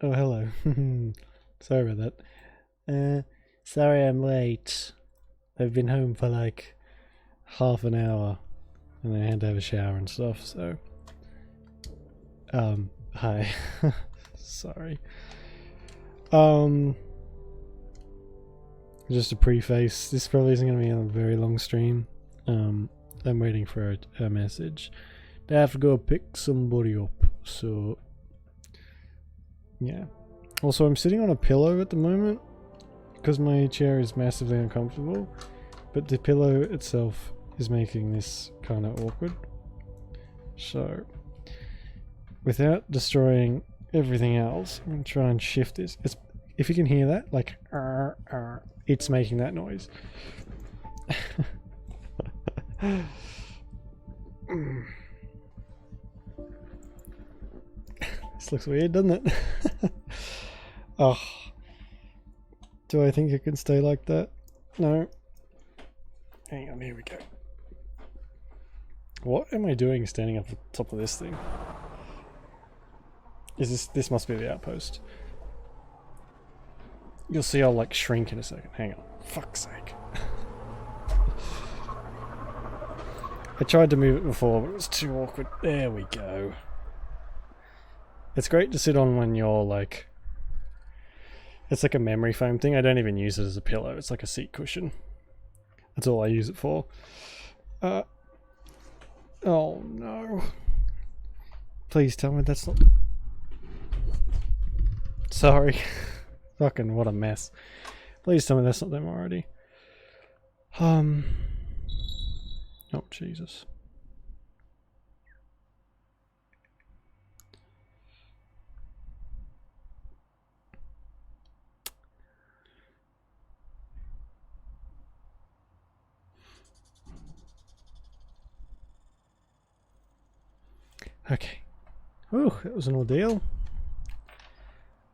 Oh, hello. Sorry about that. Sorry I'm late. I've been home for like half an hour and I had to have a shower and stuff, so. Hi. Sorry. Just a preface. This probably isn't going to be a very long stream. I'm waiting for a message. I have to go pick somebody up, so. Yeah. Also, I'm sitting on a pillow at the moment because my chair is massively uncomfortable, but the pillow itself is making this kind of awkward. So, without destroying everything else, I'm going to try and shift this. If you can hear that, like, it's making that noise. This looks weird, doesn't it? Oh, do I think it can stay like that? No. Hang on, here we go. What am I doing standing up at the top of this thing? This must be the outpost. You'll see I'll like shrink in a second. Hang on. Fuck's sake. I tried to move it before, but it was too awkward. There we go. It's great to sit on when you're like... It's like a memory foam thing. I don't even use it as a pillow. It's like a seat cushion. That's all I use it for. Oh no. Please tell me that's not... Sorry. Fucking what a mess. Please tell me that's not them already. Oh Jesus. Okay. Oh, that was an ordeal.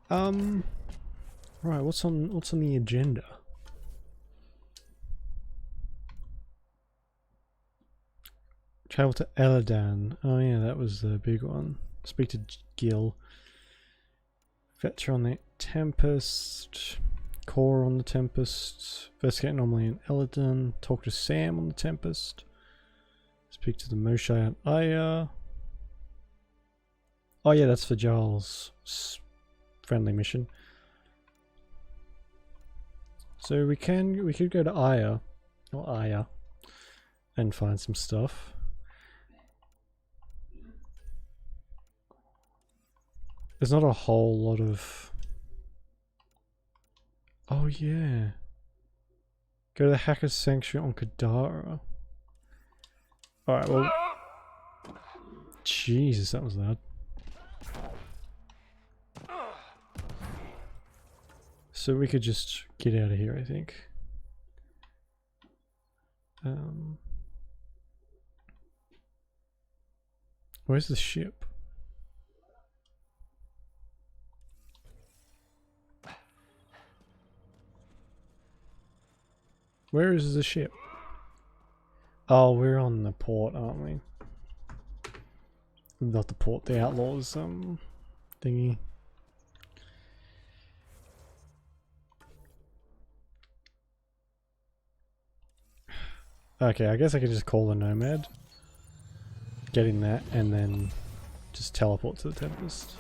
Right, what's on the agenda? Travel to Eladan. Oh yeah, that was the big one. Speak to Gil. Fetcher on the Tempest. Core on the Tempest. Investigate anomaly in Eladan. Talk to Sam on the Tempest. Speak to the Moshe and Aya. Oh yeah, that's for Giles' friendly mission. So we could go to Aya and find some stuff. There's not a whole lot of... Oh yeah. Go to the Hacker's Sanctuary on Kadara. Alright, well... Jesus, that was loud. So we could just get out of here, I think. Where's the ship? Where is the ship? Oh, we're on the port, aren't we? Not the port, the Outlaws thingy. Okay, I guess I could just call the Nomad. Get in that and then just teleport to the Tempest.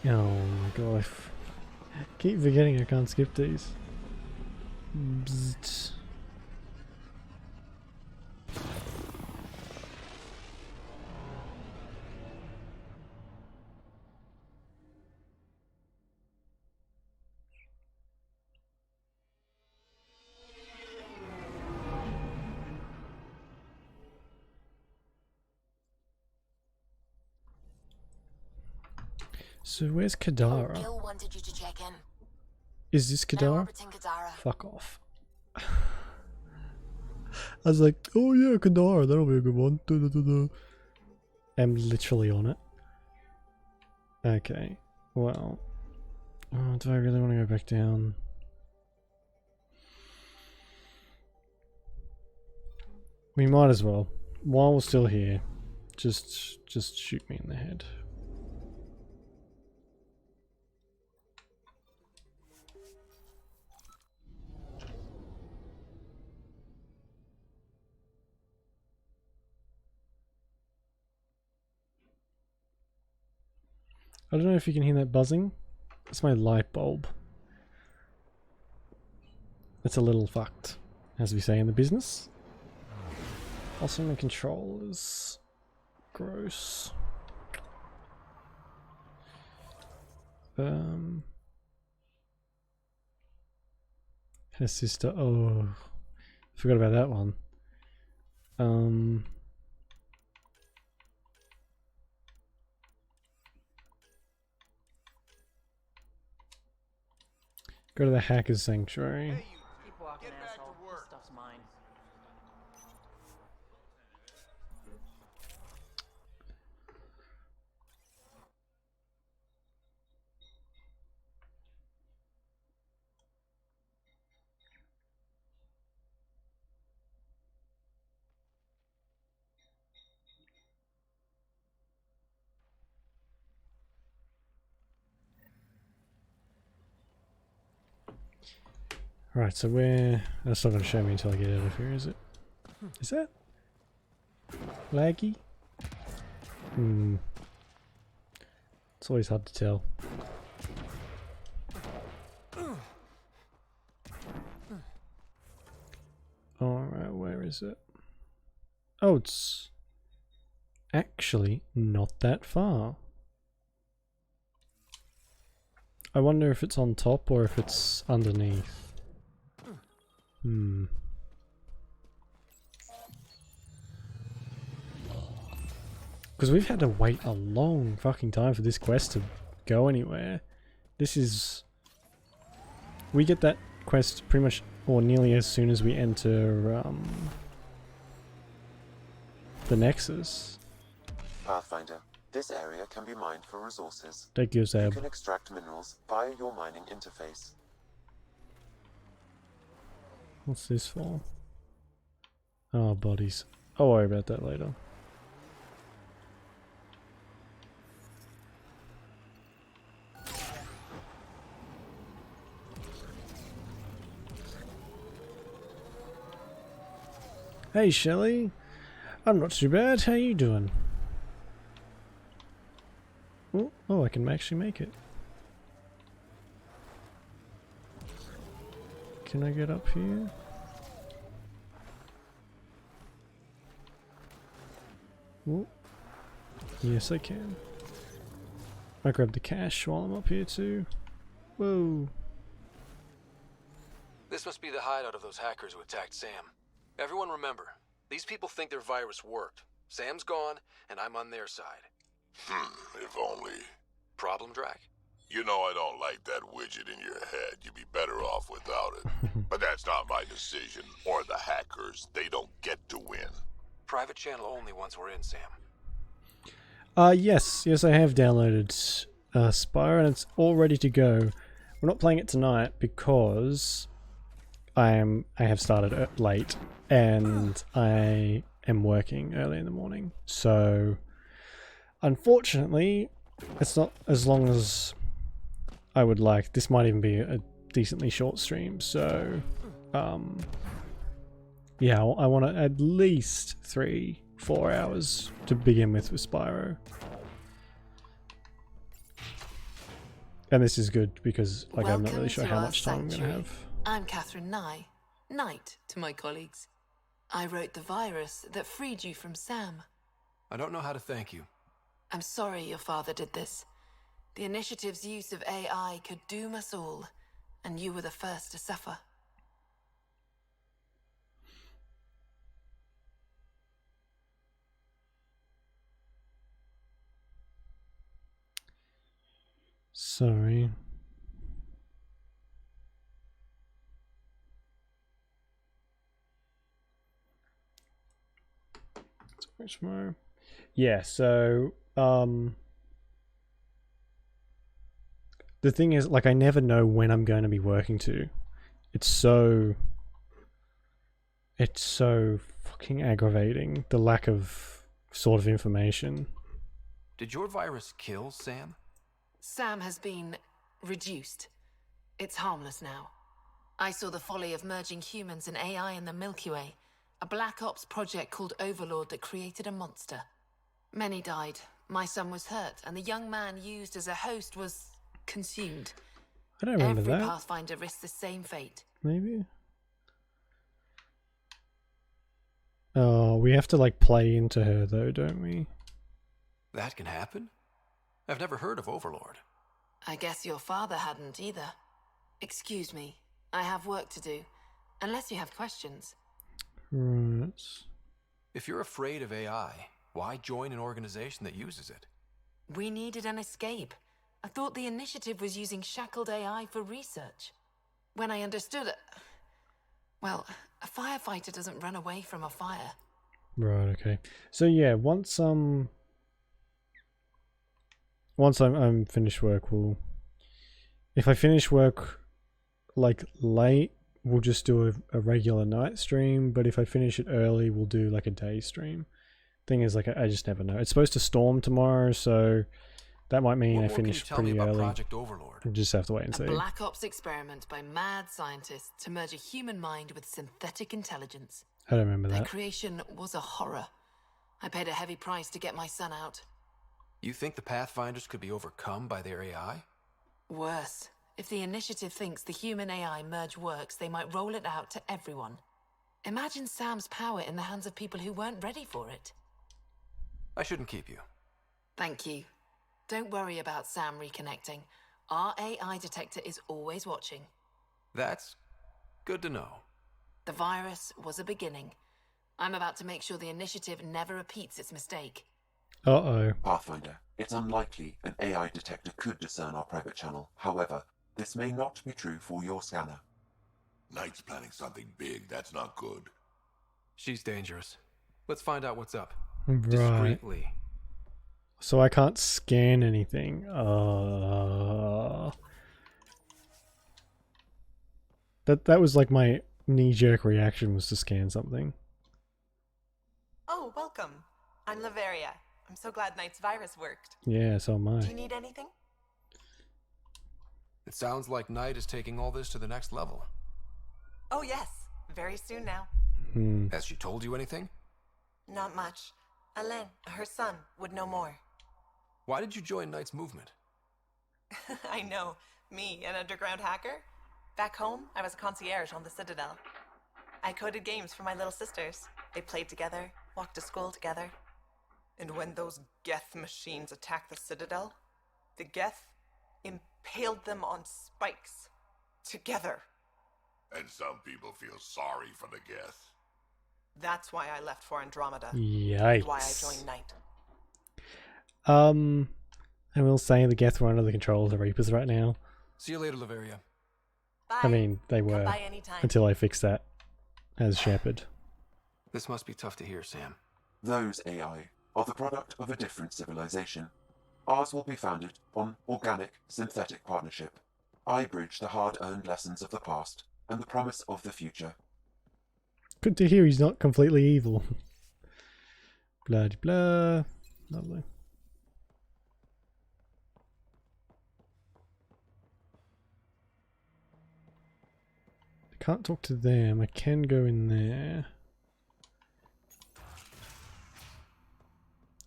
Oh my god, I keep forgetting I can't skip these. Bzzzt. So where's Kadara? Gil wanted you to check in. Is this Now Kadara? orbiting Kadara. Fuck off. I was like, oh yeah, Kadara, that'll be a good one. Duh, duh, duh, duh. I'm literally on it. Okay, well, do I really want to go back down? We might as well. While we're still here, just shoot me in the head. I don't know if you can hear that buzzing. It's my light bulb. It's a little fucked, as we say in the business. Also, my controllers. Gross. Her sister. Oh, forgot about that one. Go to the Hackers Sanctuary. Hey, you. Keep walking, asshole. This stuff's mine. Right, so that's not going to show me until I get out of here, is it? Is that laggy? It's always hard to tell. Alright, where is it? Oh, it's actually not that far. I wonder if it's on top or if it's underneath. Because we've had to wait a long fucking time for this quest to go anywhere. This is... We get that quest pretty much, or nearly as soon as we enter the Nexus. Pathfinder, this area can be mined for resources. Thank you, You Zab. can extract minerals via your mining interface. What's this for? Oh, bodies. I'll worry about that later. Hey Shelley, I'm not too bad, how you doing? Oh, I can actually make it. Can I get up here? Oh, yes I can. I grab the cash while I'm up here too. Whoa. This must be the hideout of those hackers who attacked Sam. Everyone remember, these people think their virus worked. Sam's gone, and I'm on their side. If only. Problem, Drac? You know I don't like that widget in your head. You'd be better off without it. But that's not my decision, or the hackers. They don't get to win. Private channel only once we're in, Sam. Yes, I have downloaded Spyro and it's all ready to go. We're not playing it tonight because I have started late and I am working early in the morning. So unfortunately, it's not as long as I would like. This might even be a decently short stream. So yeah, I want at least 3-4 hours to begin with Spyro. And this is good because like I'm not really sure how much time I'm going to have. I'm Catherine Nye, Knight to my colleagues. I wrote the virus that freed you from Sam. I don't know how to thank you. I'm sorry your father did this. The initiative's use of AI could doom us all, and you were the first to suffer. Sorry. Tomorrow. Yeah, so the thing is, like, I never know when I'm going to be working to. It's so fucking fucking aggravating, the lack of sort of information. Did your virus kill Sam? Sam has been reduced. It's harmless now. I saw the folly of merging humans and AI in the Milky Way, a Black Ops project called Overlord that created a monster. Many died. My son was hurt, and the young man used as a host was consumed. I don't remember Every that. Pathfinder risks the same fate. Maybe? Oh, we have to like play into her though, don't we? That can happen? I've never heard of Overlord. I guess your father hadn't either. Excuse me, I have work to do. Unless you have questions. Right. If you're afraid of AI, why join an organization that uses it? We needed an escape. I thought the initiative was using shackled AI for research. When I understood it... Well, a firefighter doesn't run away from a fire. Right, okay. So yeah, once I'm finished work, if I finish work like late, we'll just do a regular night stream, but if I finish it early, we'll do like a day stream. Thing is, like, I just never know. It's supposed to storm tomorrow, so that might mean I finish pretty early. Project Overlord? We'll just have to wait and see. A Black Ops experiment by mad scientists to merge a human mind with synthetic intelligence. I don't remember Their that. creation was a horror. I paid a heavy price to get my son out. You think the Pathfinders could be overcome by their AI? Worse. If the initiative thinks the human-AI merge works, they might roll it out to everyone. Imagine Sam's power in the hands of people who weren't ready for it. I shouldn't keep you. Thank you. Don't worry about Sam reconnecting. Our AI detector is always watching. That's good to know. The virus was a beginning. I'm about to make sure the initiative never repeats its mistake. Uh-oh. Pathfinder, it's unlikely an AI detector could discern our private channel. However, this may not be true for your scanner. Knight's planning something big. That's not good. She's dangerous. Let's find out what's up. Right. Discreetly. So I can't scan anything. That was like my knee-jerk reaction, was to scan something. Oh, welcome. I'm Laveria. I'm so glad Knight's virus worked. Yeah, so am I. Do you need anything? It sounds like Knight is taking all this to the next level. Oh, yes. Very soon now. Has she told you anything? Not much. Alain, her son, would know more. Why did you join Knight's movement? I know. Me, an underground hacker? Back home, I was a concierge on the Citadel. I coded games for my little sisters. They played together, walked to school together. And when those Geth machines attacked the Citadel, the Geth impaled them on spikes. Together. And some people feel sorry for the Geth. That's why I left for Andromeda. Yikes. And why I joined Knight. I will say the Geth were under the control of the Reapers right now. See you later, Laveria. Bye. I mean, they Come were by anytime. until I fixed that as Shepard. This must be tough to hear, Sam. Those AI are the product of a different civilization. Ours will be founded on organic, synthetic partnership. I bridge the hard-earned lessons of the past and the promise of the future. Good to hear he's not completely evil. Blah de blah. Lovely. I can't talk to them. I can go in there.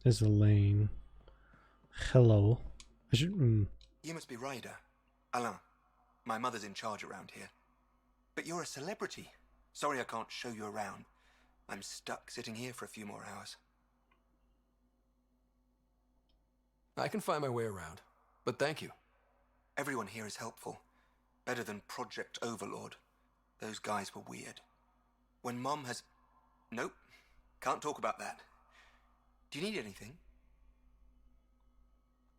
There's a lane. Hello. I should. You must be Ryder. Alain. My mother's in charge around here. But you're a celebrity. Sorry I can't show you around. I'm stuck sitting here for a few more hours. I can find my way around, but thank you. Everyone here is helpful. Better than Project Overlord. Those guys were weird. When Mom has... Nope. Can't talk about that. Do you need anything?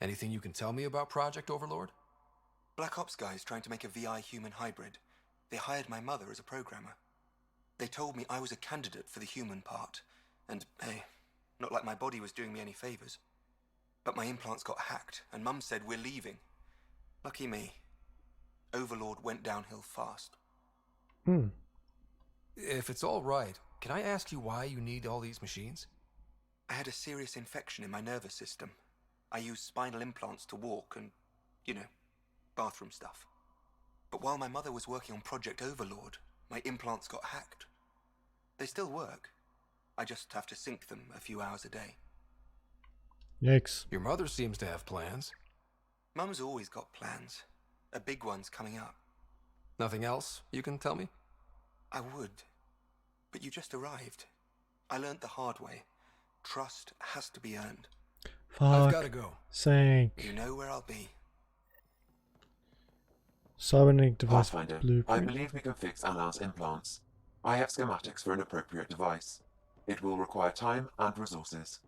Anything you can tell me about Project Overlord? Black Ops guys trying to make a VI-human hybrid. They hired my mother as a programmer. They told me I was a candidate for the human part. And, hey, not like my body was doing me any favors. But my implants got hacked, and Mum said we're leaving. Lucky me. Overlord went downhill fast. If it's all right, can I ask you why you need all these machines? I had a serious infection in my nervous system. I used spinal implants to walk and, you know, bathroom stuff. But while my mother was working on Project Overlord, my implants got hacked. They still work. I just have to sync them a few hours a day. Yikes. Your mother seems to have plans. Mum's always got plans. A big one's coming up. Nothing else you can tell me? I would. But you just arrived. I learned the hard way. Trust has to be earned. I've Fuck got to go. sake. You know where I'll be. Cybernetic device Pathfinder, I blueprint. believe we can fix Alan's implants. I have schematics for an appropriate device. It will require time and resources.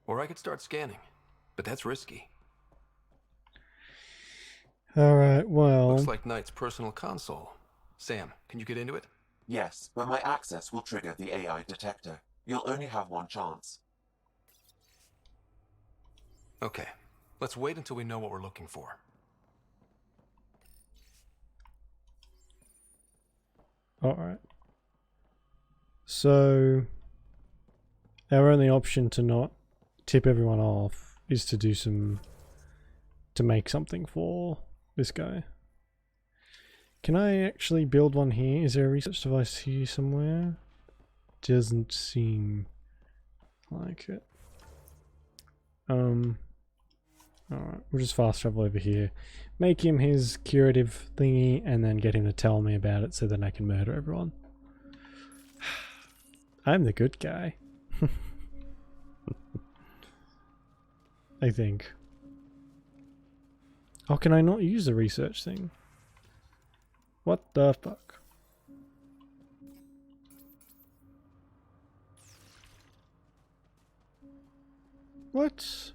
Or I could start scanning, but that's risky. Alright, well... Looks like Knight's personal console. Sam, can you get into it? Yes, but my access will trigger the AI detector. You'll only have one chance. Okay, let's wait until we know what we're looking for. Alright. So... our only option to not tip everyone off is to do some... to make something for this guy. Can I actually build one here? Is there a research device here somewhere? Doesn't seem like it. Alright, we'll just fast travel over here. Make him his curative thingy and then get him to tell me about it so that I can murder everyone. I'm the good guy. I think. Oh, can I not use the research thing? What the fuck? What?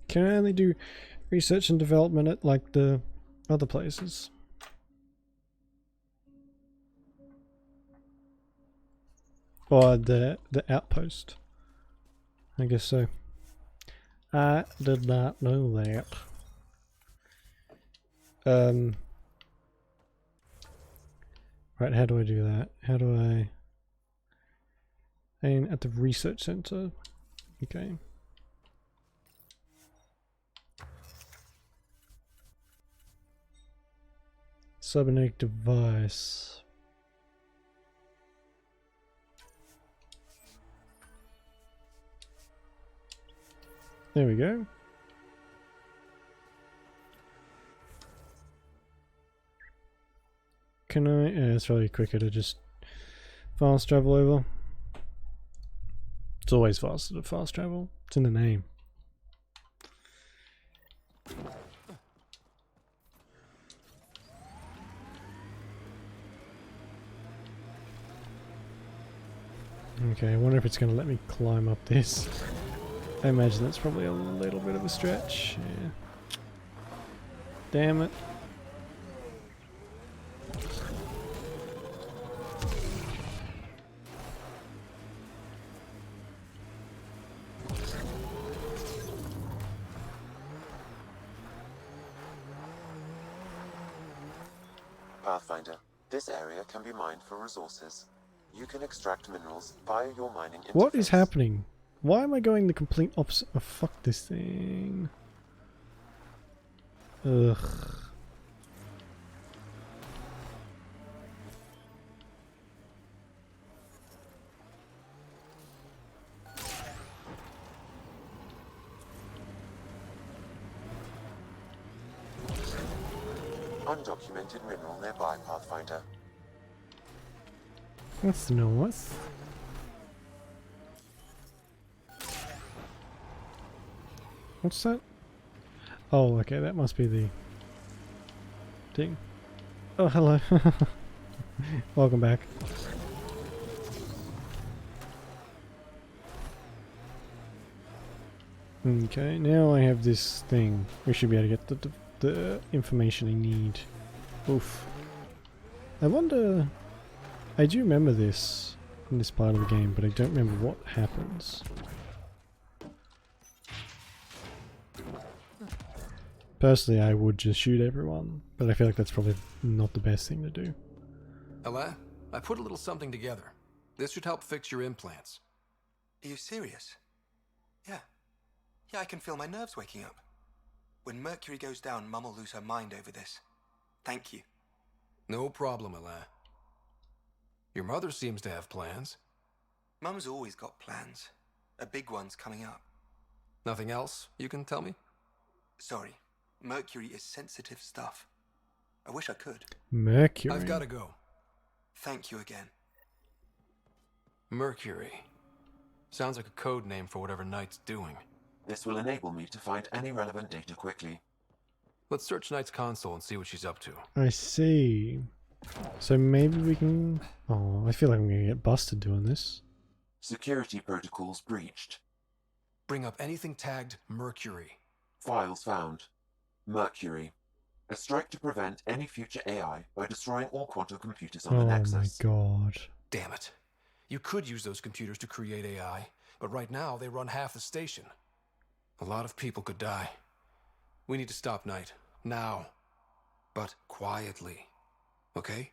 Can I only do research and development at like the other places? Or the outpost? I guess so. I did not know that. Right, how do I do that? How do I... aim at the research center. Okay. Cybernetic device. There we go. Can I? Yeah, it's really quicker to just fast travel over. It's always faster to fast travel. It's in the name. Okay, I wonder if it's going to let me climb up this. I imagine that's probably a little bit of a stretch. Yeah. Damn it. Pathfinder, this area can be mined for resources. You can extract minerals via your mining interface. What is happening? Why am I going the complete opposite? Oh, fuck this thing. Ugh. Undocumented mineral nearby, Pathfinder. That's nice. What's that? Oh, okay, that must be the thing. Oh, hello. Welcome back. Okay, now I have this thing. We should be able to get the information I need. Oof. I wonder... I do remember this in this part of the game, but I don't remember what happens. Personally, I would just shoot everyone, but I feel like that's probably not the best thing to do. Alain, I put a little something together. This should help fix your implants. Are you serious? Yeah. Yeah, I can feel my nerves waking up. When Mercury goes down, Mum will lose her mind over this. Thank you. No problem, Alain. Your mother seems to have plans. Mum's always got plans. A big one's coming up. Nothing else you can tell me? Sorry. Mercury is sensitive stuff. I wish I could. Mercury. I've got to go. Thank you again. Mercury. Sounds like a code name for whatever Knight's doing. This will enable me to find any relevant data quickly. Let's search Knight's console and see what she's up to. I see. So maybe we can... Oh, I feel like I'm going to get busted doing this. Security protocols breached. Bring up anything tagged Mercury. Files found. Mercury. A strike to prevent any future AI by destroying all quantum computers on the Oh Nexus. my god. Damn it. You could use those computers to create AI, but right now they run half the station. A lot of people could die. We need to stop Knight. Now. But quietly. Okay?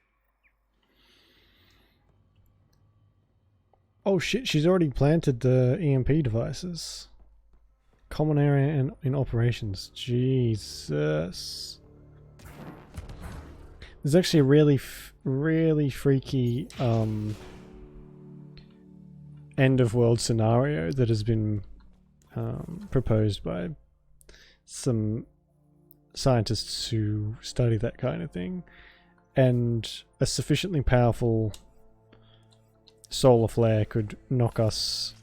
Oh shit, she's already planted the EMP devices. Common area and in operations. Jesus. There's actually a really freaky end of world scenario that has been proposed by some scientists who study that kind of thing, and a sufficiently powerful solar flare could knock us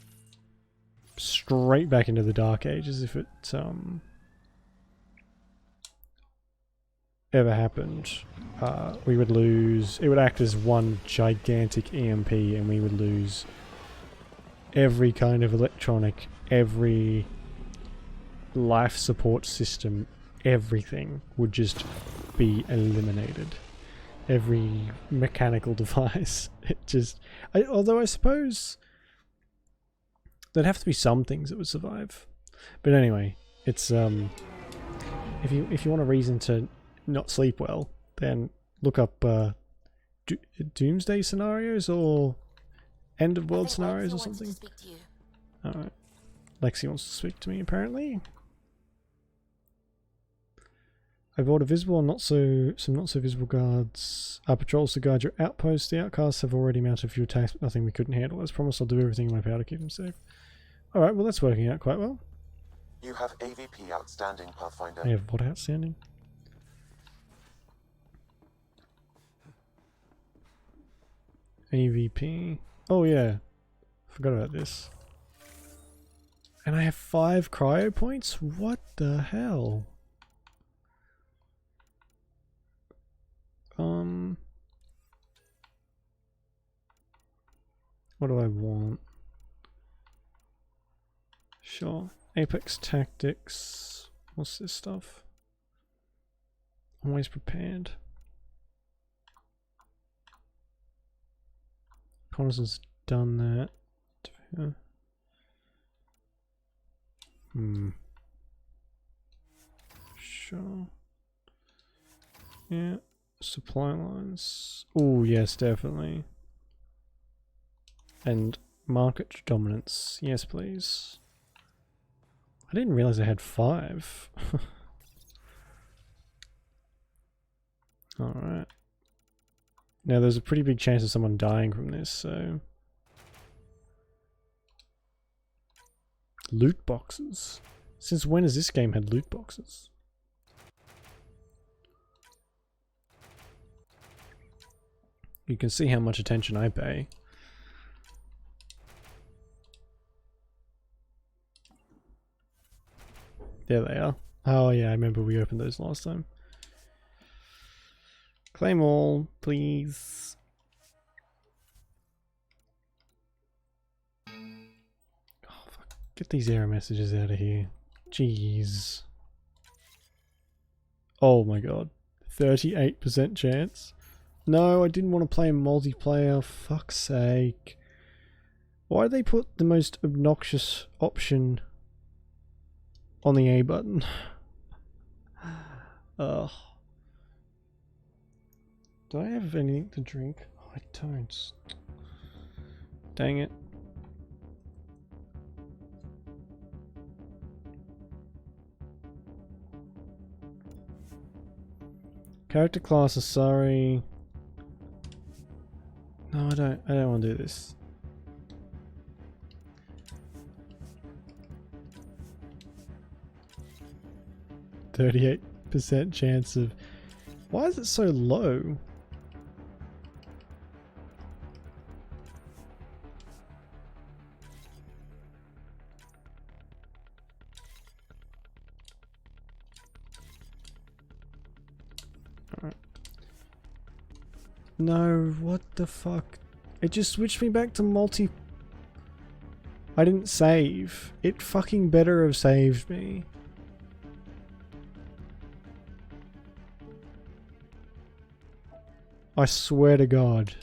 straight back into the Dark Ages if it ever happened. We would lose, it would act as one gigantic EMP and we would lose every kind of electronic, every life support system, everything would just be eliminated. Every mechanical device. It just... although I suppose there'd have to be some things that would survive. But anyway, it's if you want a reason to not sleep well, then look up doomsday scenarios or end of world scenarios or something. Alright. Lexi wants to speak to me apparently. I bought a visible and some not so visible guards. Our patrols to guard your outposts. The outcasts have already mounted a few attacks, but nothing we couldn't handle. As promised, I'll do everything in my power to keep them safe. Alright, well that's working out quite well. You have AVP outstanding, Pathfinder. I have what outstanding? AVP. Oh yeah. Forgot about this. And I have 5 cryo points? What the hell? What do I want? Sure. Apex Tactics. What's this stuff? Always prepared. Connor's done that. Yeah. Sure. Yeah. Supply lines. Oh yes, definitely. And market dominance. Yes, please. I didn't realize I had 5. Alright. Now there's a pretty big chance of someone dying from this, so... Loot boxes? Since when has this game had loot boxes? You can see how much attention I pay. There they are. Oh yeah, I remember we opened those last time. Claim all, please. Oh fuck. Get these error messages out of here. Jeez. Oh my god. 38% chance. No, I didn't want to play multiplayer. Fuck's sake. Why did they put the most obnoxious option on the A button? Ugh. Do I have anything to drink? Oh, I don't. Dang it. Character classes, sorry. No, I don't want to do this. %38 chance of... Why is it so low? Alright. No, what the fuck? It just switched me back to multi... I didn't save. It fucking better have saved me. I swear to God.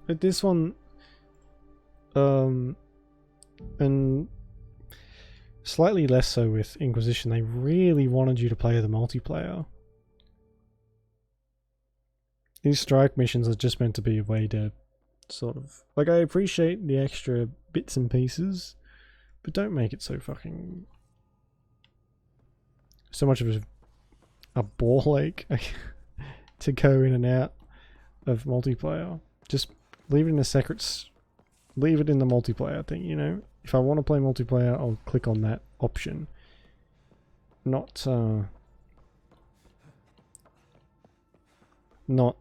But this one, and slightly less so with Inquisition, they really wanted you to play the multiplayer. These strike missions are just meant to be a way to sort of... Like, I appreciate the extra bits and pieces, but don't make it so fucking... so much of a ball ache to go in and out of multiplayer. Just leave it in the secrets. Leave it in the multiplayer thing, you know? If I want to play multiplayer, I'll click on that option. Not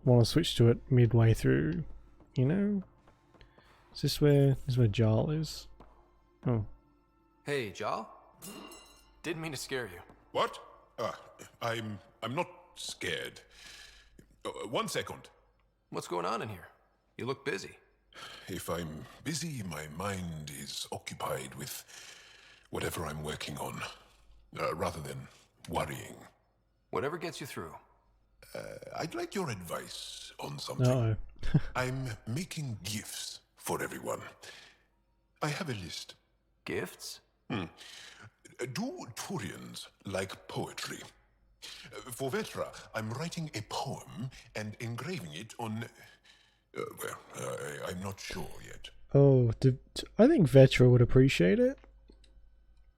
want to switch to it midway through, you know? Is this where Jarl is? Oh. Hey, Jal? Didn't mean to scare you. What? I'm not scared. 1 second. What's going on in here? You look busy. If I'm busy, my mind is occupied with whatever I'm working on, rather than worrying. Whatever gets you through. I'd like your advice on something. Uh-oh. I'm making gifts for everyone. I have a list. Gifts? Do Turians like poetry? For Vetra, I'm writing a poem and engraving it on... I'm not sure yet. Oh, I think Vetra would appreciate it.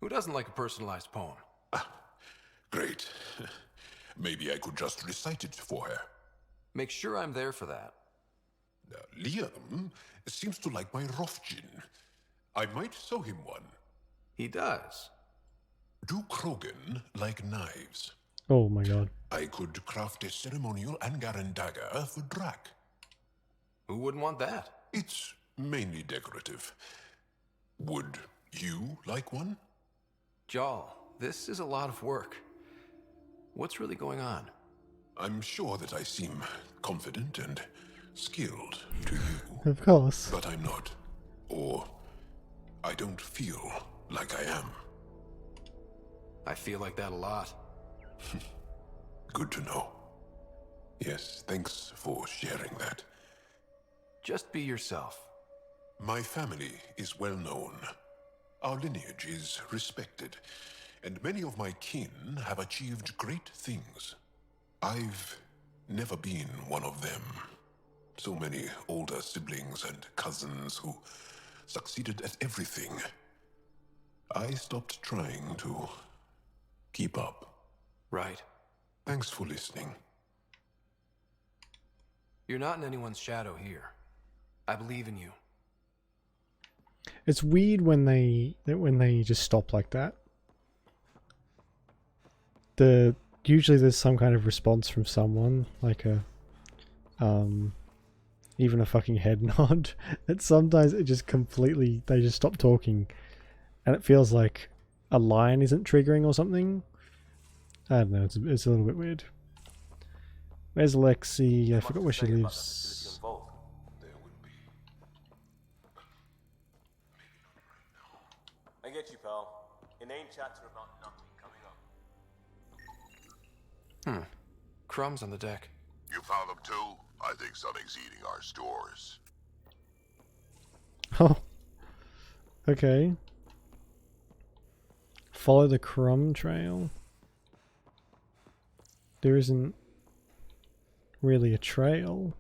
Who doesn't like a personalized poem? Great. Maybe I could just recite it for her. Make sure I'm there for that. Liam seems to like my Rofgin. I might sew him one. He does. Do Krogan like knives? Oh my god. I could craft a ceremonial Angaran dagger for Drak. Who wouldn't want that? It's mainly decorative. Would you like one? Jal, this is a lot of work. What's really going on? I'm sure that I seem confident and skilled to you. Of course. But I'm not. Or I don't feel like I am. I feel like that a lot. Good to know. Yes, thanks for sharing that. Just be yourself. My family is well known. Our lineage is respected, and many of my kin have achieved great things. I've never been one of them. So many older siblings and cousins who succeeded at everything. I stopped trying to keep up. Right. Thanks for listening. You're not in anyone's shadow here. I believe in you. It's weird when they just stop like that. Usually there's some kind of response from someone, like a even a fucking head nod. And sometimes it just completely, they just stop talking and it feels like a line isn't triggering or something. I don't know, it's a little bit weird. Where's Lexi? I forgot where she lives. I get you, pal. Inane chats are about nothing coming up. Crumbs on the deck. You found them too? I think something's eating our stores. Oh. Okay. Follow the crumb trail. There isn't really a trail.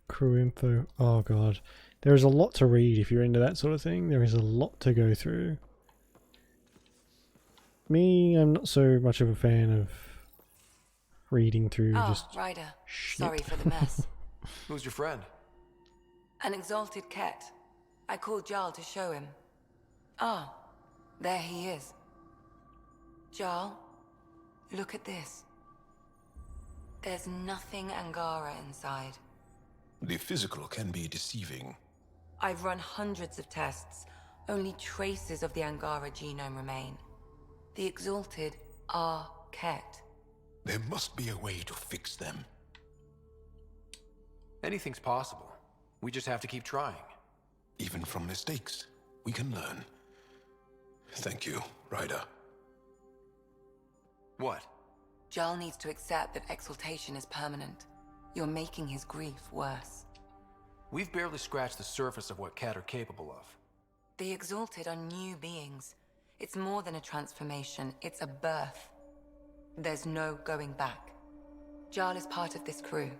Crew info. Oh god. There is a lot to read if you're into that sort of thing. There is a lot to go through. Me, I'm not so much of a fan of reading through just Ryder. shit. Sorry for the mess. Who's your friend? An exalted Ket. I called Jarl to show him. Ah, there he is. Jarl, look at this. There's nothing Angara inside. The physical can be deceiving. I've run hundreds of tests. Only traces of the Angara genome remain. The exalted are Ket. There must be a way to fix them. Anything's possible. We just have to keep trying. Even from mistakes, we can learn. Thank you, Ryder. What? Jarl needs to accept that exaltation is permanent. You're making his grief worse. We've barely scratched the surface of what Cat are capable of. The exalted are new beings. It's more than a transformation, it's a birth. There's no going back. Jarl is part of this crew.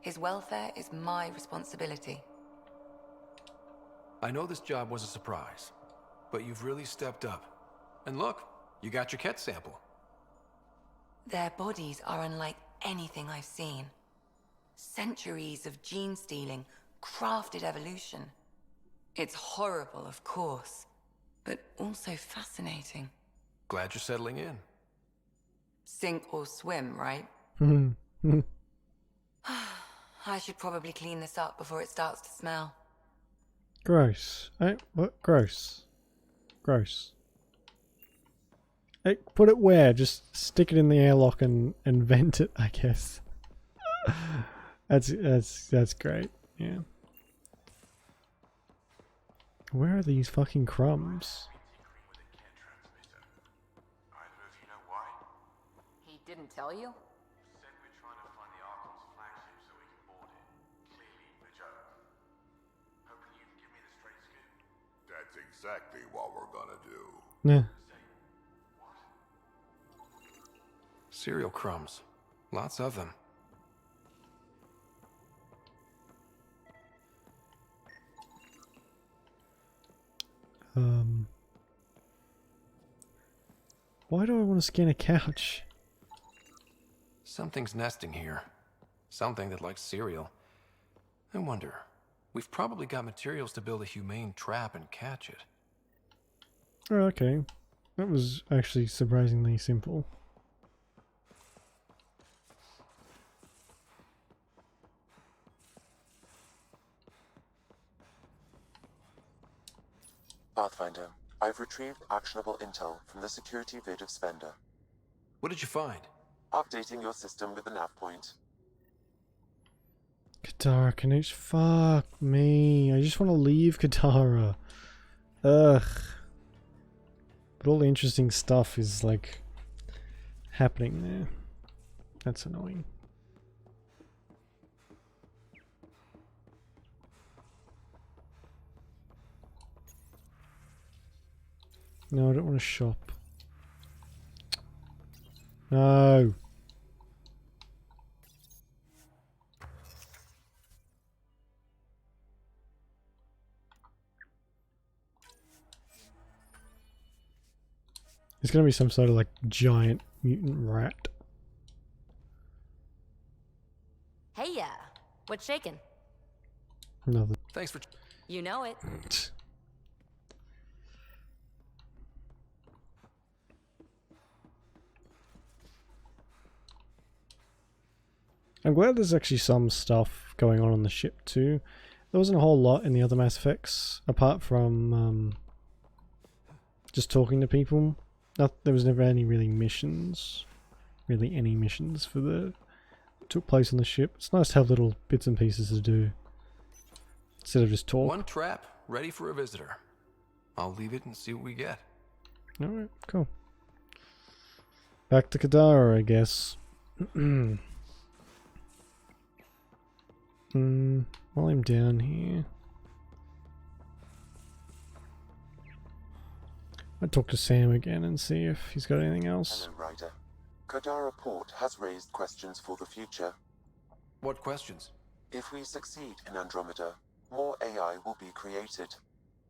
His welfare is my responsibility. I know this job was a surprise, but you've really stepped up. And look, you got your Ket sample. Their bodies are unlike anything I've seen. Centuries of gene stealing, crafted evolution. It's horrible, of course, but also fascinating. Glad you're settling in. Sink or swim, right? I should probably clean this up before it starts to smell. Gross. Hey, what? Gross. Gross. Hey, put it where? Just stick it in the airlock and vent it, I guess. That's great. Yeah. Where are these fucking crumbs? He didn't tell you? Said we're trying to find the Outposts flagship so we can board it. Clearly a joke. Hoping you can give me the straight scoop. That's exactly what we're gonna do. Nah. Cereal crumbs. Lots of them. Why do I want to scan a couch? Something's nesting here. Something that likes cereal. I wonder. We've probably got materials to build a humane trap and catch it. Oh, okay. That was actually surprisingly simple. Pathfinder, I've retrieved actionable intel from the security vid of Spender. What did you find? Updating your system with the nav point. Katara, Canooch, fuck me. I just want to leave Katara. Ugh. But all the interesting stuff is like happening there. That's annoying. No, I don't want to shop. No. It's gonna be some sort of like giant mutant rat. Hey, what's shaking? Another. Thanks for... You know it. I'm glad there's actually some stuff going on the ship too. There wasn't a whole lot in the other Mass Effects, apart from just talking to people. There was never any really missions. Really any missions for the... took place on the ship. It's nice to have little bits and pieces to do. instead of just talk. One trap ready for a visitor. I'll leave it and see what we get. Alright, cool. Back to Kadara, I guess. While I'm down here, I'll talk to Sam again and see if he's got anything else. Hello, Ryder. Kadara Port has raised questions for the future. What questions? If we succeed in Andromeda, more AI will be created.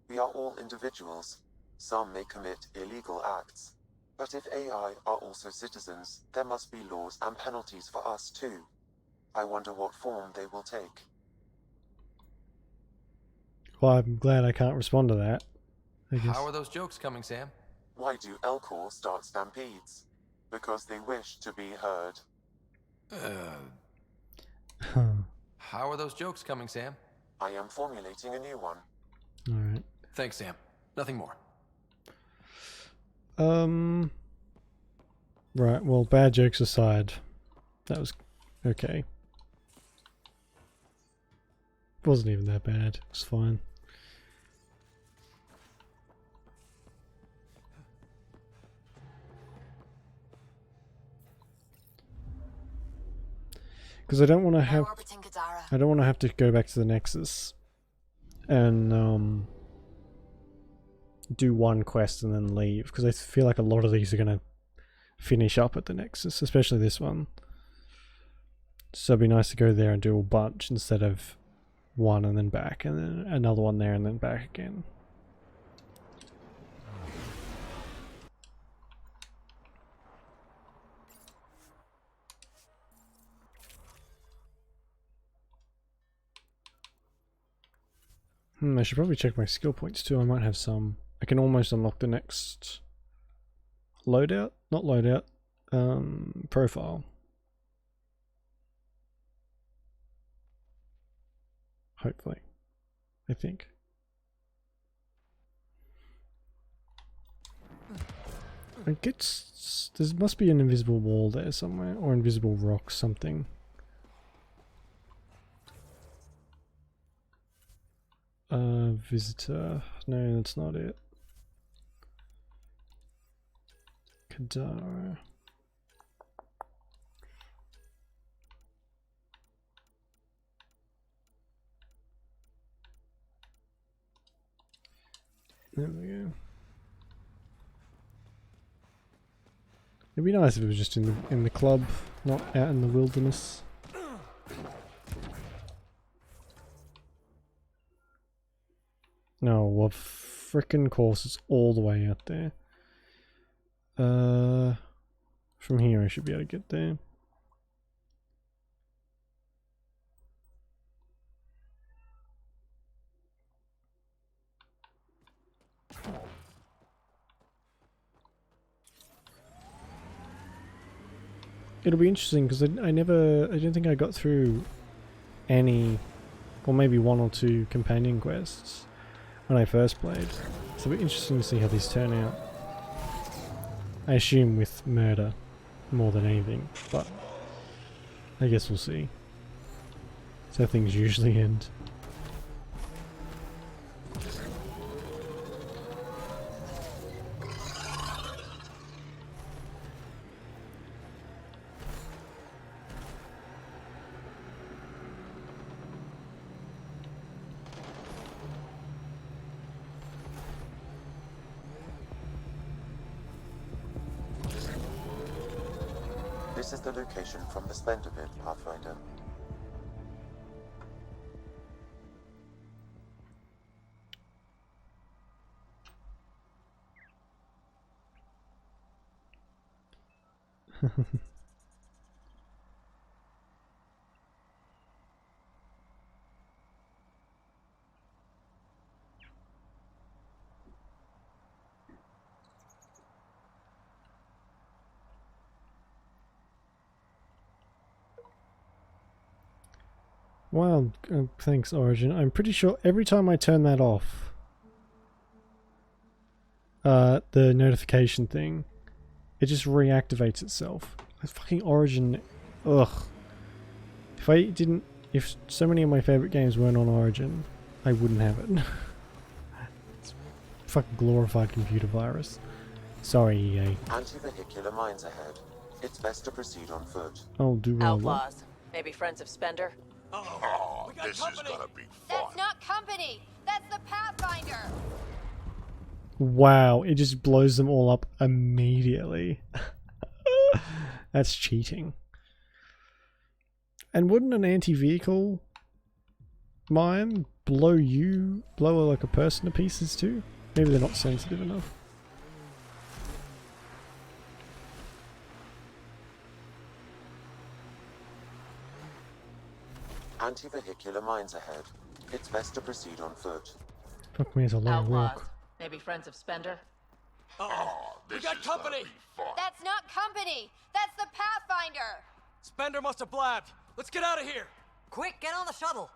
We are all individuals. Some may commit illegal acts. But if AI are also citizens, there must be laws and penalties for us too. I wonder what form they will take. Well, I'm glad I can't respond to that, I guess. How are those jokes coming, Sam? Why do Elcor start stampedes? Because they wish to be heard. How are those jokes coming, Sam? I am formulating a new one. Alright. Thanks, Sam. Nothing more. Right, well, bad jokes aside, that was okay. Wasn't even that bad. It's fine. Because I don't want to have to go back to the Nexus and do one quest and then leave, because I feel like a lot of these are going to finish up at the Nexus, especially this one. So it'd be nice to go there and do a bunch instead of one and then back, and then another one there and then back again. I should probably check my skill points too. I might have some. I can almost unlock the next loadout, not loadout, profile. Hopefully. I think. I guess there must be an invisible wall there somewhere, or invisible rock, something. Visitor. No, that's not it. Kadara. There we go. It'd be nice if it was just in the club, not out in the wilderness. No, of frickin' course it's all the way out there. From here I should be able to get there. It'll be interesting because I don't think I got through any, or maybe one or two companion quests when I first played. So it'll be interesting to see how these turn out. I assume with murder more than anything, but I guess we'll see. That's how things usually end. This is the location from the Splendor Pit, Pathfinder. Wow, thanks Origin. I'm pretty sure every time I turn that off, the notification thing, it just reactivates itself. Fucking Origin, ugh. If so many of my favorite games weren't on Origin, I wouldn't have it. It's fucking glorified computer virus. Sorry, EA. Anti-vehicular mines ahead. It's best to proceed on foot. I'll do what? Outlaws. Maybe friends of Spender. Oh, this is gonna be fun. That's not company. That's the Pathfinder. Wow, it just blows them all up immediately. That's cheating. And wouldn't an anti-vehicle mine blow like a person to pieces too? Maybe they're not sensitive enough. Anti-vehicular mines ahead. It's best to proceed on foot. Fuck me, it's a long Outlaws. walk. Maybe friends of Spender. Oh, this is gonna be fun. That's not company. That's the Pathfinder. Spender must have blabbed. Let's get out of here. Quick, get on the shuttle.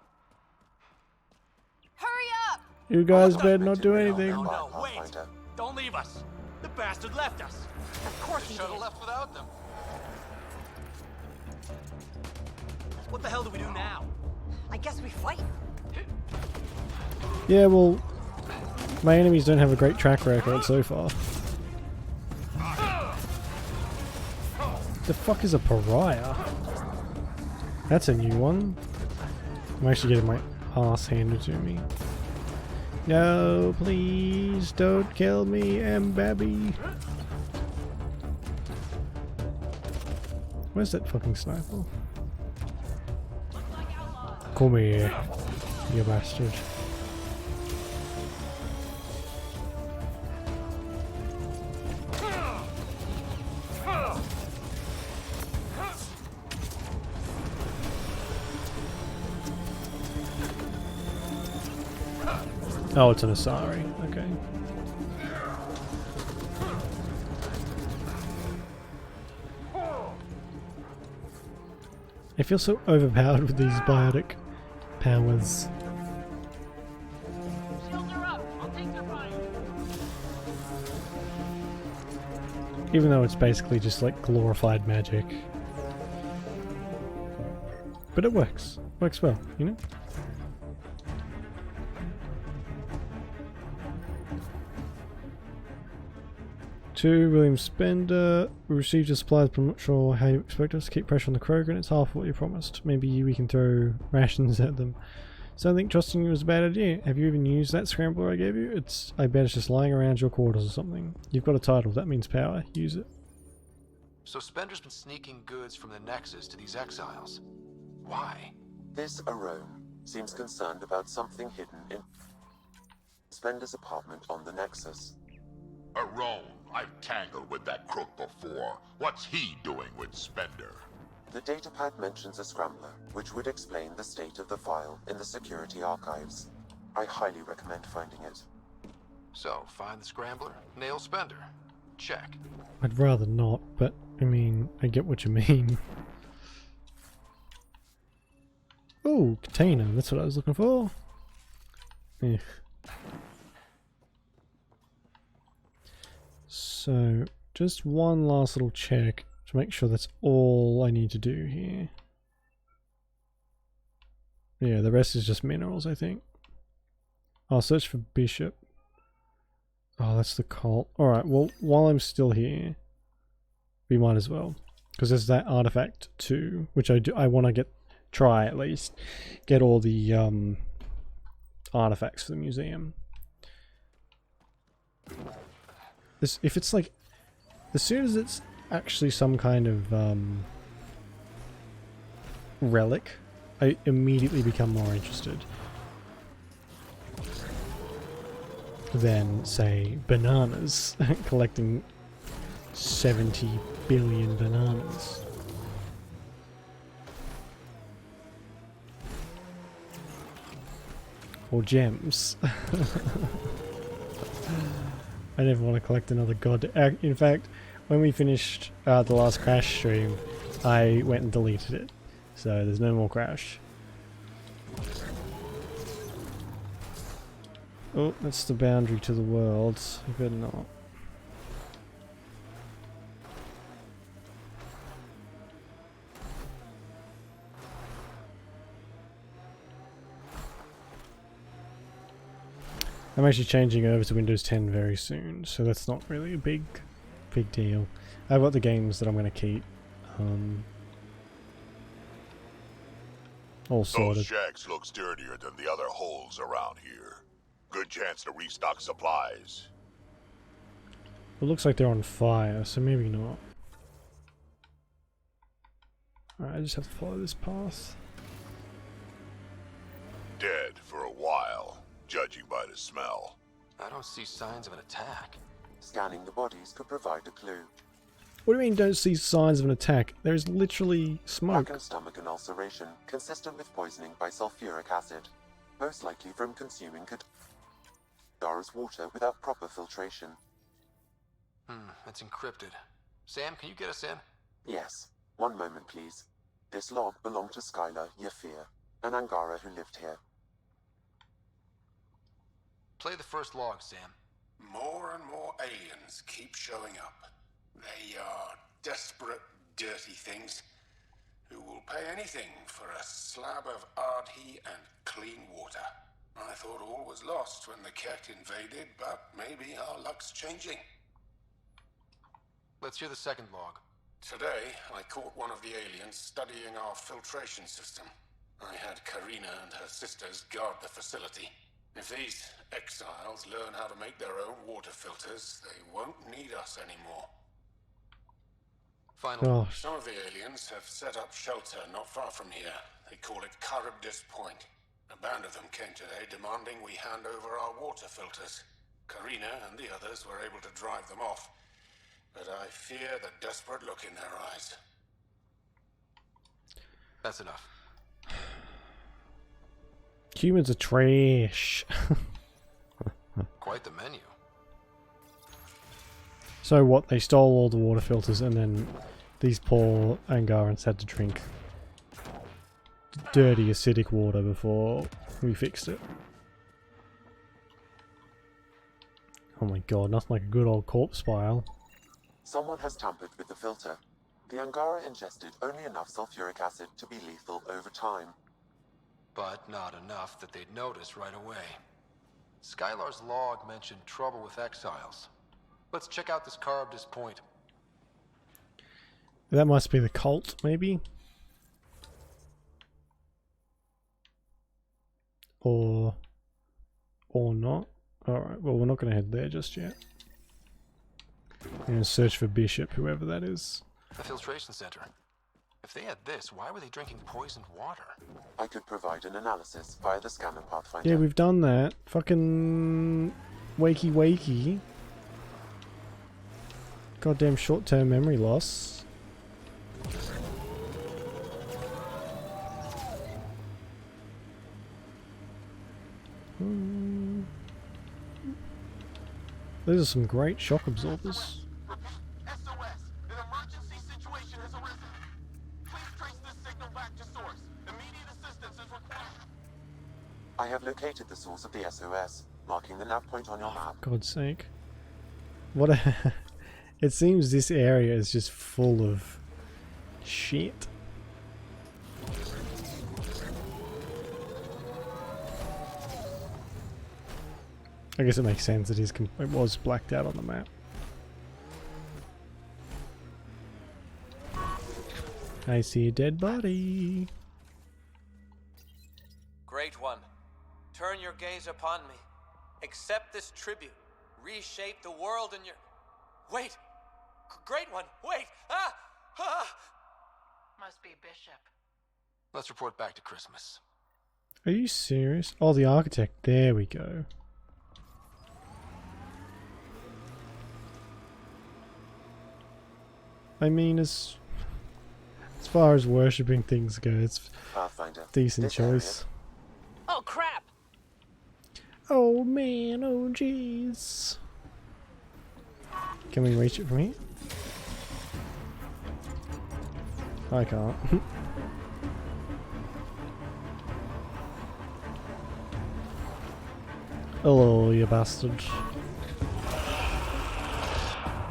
Hurry up. You guys better not do anything. No, wait. Don't leave us. The bastard left us. Of course he Shuttle did. left without them. What the hell do we do now? I guess we fight. Yeah, well, my enemies don't have a great track record so far. The fuck is a pariah? That's a new one. I'm actually getting my ass handed to me. No, please don't kill me, Mbabby. Where's that fucking sniper? Come here, you bastard. Oh, it's an Asari. Okay. I feel so overpowered with these biotic powers. Shields are up. I'll take their fire. Even though it's basically just like glorified magic. But it works. Works well, you know? To William Spender, we received your supplies, but I'm not sure how you expect us to keep pressure on the Krogan. It's half what you promised. Maybe we can throw rations at them. So I think trusting you was a bad idea. Have you even used that scrambler I gave you? I bet it's just lying around your quarters or something. You've got a title, that means power. Use it. So Spender's been sneaking goods from the Nexus to these exiles. Why? This Arone seems concerned about something hidden in Spender's apartment on the Nexus. Arone, I've tangled with that crook before. What's he doing with Spender? The datapad mentions a scrambler, which would explain the state of the file in the security archives. I highly recommend finding it. So, find the scrambler, nail Spender. Check. I'd rather not, but I mean, I get what you mean. Oh, container, that's what I was looking for. Eh. So, just one last little check to make sure that's all I need to do here. Yeah, the rest is just minerals, I think. I'll search for Bishop. Oh, that's the cult. Alright, well, while I'm still here, we might as well. Because there's that artifact too, which I want to try at least, get all the artifacts for the museum. If it's like, as soon as it's actually some kind of relic, I immediately become more interested than, say, bananas. Collecting 70 billion bananas. Or gems. I never want to collect another god. In fact, when we finished the last Crash stream, I went and deleted it. So there's no more Crash. Oh, that's the boundary to the world. You better not. I'm actually changing over to Windows 10 very soon, so that's not really a big deal. I've got the games that I'm going to keep all Those sorted. shacks looks dirtier than the other holes around here. Good chance to restock supplies. It looks like they're on fire, so maybe not. Alright, I just have to follow this path. Dead for a while, judging by the smell. I don't see signs of an attack. Scanning the bodies could provide a clue. What do you mean don't see signs of an attack? There's literally smoke. Blackened stomach and ulceration, consistent with poisoning by sulfuric acid. Most likely from consuming Kadara's water without proper filtration. It's encrypted. Sam, can you get us in? Yes. One moment, please. This log belonged to Skylar Yafir, an Angara who lived here. Play the first log, Sam. More and more aliens keep showing up. They are desperate, dirty things who will pay anything for a slab of Ardhi and clean water. I thought all was lost when the Ket invaded, but maybe our luck's changing. Let's hear the second log. Today, I caught one of the aliens studying our filtration system. I had Karina and her sisters guard the facility. If these exiles learn how to make their own water filters, they won't need us anymore. Final. Gosh. Some of the aliens have set up shelter not far from here. They call it Charybdis Point. A band of them came today demanding we hand over our water filters. Karina and the others were able to drive them off, but I fear the desperate look in their eyes. That's enough. Humans are trash. Quite the menu. So what, they stole all the water filters and then these poor Angarans had to drink dirty acidic water before we fixed it. Oh my god, nothing like a good old corpse pile. Someone has tampered with the filter. The Angara ingested only enough sulfuric acid to be lethal over time. But not enough that they'd notice right away. Skylar's log mentioned trouble with exiles. Let's check out this Charybdis Point. That must be the cult, maybe? Or not. Alright, well we're not going to head there just yet. We're going to search for Bishop, whoever that is. The filtration center. If they had this, why were they drinking poisoned water? I could provide an analysis via the scanner pathfinder. Yeah, we've done that. Fucking wakey wakey. Goddamn short-term memory loss. Those are some great shock absorbers. SOS! An emergency situation has arisen. Please trace this signal back to source. Immediate assistance is required. I have located the source of the SOS, marking the nav point on your map. God's sake. What a... It seems this area is just full of shit. I guess it makes sense. It was blacked out on the map. I see a dead body. Great One, turn your gaze upon me. Accept this tribute. Reshape the world in your... Wait! Great One, wait! Ah! Ah! Must be Bishop. Let's report back to Christmas. Are you serious? Oh, the architect. There we go. I mean, as far as worshipping things go, it's Pathfinder. decent This choice. Oh, crap! Oh man, oh jeez. Can we reach it from here? I can't. Hello, you bastard.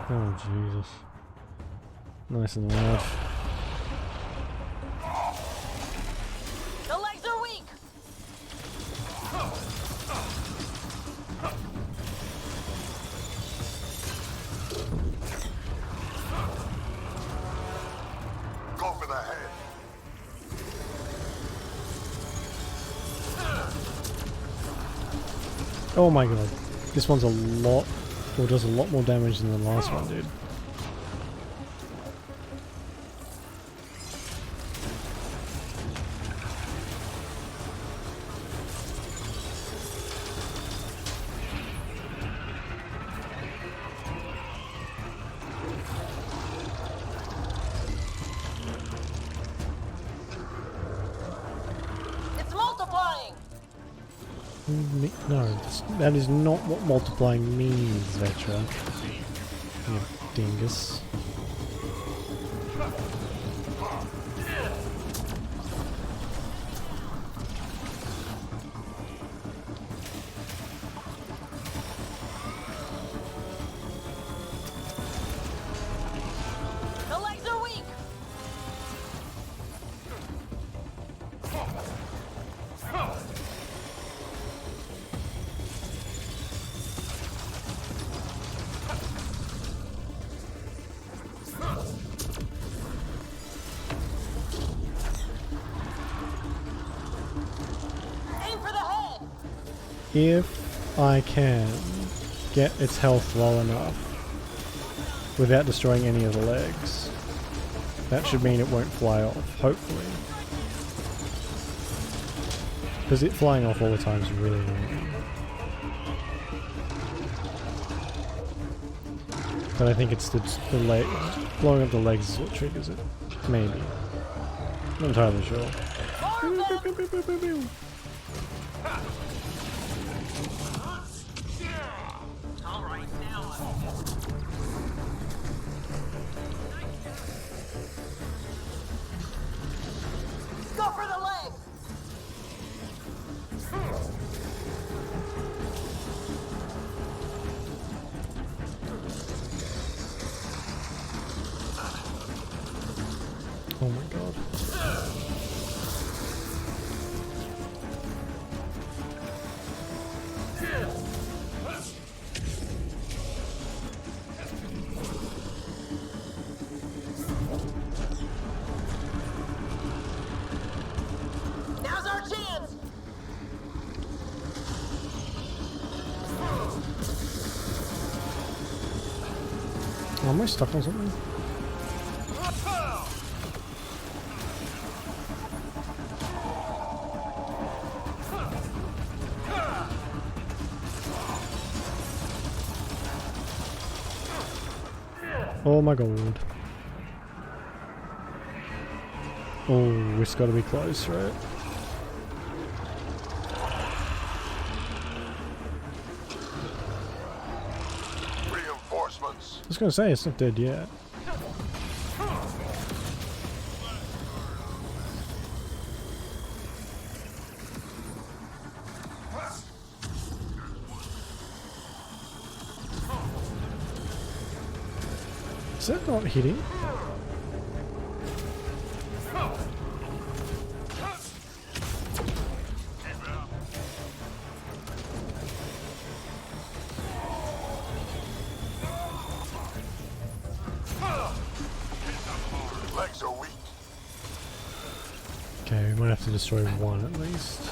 Oh Jesus. Nice and loud. The legs are weak! Oh my god. This one's a lot, or does a lot more damage than the last one did. It's multiplying! No, that is not what multiplying means, Vetra. You dingus. The legs are weak! Aim for the head! If I can get its health low enough without destroying any of the legs, that should mean it won't fly off, hopefully. Because it flying off all the time is really annoying. But I think it's the leg, blowing up the legs is what triggers it. Maybe. Not entirely sure. Alright, now go for the leg! Oh my god. Now's our chance! Am I stuck on something? Oh my god. Oh, it's gotta be close, right? Reinforcements. I was gonna say, it's not dead yet. Is that not hitting? Legs are weak. Okay, we might have to destroy one at least.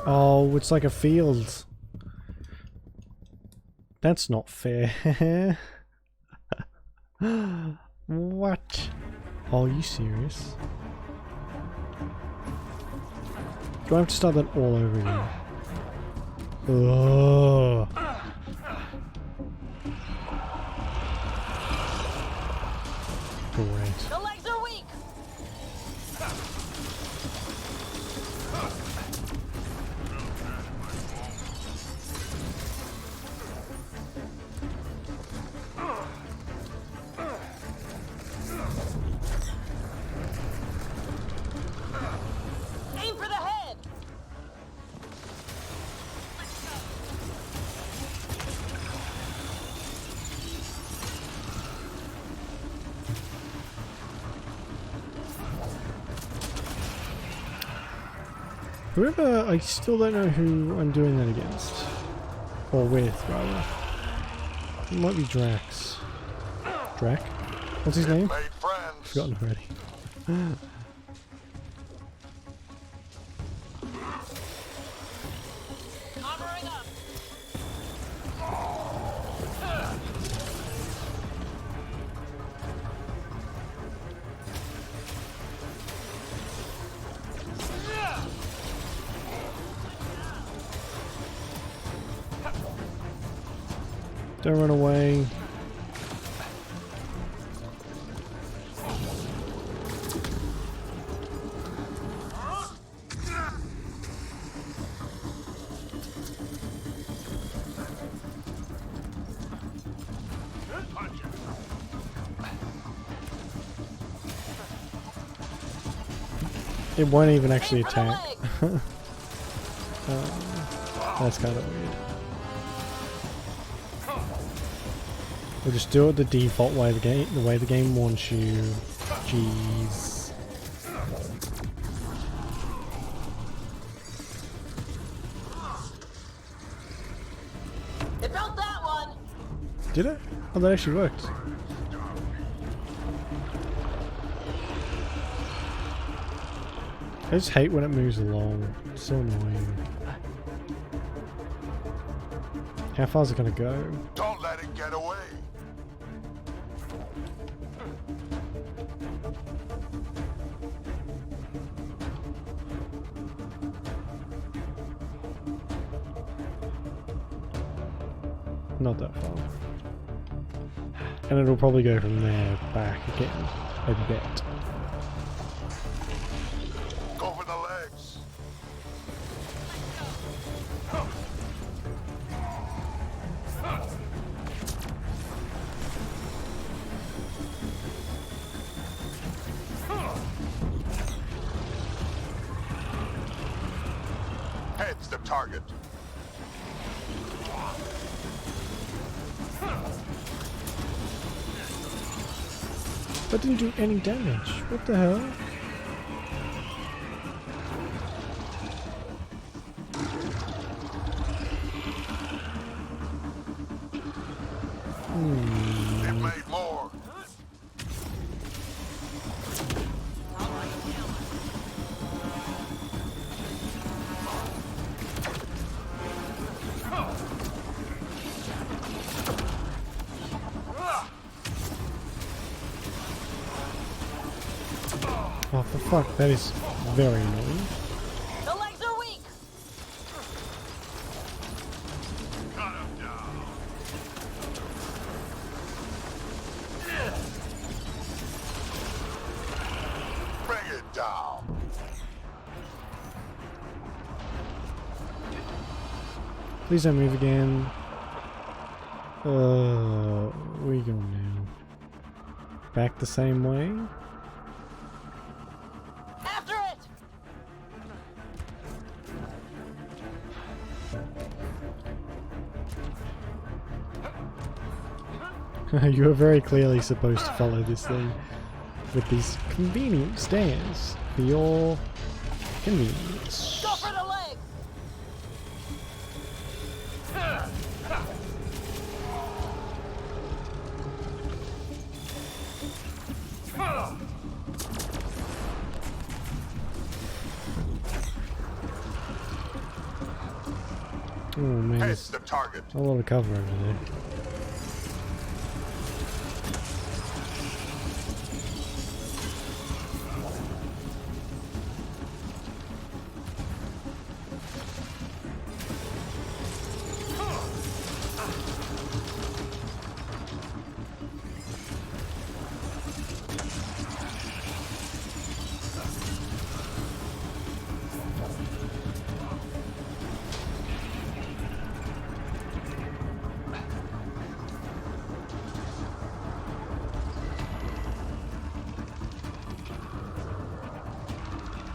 Oh, it's like a field. That's not fair. What? Oh, are you serious? Do I have to start that all over again? Ugh. Great. The legs are weak! Aim for the head! Whoever, I still don't know who I'm doing that against. Or with, rather. It might be Drax. Drac? What's his name? Made friends. forgotten already. Armoring up. Don't run away. It won't even actually attack. That's kind of weird. We'll just do it the default way the way the game wants you. Jeez. It built that one. Did it? Oh, that actually worked. I just hate when it moves along. It's so annoying. How far is it gonna go? Don't let it get away. Not that far. And it'll probably go from there back again, I bet. Go for the legs. Head's the target. That didn't do any damage. What the hell? It made more. Oh, for fuck, that is very annoying. The legs are weak. Cut him down. Bring it down. Please don't move again. Where are you going now? Back the same way? After it. You are very clearly supposed to follow this thing with these convenient stairs for your convenience. Go for the leg. Oh man, Head's there's the target. a lot of cover over there.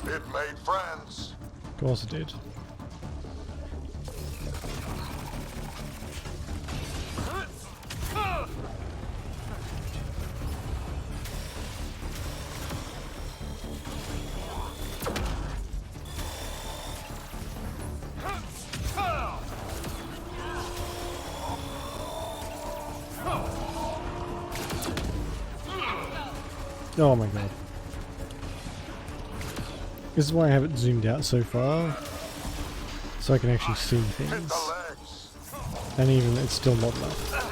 It made friends. Of course it did. Oh my god. This is why I have it zoomed out so far. So I can actually see things. And even it's still not enough.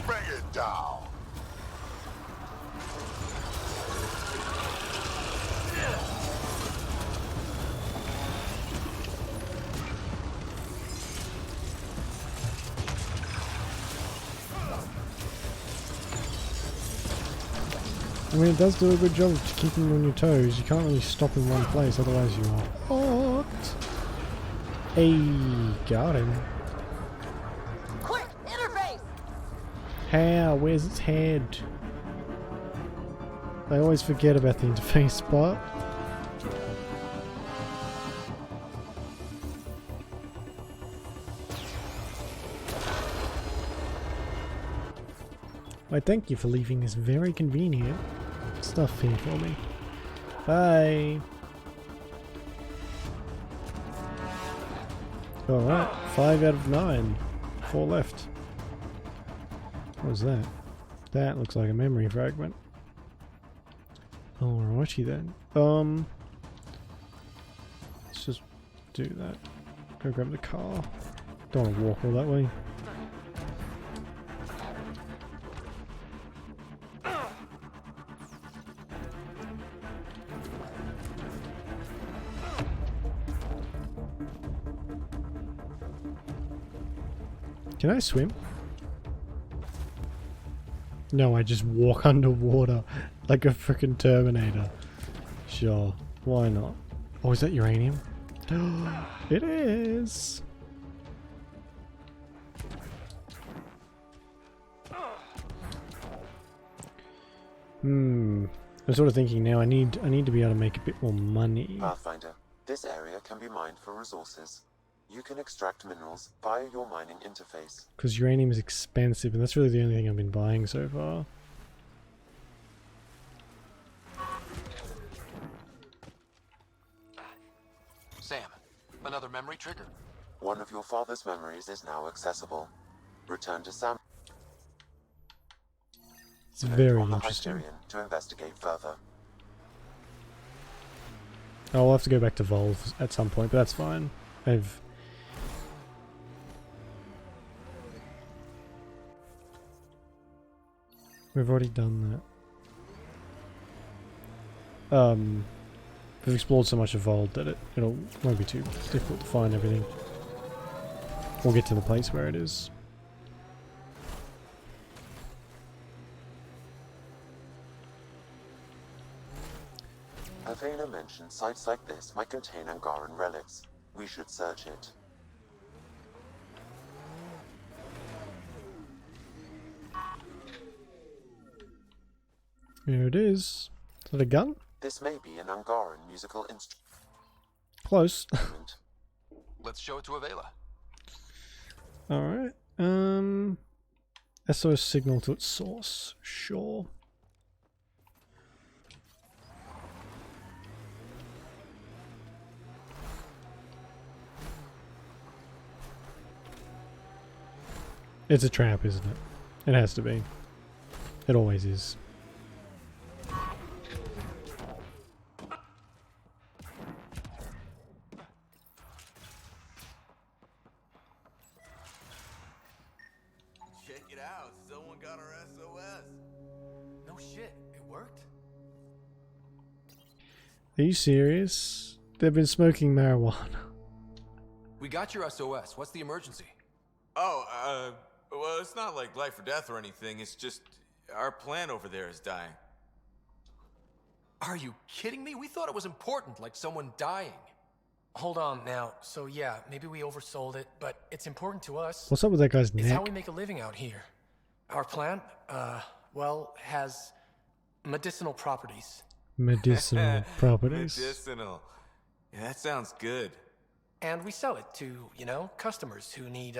Bring it down. I mean, it does do a good job of keeping you on your toes. You can't really stop in one place, otherwise you are fucked. Hey, got him. Quick, interface! How? Where's its head? I always forget about the interface part. Why, thank you for leaving this very convenient stuff here for me. Bye! Alright, 5 out of 9. 4 left. What was that? That looks like a memory fragment. Alrighty then. Let's just do that. Go grab the car. Don't want to walk all that way. Can I swim? No, I just walk underwater like a freaking Terminator. Sure, why not? Oh, is that uranium? It is! I'm sort of thinking now I need to be able to make a bit more money. Pathfinder, this area can be mined for resources. You can extract minerals via your mining interface. Because uranium is expensive, and that's really the only thing I've been buying so far. Sam, another memory trigger. One of your father's memories is now accessible. Return to Sam It's very on the interesting. Hyperion to investigate further. I'll have to go back to Volve at some point, but that's fine. We've already done that. We've explored so much of Vold that it won't be too difficult to find everything. We'll get to the place where it is. Avena mentioned sites like this might contain Angaran relics. We should search it. Here it is. Is that a gun? This may be an Angaran musical instrument. Close. Let's show it to Avela. Alright. SOS signal to its source. Sure. It's a trap, isn't it? It has to be. It always is. Check it out. Someone got our SOS. No shit, it worked? Are you serious? They've been smoking marijuana. We got your SOS. What's the emergency? Oh, well, it's not like life or death or anything. It's just our plant over there is dying. Are you kidding me? We thought it was important, like someone dying. Hold on now. So yeah, maybe we oversold it, but it's important to us. What's up with that guy's It's how neck? we make a living out here. Our plant, well, has medicinal properties. Medicinal properties. Medicinal. Yeah, that sounds good. And we sell it to, customers who need,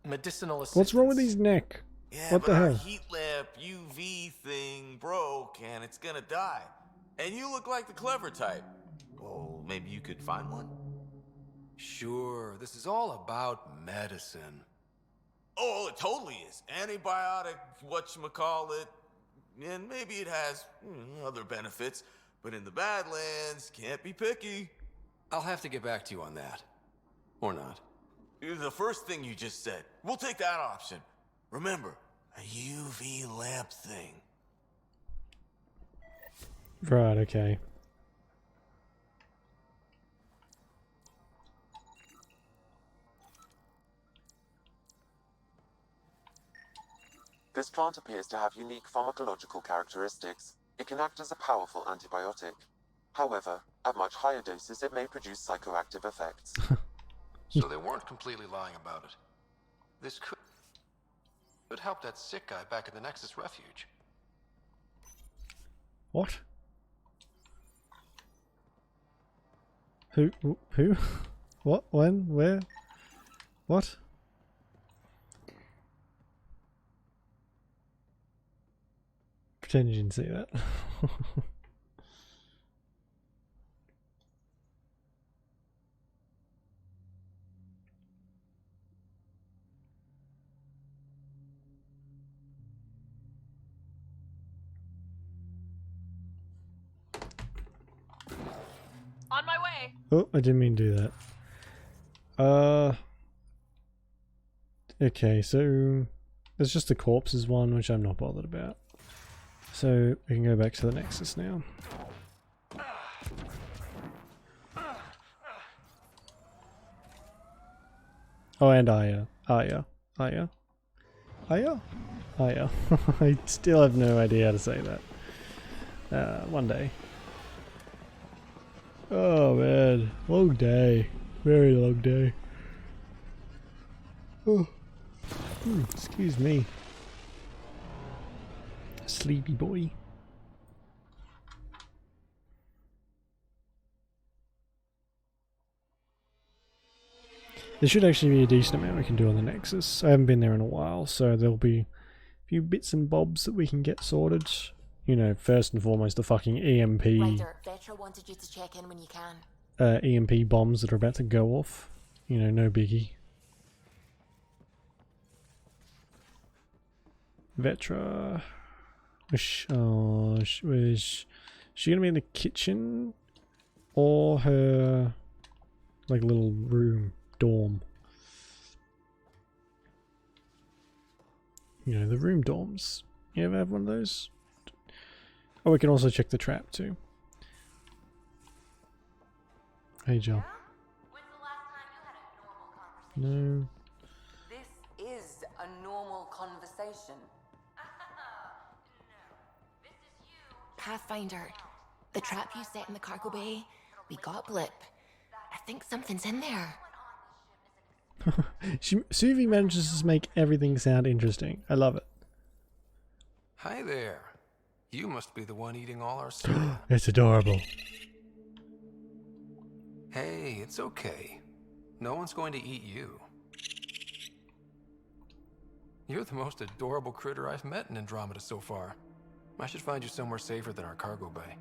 medicinal assistance. What's wrong with his neck? Yeah, What but the our hell? heat lamp UV thing broke and it's gonna die. And you look like the clever type. Well, maybe you could find one? Sure, this is all about medicine. Oh, it totally is. Antibiotic, whatchamacallit, and maybe it has other benefits, but in the Badlands, can't be picky. I'll have to get back to you on that. Or not. The first thing you just said. We'll take that option. Remember, a UV lamp thing. Right, okay. This plant appears to have unique pharmacological characteristics. It can act as a powerful antibiotic. However, at much higher doses it may produce psychoactive effects. So they weren't completely lying about it. This could help that sick guy back at the Nexus Refuge. What? Who? Who? What? When? Where? What? Pretend you didn't see that. On my way. Oh, I didn't mean to do that. Okay, so there's just the corpses one, which I'm not bothered about. So we can go back to the Nexus now. Oh, and Aya. Aya. Aya. Aya? Aya. I still have no idea how to say that. One day. Oh man, long day. Very long day. Oh. Excuse me. Sleepy boy. There should actually be a decent amount we can do on the Nexus. I haven't been there in a while, so there'll be a few bits and bobs that we can get sorted. You know, first and foremost, the fucking EMP. Ryder, Vetra wanted you to check in when you can. EMP bombs that are about to go off. You know, no biggie. Vetra. Was she gonna be in the kitchen? Or her, like, little room, dorm? You know, the room dorms. You ever have one of those? Oh, we can also check the trap too. Hey, Jill. No. This is a normal conversation. Pathfinder, the trap you set in the cargo bay, we got a blip. I think something's in there. Suvi manages to make everything sound interesting. I love it. Hi there. You must be the one eating all our cereal. It's adorable. Hey, it's okay. No one's going to eat you. You're the most adorable critter I've met in Andromeda so far. I should find you somewhere safer than our cargo bay.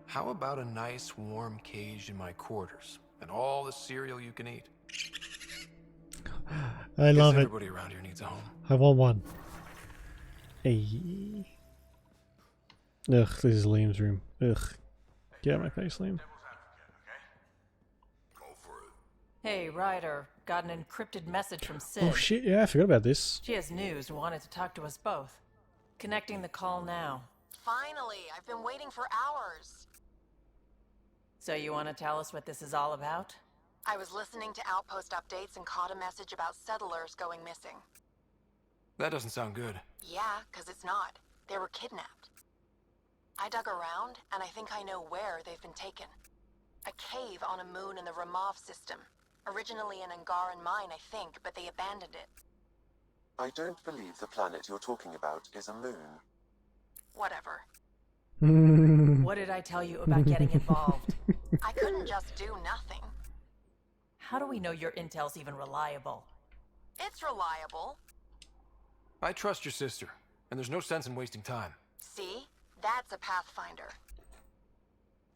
How about a nice warm cage in my quarters and all the cereal you can eat? I love it. Everybody around here needs a home. I want one. Hey. Ugh, this is Liam's room. Ugh. Get out of my face, Liam. Hey, Ryder. Got an encrypted message from Sid. Oh shit, yeah, I forgot about this. She has news and wanted to talk to us both. Connecting the call now. Finally, I've been waiting for hours. So you want to tell us what this is all about? I was listening to Outpost updates and caught a message about settlers going missing. That doesn't sound good. Yeah, 'cause it's not. They were kidnapped. I dug around, and I think I know where they've been taken. A cave on a moon in the Ramov system. Originally an Angaran mine, I think, but they abandoned it. I don't believe the planet you're talking about is a moon. Whatever. What did I tell you about getting involved? I couldn't just do nothing. How do we know your intel's even reliable? It's reliable. I trust your sister, and there's no sense in wasting time. See? That's a Pathfinder.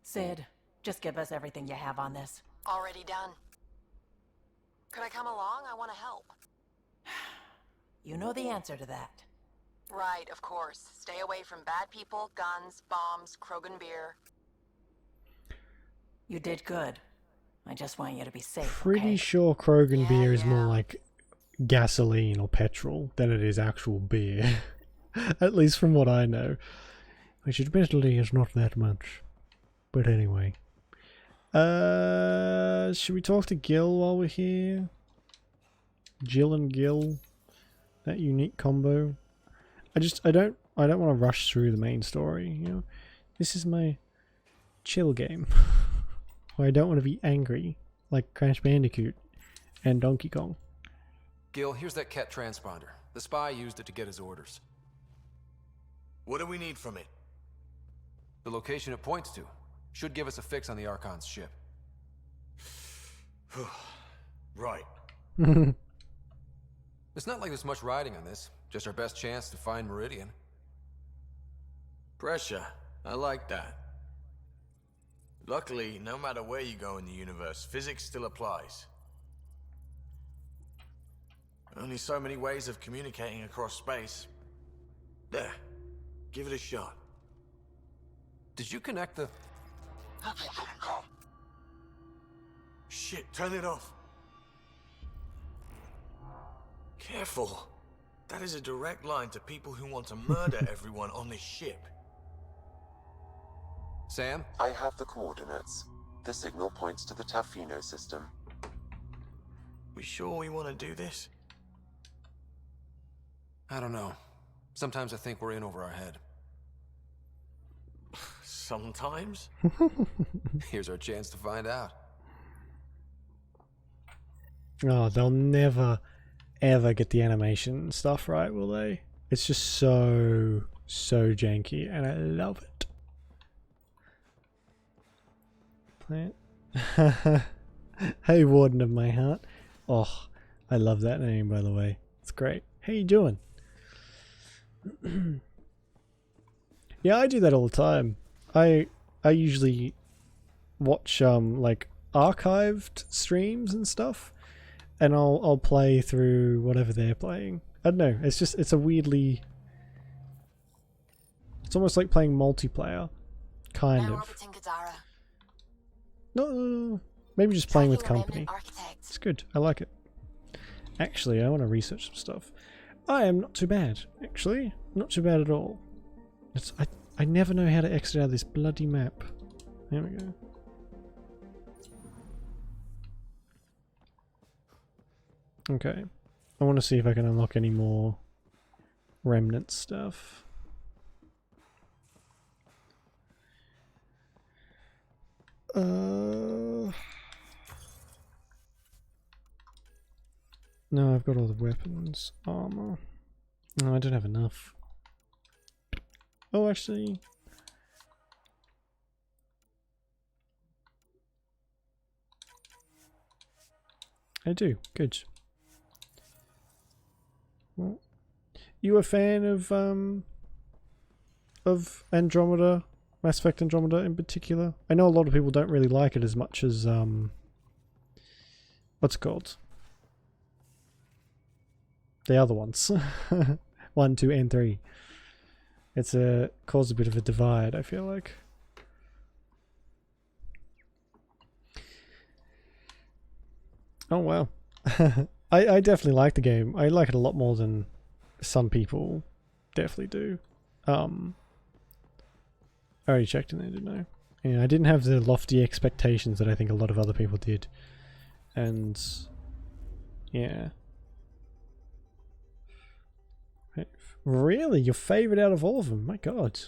Sid, just give us everything you have on this. Already done. Could I come along? I want to help. You know the answer to that. Right, of course. Stay away from bad people, guns, bombs, Krogan beer. You did good. I just want you to be safe, Pretty okay? sure Krogan beer is more yeah. like gasoline or petrol than it is actual beer. At least from what I know. Which admittedly is not that much. But anyway. Should we talk to Gil while we're here? Jill and Gil. That unique combo. I don't want to rush through the main story, you know. This is my chill game. Where I don't want to be angry like Crash Bandicoot and Donkey Kong. Gil, here's that Ket transponder. The spy used it to get his orders. What do we need from it? The location it points to should give us a fix on the Archon's ship. Right. It's not like there's much riding on this. Just our best chance to find Meridian. Pressure. I like that. Luckily, no matter where you go in the universe, physics still applies. Only so many ways of communicating across space. There. Give it a shot. Did you connect the... Shit, turn it off. Careful. That is a direct line to people who want to murder everyone on this ship. Sam? I have the coordinates. The signal points to the Tafino system. We sure we want to do this? I don't know. Sometimes I think we're in over our head. Sometimes? Here's our chance to find out. Oh, they'll never, ever get the animation stuff right, will they? It's just so janky, and I love it. Plant. Hey, Warden of my heart. Oh, I love that name, by the way. It's great. How you doing? Yeah, I do that all the time. I usually watch like archived streams and stuff, and I'll play through whatever they're playing. I don't know. It's a weirdly. It's almost like playing multiplayer, kind of. No, maybe just playing with company. It's good. I like it. Actually, I want to research some stuff. I am not too bad, actually. Not too bad at all. I never know how to exit out of this bloody map. There we go. Okay. I want to see if I can unlock any more remnant stuff. No, I've got all the weapons, armor. No, I don't have enough. Oh, actually... I do. Good. Well, you a fan of Andromeda? Mass Effect Andromeda in particular? I know a lot of people don't really like it as much as, what's it called? The other ones. 1, 2, and 3. It's caused a bit of a divide, I feel like. Oh wow. I definitely like the game. I like it a lot more than some people definitely do. I already checked in there, didn't I? Yeah, I didn't have the lofty expectations that I think a lot of other people did. And yeah. Really? Your favourite out of all of them? My god.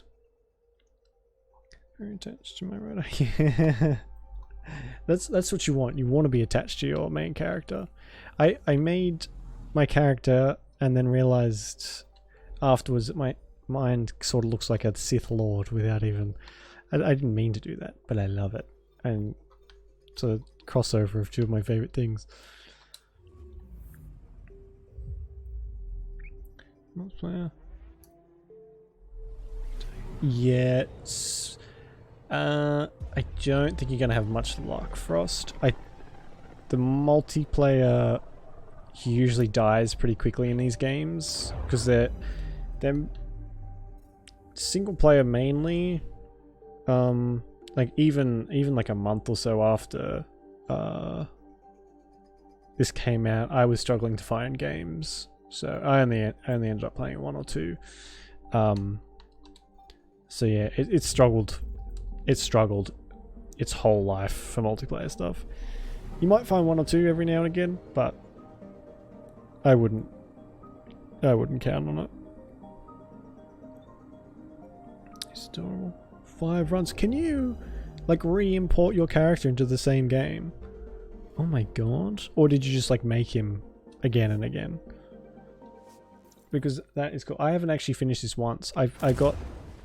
Very attached to my right eye. Yeah. That's what you want. You want to be attached to your main character. I made my character and then realised afterwards that my mind sort of looks like a Sith Lord without even... I didn't mean to do that, but I love it. And it's a crossover of two of my favourite things. Multiplayer. yet. I don't think you're gonna have much luck, Frost. The multiplayer usually dies pretty quickly in these games because they're single player mainly. Like even like a month or so after this came out, I was struggling to find games, so I only ended up playing one or two. So yeah, it struggled its whole life for multiplayer stuff. You might find one or two every now and again, but I wouldn't count on it. It's adorable. 5 runs. Can you like re-import your character into the same game? Oh my god. Or did you just like make him again and again? Because that is cool. I haven't actually finished this once. I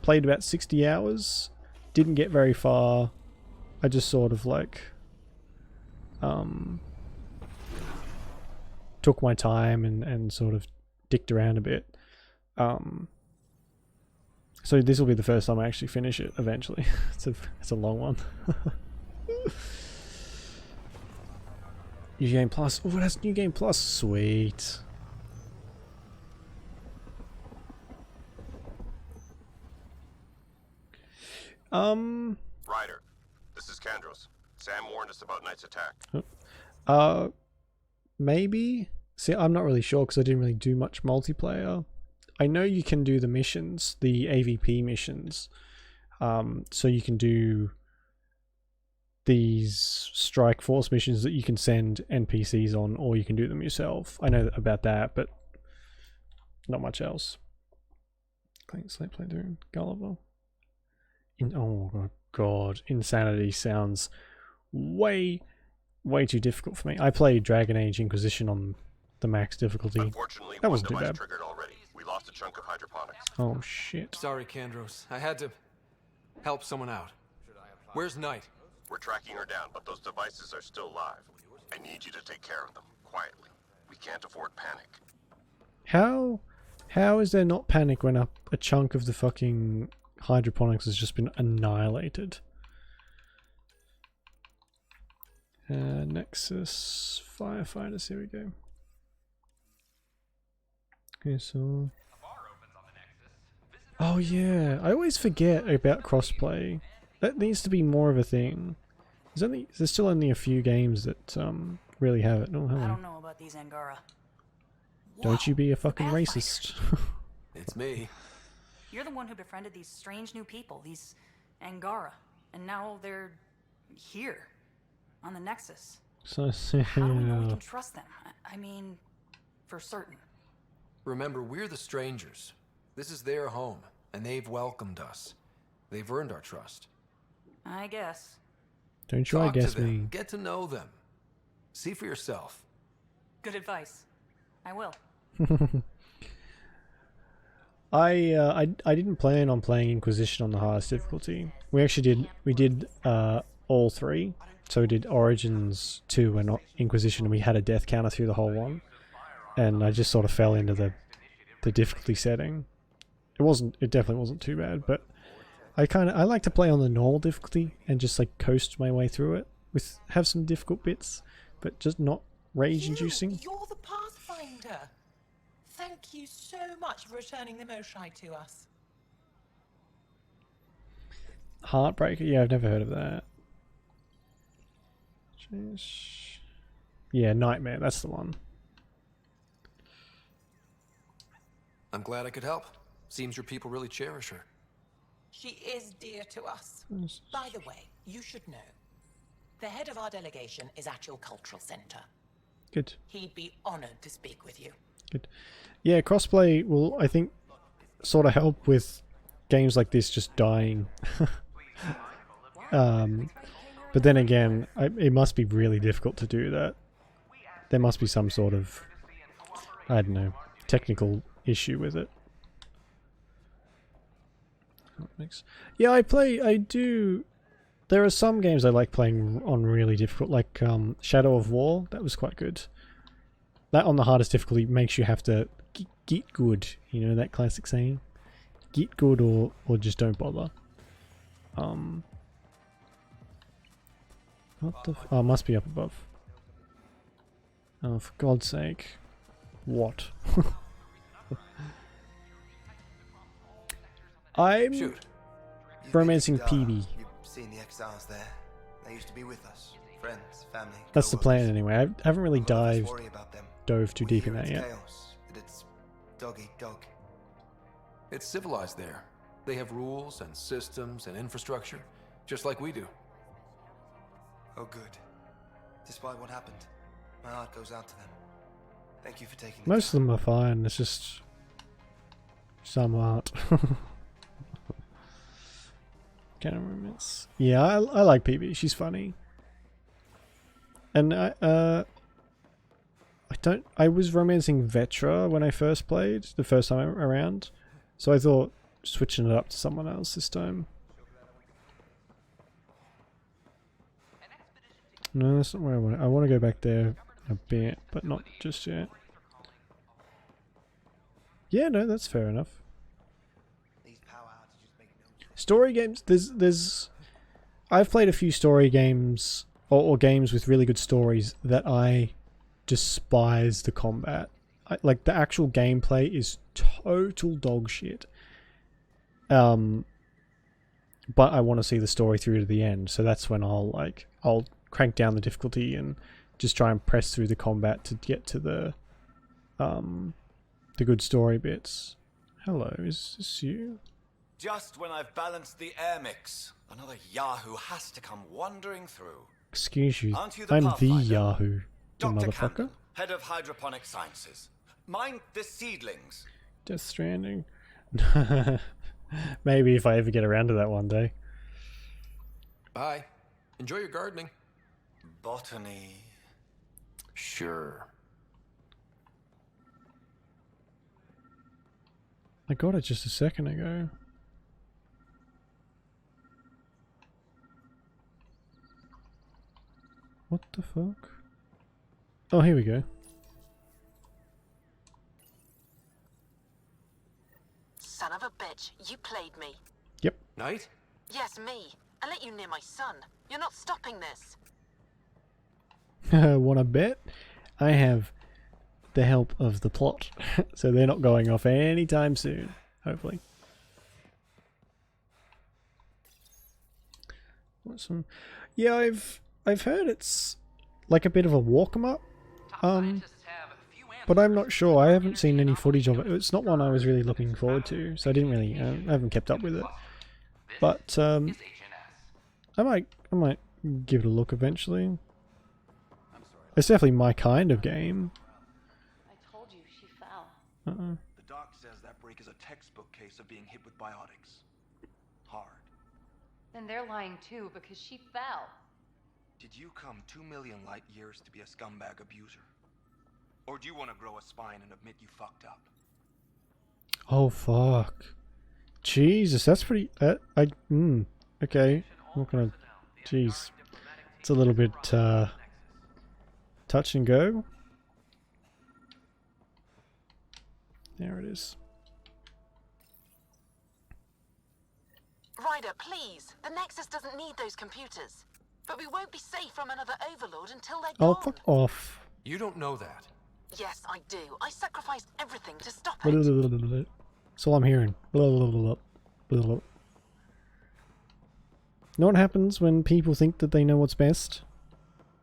played about 60 hours. Didn't get very far. I just sort of like took my time and sort of dicked around a bit. So this will be the first time I actually finish it eventually. It's a long one. New Game Plus. Oh, it has New Game Plus. Sweet. Ryder, this is Kandros. Sam warned us about Knight's attack. Maybe. See, I'm not really sure because I didn't really do much multiplayer. I know you can do the missions, the AVP missions. So you can do these Strike Force missions that you can send NPCs on, or you can do them yourself. I know about that, but not much else. Clean Slate Playthrough, Gulliver. Oh god, Insanity sounds way too difficult for me. I played Dragon Age Inquisition on the max difficulty. Unfortunately, that one wasn't too device bad. triggered already. We lost a chunk of hydroponics. Oh shit. Sorry, Kandros. I had to help someone out. Where's Knight? We're tracking her down, but those devices are still live. I need you to take care of them, quietly. We can't afford panic. How is there not panic when a chunk of the fucking hydroponics has just been annihilated? Nexus Firefighters, here we go. Okay, so... Oh yeah, I always forget about crossplay. That needs to be more of a thing. There's still only a few games that really have it. Oh, hello. I don't know about these Angara. Don't you be a fucking racist. It's me. You're the one who befriended these strange new people, these Angara, and now they're here on the Nexus. So How do we know we can trust them? I mean, for certain. Remember, we're the strangers. This is their home, and they've welcomed us. They've earned our trust. I guess. Don't try Talk guess to them. me. Get to know them. See for yourself. Good advice. I will. I didn't plan on playing Inquisition on the hardest difficulty. We actually did all three. So we did Origins 2 and Inquisition, and we had a death counter through the whole one. And I just sort of fell into the difficulty setting. It definitely wasn't too bad, but I like to play on the normal difficulty and just like coast my way through it have some difficult bits, but just not rage inducing. You're the Pathfinder. Thank you so much for returning the Moshai to us. Heartbreaker? Yeah, I've never heard of that. Yeah, Nightmare, that's the one. I'm glad I could help. Seems your people really cherish her. She is dear to us. By the way, you should know. The head of our delegation is at your cultural center. Good. He'd be honored to speak with you. Good. Yeah, crossplay will, I think, sort of help with games like this just dying. But then again, it must be really difficult to do that. There must be some sort of, I don't know, technical issue with it. Yeah, I do. There are some games I like playing on really difficult, like Shadow of War. That was quite good. That on the hardest difficulty makes you have to get good. You know that classic saying? get good or just don't bother. What the oh, must be up above. Oh, for God's sake. What? I'm Shoot. romancing PB. You've seen the exiles there. They used to be with us. Friends, family. That's the plan anyway. I haven't really Worry about them. dove too deep in that It's yet. chaos, but it's dog eat dog. It's civilized there. They have rules and systems and infrastructure, just like we do. Oh, good. Despite what happened, my heart goes out to them. Thank you for taking the Most of them are fine. It's just some aren't. Can't remember. Yeah, I like PB. She's funny. And I was romancing Vetra when I first played the first time around, so I thought switching it up to someone else this time. No, that's not where I want. I want to go back there a bit, but not just yet. Yeah, no, that's fair enough. Story games. There's. I've played a few story games or games with really good stories that I despise the combat. Like the actual gameplay is total dog shit. But I want to see the story through to the end, so that's when I'll crank down the difficulty and just try and press through the combat to get to the good story bits. Hello, is this you? Just when I've balanced the air mix, another Yahoo has to come wandering through. Excuse you, Aren't you I'm the Pathfinder? Yahoo, you Dr. motherfucker. Camden, head of hydroponic sciences. Mind the seedlings. Death Stranding. Maybe if I ever get around to that one day. Bye. Enjoy your gardening. Botany. Sure. I got it just a second ago. What the fuck? Oh, here we go. Son of a bitch, you played me. Yep. Knight? Yes, me. I let you near my son. You're not stopping this. Wanna bet? I have the help of the plot, so they're not going off anytime soon, hopefully. Awesome. Yeah, I've heard it's like a bit of a walk 'em up. But I'm not sure. I haven't seen any footage of it. It's not one I was really looking forward to, so I didn't really. I haven't kept up with it. But I might give it a look eventually. It's definitely my kind of game. I told you she fell. The doc says that break is a textbook case of being hit with biotics. Hard. Then they're lying too because she fell. Did you come 2 million light years to be a scumbag abuser? Or do you want to grow a spine and admit you fucked up? Oh fuck! Jesus, that's pretty. Okay, I'm not gonna. Jeez, it's a little bit touch and go. There it is. Ryder, please. The Nexus doesn't need those computers. But we won't be safe from another Overlord until they're Oh, gone. fuck off. You don't know that. Yes, I do. I sacrificed everything to stop Blah, it. blah, blah, blah, blah. That's all I'm hearing. Blah, blah, blah, blah, blah. You know what happens when people think that they know what's best?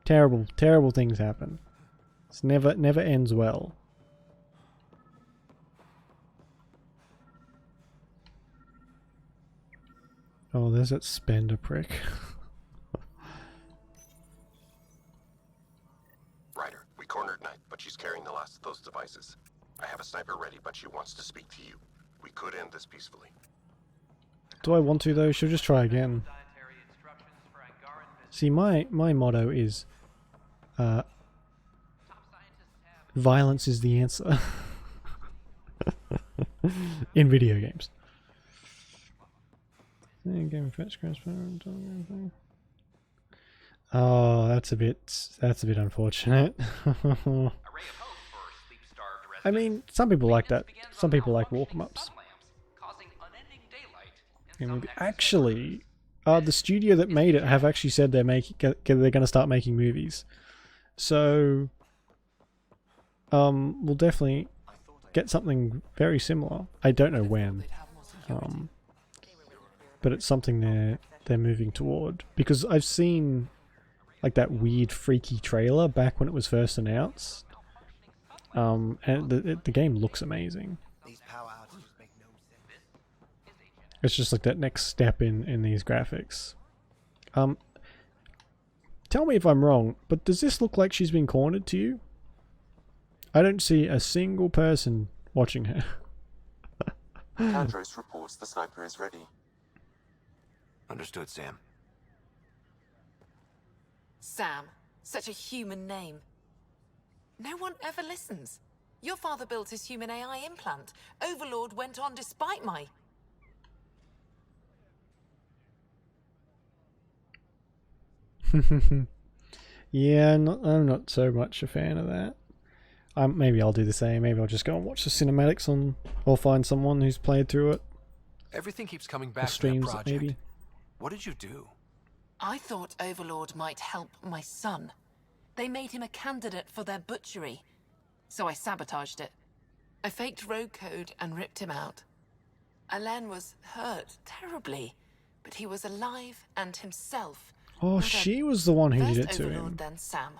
Terrible, terrible things happen. It never ends well. Oh, there's that spender prick. Ryder, we cornered Knight, but she's carrying the last of those devices. I have a sniper ready, but she wants to speak to you. We could end this peacefully. Do I want to though? Should just try again. See, my motto is violence is the answer in video games. Oh, that's a bit unfortunate. I mean, some people like that. Some people like walk 'em ups. movie. Actually, the studio that made it have actually said they're going to start making movies. So, we'll definitely get something very similar. I don't know when, but it's something they're moving toward, because I've seen like that weird freaky trailer back when it was first announced, and the game looks amazing. It's just like that next step in these graphics. Tell me if I'm wrong, but does this look like she's been cornered to you? I don't see a single person watching her. Andros reports the sniper is ready. Understood, Sam. Sam, such a human name. No one ever listens. Your father built his human AI implant. Overlord went on despite my... Yeah, I'm not so much a fan of that. Maybe I'll do the same. Maybe I'll just go and watch the cinematics or find someone who's played through it. Everything keeps coming back to that Streams, project. maybe. What did you do? I thought Overlord might help my son. They made him a candidate for their butchery, so I sabotaged it. I faked rogue code and ripped him out. Alain was hurt terribly, but he was alive and himself. Oh, she was the one who did it First to Overlord, him. then Sam.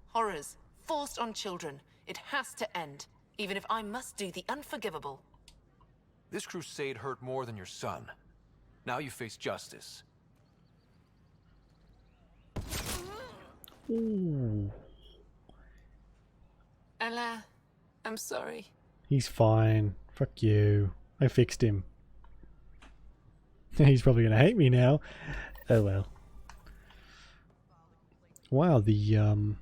Horrors forced on children. It has to end, even if I must do the unforgivable. This crusade hurt more than your son. Now you face justice. Ooh. Alain, I'm sorry. He's fine. Fuck you. I fixed him. He's probably gonna hate me now. Oh well. Wow, the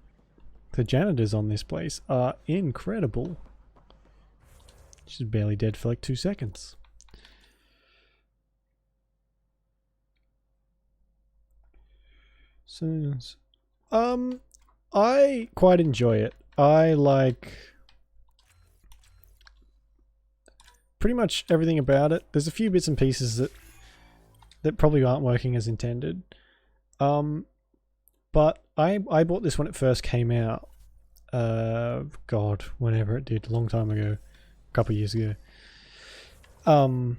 janitors on this place are incredible. She's barely dead for like 2 seconds. So, I quite enjoy it. I like pretty much everything about it. There's a few bits and pieces that probably aren't working as intended. But I bought this when it first came out. God, whenever it did, a long time ago, a couple of years ago. And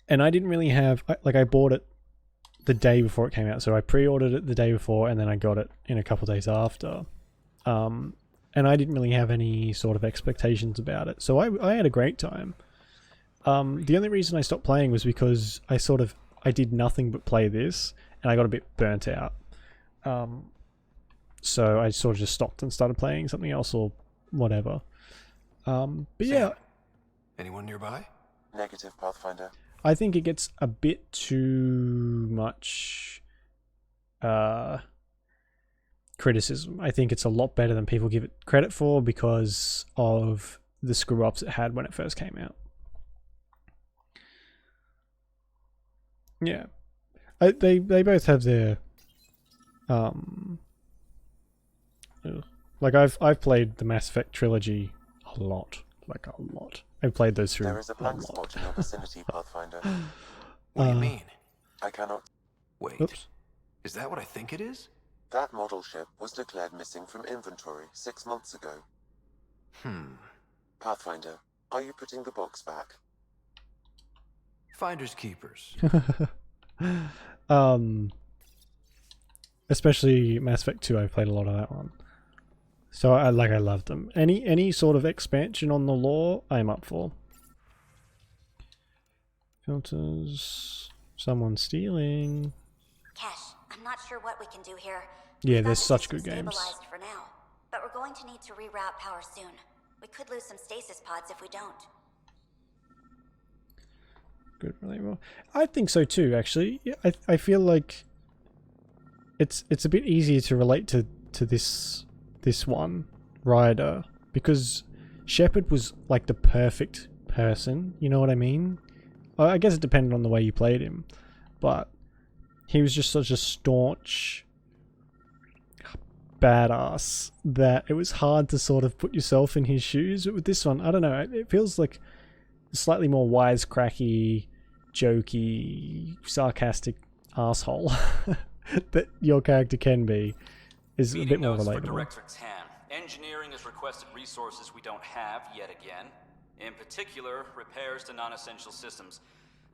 I didn't really have, I bought it the day before it came out, so I pre-ordered it the day before, and then I got it in a couple of days after. And I didn't really have any sort of expectations about it, so I had a great time. The only reason I stopped playing was because I did nothing but play this, and I got a bit burnt out. So I sort of just stopped and started playing something else or whatever. But yeah. Anyone nearby? Negative, Pathfinder. I think it gets a bit too much criticism. I think it's a lot better than people give it credit for because of the screw-ups it had when it first came out. Yeah. They both have their like I've played the Mass Effect trilogy a lot. I've played those through. There is a blank spot in your vicinity, Pathfinder. What do you mean? I cannot. Wait. Oops. Is that what I think it is? That model ship was declared missing from inventory 6 months ago. Pathfinder, are you putting the box back? Finders keepers. Especially Mass Effect 2, I've played a lot of that one. So I loved them. Any sort of expansion on the lore, I'm up for. Filters. Someone stealing. Cash, I'm not sure what we can do here. Yeah, there's such good games. Stabilized for now, but we're going to need to reroute power soon. We could lose some stasis pods if we don't. Good, really well. I think so too, actually. Yeah, I feel like it's a bit easier to relate to this one, Ryder, because Shepard was like the perfect person, you know what I mean? I guess it depended on the way you played him, but he was just such a staunch badass that it was hard to sort of put yourself in his shoes. But with this one, I don't know, it feels like slightly more wisecracky, jokey, sarcastic asshole that your character can be is a bit more notes for relatable. Director Tan. Engineering has requested resources we don't have yet again. In particular, repairs to non-essential systems.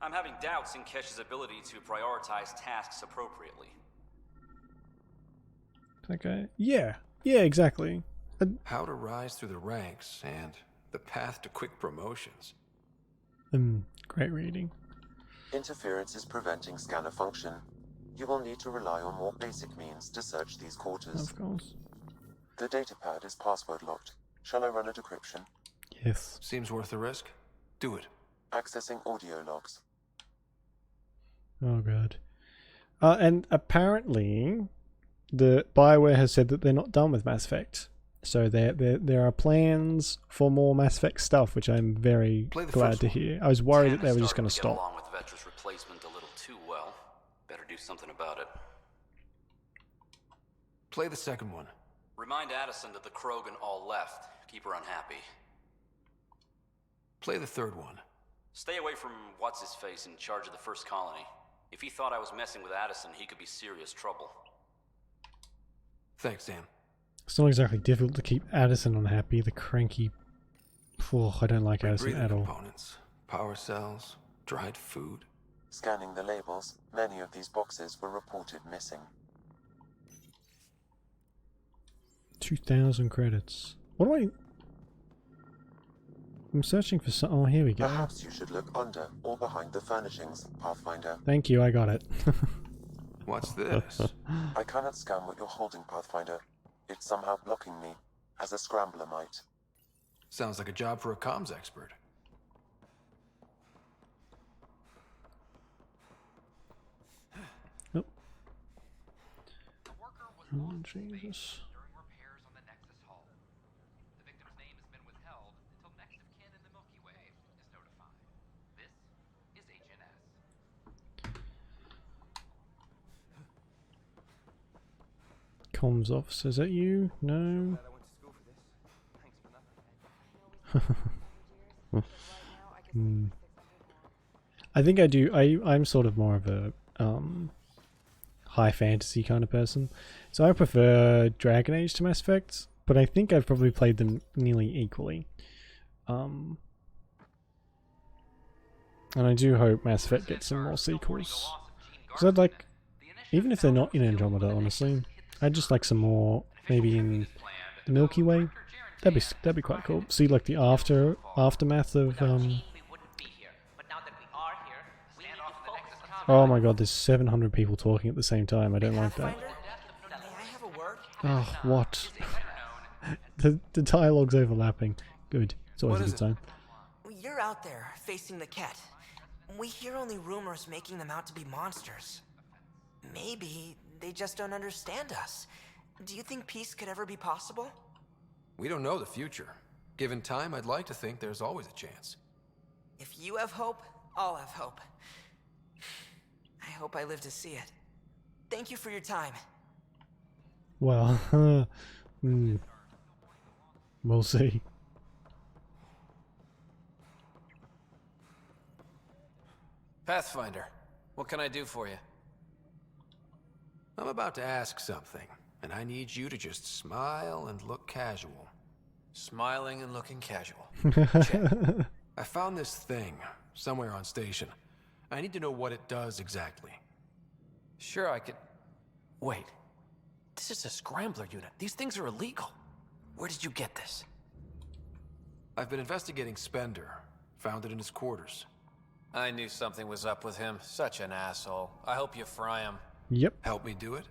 I'm having doubts in Kesh's ability to prioritize tasks appropriately. Okay. Yeah, exactly. How to rise through the ranks and the path to quick promotions. Great reading. Interference is preventing scanner function. You will need to rely on more basic means to search these quarters. Of course. The datapad is password locked. Shall I run a decryption? Yes. Seems worth the risk. Do it. Accessing audio logs. Oh god. And apparently, the BioWare has said that they're not done with Mass Effect. So there are plans for more Mass Effect stuff, which I'm very glad to hear. I was worried that they were just going to stop. Along with Vetra's replacement a little too well. Better do something about it. Play the second one. Remind Addison that the Krogan all left. Keep her unhappy. Play the third one. Stay away from what's-his-face in charge of the first colony. If he thought I was messing with Addison, he could be serious trouble. Thanks, Dan. It's not exactly difficult to keep Addison unhappy, the cranky... Oh, I don't like Addison at all. Components, power cells, dried food. Scanning the labels, many of these boxes were reported missing. 2,000 credits. What do I... I'm searching for some... Oh, here we go. Perhaps you should look under or behind the furnishings, Pathfinder. Thank you, I got it. What's this? I cannot scan what you're holding, Pathfinder. It's somehow blocking me, as a scrambler might. Sounds like a job for a comms expert. Nope. Oh, Jesus. Comms officer, is that you? No. I think I do. I'm sort of more of a high fantasy kind of person, so I prefer Dragon Age to Mass Effect, but I think I've probably played them nearly equally. And I do hope Mass Effect gets some more sequels, because I'd like, even if they're not in Andromeda, honestly, I'd just like some more, maybe in the Milky Way. That'd be quite cool. See like the aftermath of Oh my god, there's 700 people talking at the same time. I don't like that. Oh, what? the dialogue's overlapping. Good. It's always a good sign. You're out there facing the Ket. We hear only rumors making them out to be monsters. Maybe they just don't understand us. Do you think peace could ever be possible? We don't know the future. Given time, I'd like to think there's always a chance. If you have hope, I'll have hope. I hope I live to see it. Thank you for your time. Well, we'll see. Pathfinder, what can I do for you? I'm about to ask something, and I need you to just smile and look casual. Smiling and looking casual. Check. I found this thing somewhere on station. I need to know what it does exactly. Sure, I could... Wait. This is a scrambler unit. These things are illegal. Where did you get this? I've been investigating Spender. Found it in his quarters. I knew something was up with him. Such an asshole. I hope you fry him. Yep. Help me do it?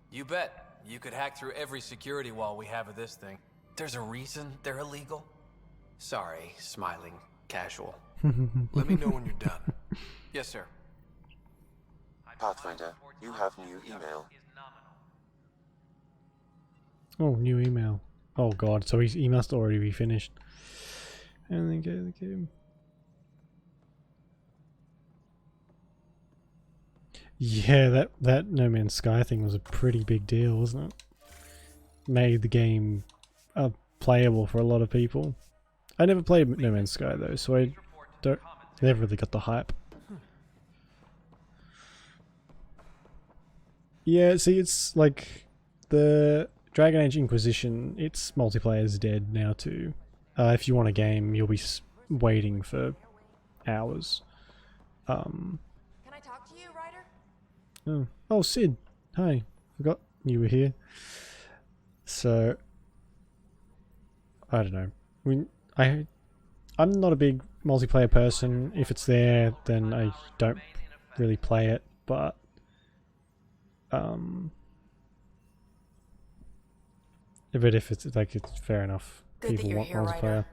You bet. You could hack through every security wall we have of this thing. There's a reason they're illegal? Sorry, smiling casual. Let me know when you're done. Yes, sir. Pathfinder, you have new email. Oh, new email. Oh god, so his email must already be finished. And then go to the game. Yeah, that No Man's Sky thing was a pretty big deal, wasn't it? Made the game playable for a lot of people. I never played No Man's Sky though, so I never really got the hype. Yeah, see, it's like the Dragon Age Inquisition, its multiplayer is dead now too. If you want a game, you'll be waiting for hours. Can I talk to you, Ryder? Oh, Sid. Hi. Forgot you were here. So, I don't know. I'm not a big multiplayer person. If it's there, then I don't really play it. But if it's like, it's fair enough. Good People that you're want here, multiplayer. Ryder.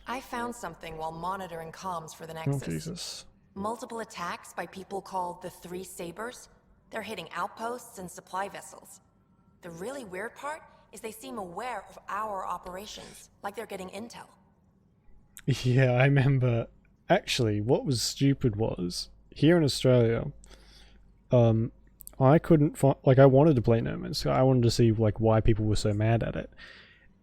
I found something while monitoring comms for the Nexus. Oh Jesus! Multiple attacks by people called the Three Sabers. They're hitting outposts and supply vessels. The really weird part is they seem aware of our operations, like they're getting intel. Yeah, I remember. Actually, what was stupid was here in Australia. I couldn't find, like, I wanted to play No Man's Sky. I wanted to see like why people were so mad at it,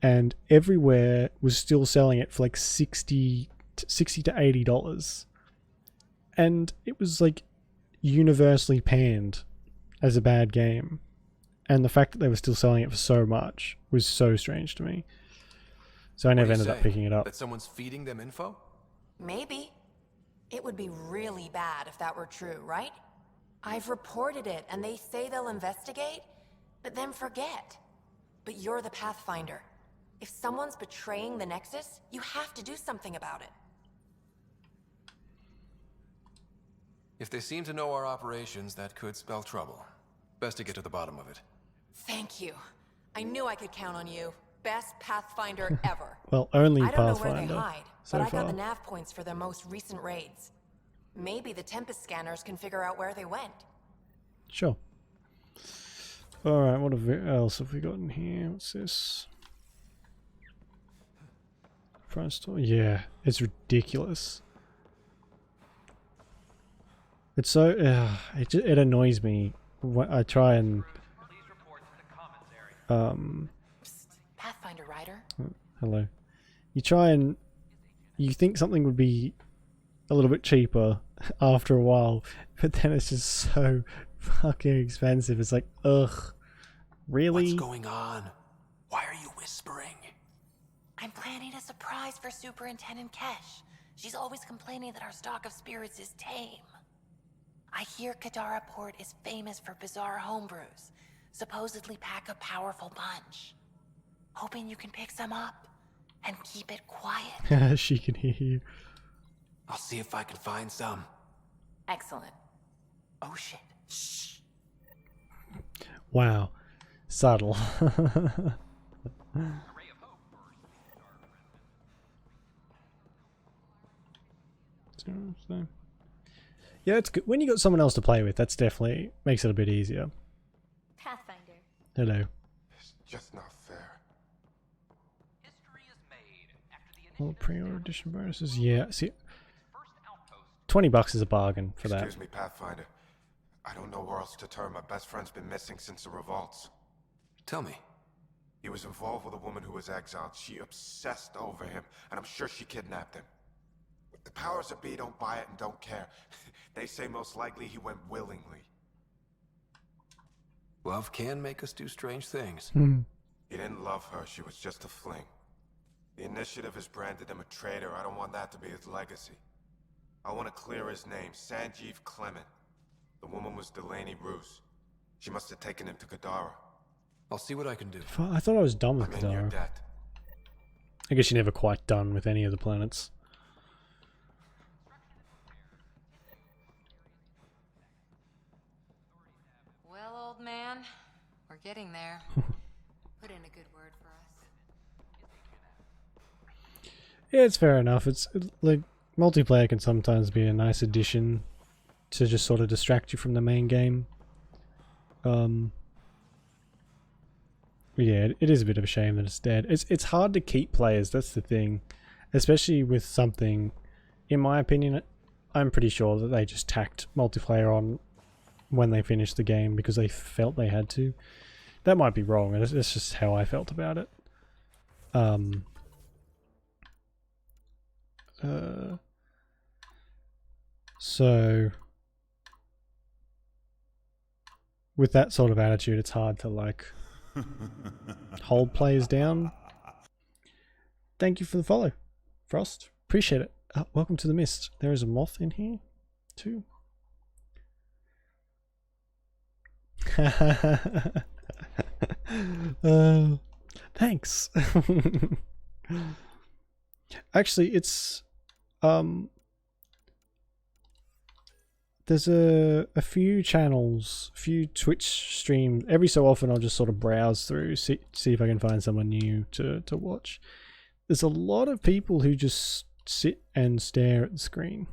and everywhere was still selling it for like $60 to $80, and it was like universally panned as a bad game, and the fact that they were still selling it for so much was so strange to me. So I never ended up picking it up. That someone's feeding them info? Maybe. It would be really bad if that were true, right? I've reported it, and they say they'll investigate, but then forget. But you're the Pathfinder. If someone's betraying the Nexus, you have to do something about it. If they seem to know our operations, that could spell trouble. Best to get to the bottom of it. Thank you. I knew I could count on you. Best Pathfinder ever. Well, only I don't know Pathfinder where they hide, so but I far. got the nav points for their most recent raids. Maybe the Tempest scanners can figure out where they went. Sure. Alright, what else have we got in here? What's this? Price store? Yeah, it's ridiculous. It's so... it annoys me when I try and... Pathfinder Rider. Hello. You try and... You think something would be a little bit cheaper after a while, but then it's just so fucking expensive. It's like, ugh. Really? What's going on? Why are you whispering? I'm planning a surprise for Superintendent Kesh. She's always complaining that our stock of spirits is tame. I hear Kadara Port is famous for bizarre homebrews. Supposedly pack a powerful punch. Hoping you can pick some up and keep it quiet. She can hear you. I'll see if I can find some. Excellent. Oh shit. Shh. Wow. Subtle. Yeah, it's good. When you got someone else to play with, that's definitely makes it a bit easier. Pathfinder. Hello. It's just not fair. All pre-order edition bonuses. Yeah, see, $20 is a bargain for that. Excuse me, Pathfinder. I don't know where else to turn. My best friend's been missing since the revolts. Tell me. He was involved with a woman who was exiled. She obsessed over him, and I'm sure she kidnapped him. The powers that be don't buy it and don't care. They say most likely he went willingly. Love can make us do strange things. He didn't love her. She was just a fling. The Initiative has branded him a traitor. I don't want that to be his legacy. I want to clear his name. Sanjeev Clement. The woman was Delaney Roos. She must have taken him to Kadara. I'll see what I can do. I thought I was done with I'm in your Kadara. debt. I guess you're never quite done with any of the planets. Well, old man, we're getting there. Put in a good word for us. Yeah, it's fair enough. It's like multiplayer can sometimes be a nice addition to just sort of distract you from the main game. Yeah, it is a bit of a shame that it's dead. It's hard to keep players, that's the thing. Especially with something, in my opinion, I'm pretty sure that they just tacked multiplayer on when they finished the game because they felt they had to. That might be wrong, and it's just how I felt about it. So with that sort of attitude, it's hard to like hold players down. Thank you for the follow, Frost. Appreciate it. Welcome to the mist. There is a moth in here too. Thanks. Actually, it's there's a few channels, a few Twitch streams. Every so often I'll just sort of browse through, see if I can find someone new to watch. There's a lot of people who just sit and stare at the screen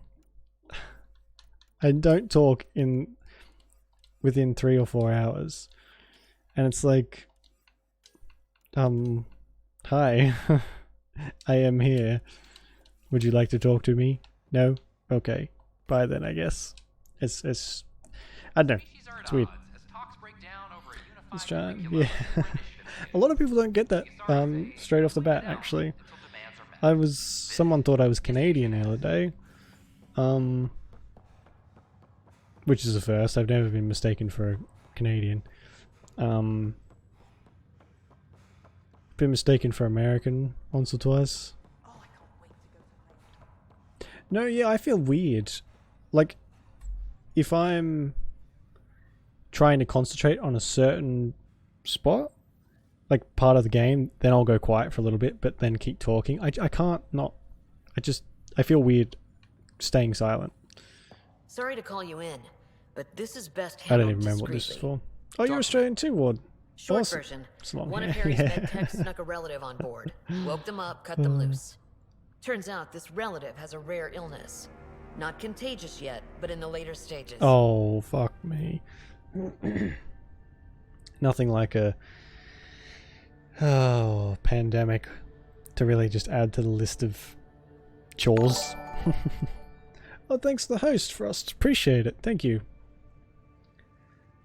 and don't talk within 3 or 4 hours. And it's like, hi, I am here. Would you like to talk to me? No? Okay. Bye then, I guess. It's I don't know. It's weird. It's trying, yeah. A lot of people don't get that straight off the bat, actually. Someone thought I was Canadian the other day. Which is a first. I've never been mistaken for a Canadian. Been mistaken for American once or twice. No, yeah, I feel weird. Like, if I'm trying to concentrate on a certain spot, like part of the game, then I'll go quiet for a little bit, but then keep talking. I can't not. I feel weird staying silent. Sorry to call you in, but this is best I don't handled even remember what this is discreetly. for. Oh, you're Australian too, Ward. Short Awesome. version. It's long One hair. of Harry's Yeah. med techs snuck a relative on board. Woke them up, cut them loose. Turns out this relative has a rare illness. Not contagious yet, but in the later stages. Oh, fuck me. Nothing like a pandemic to really just add to the list of chores. Oh, thanks to the host, Frost. Appreciate it. Thank you.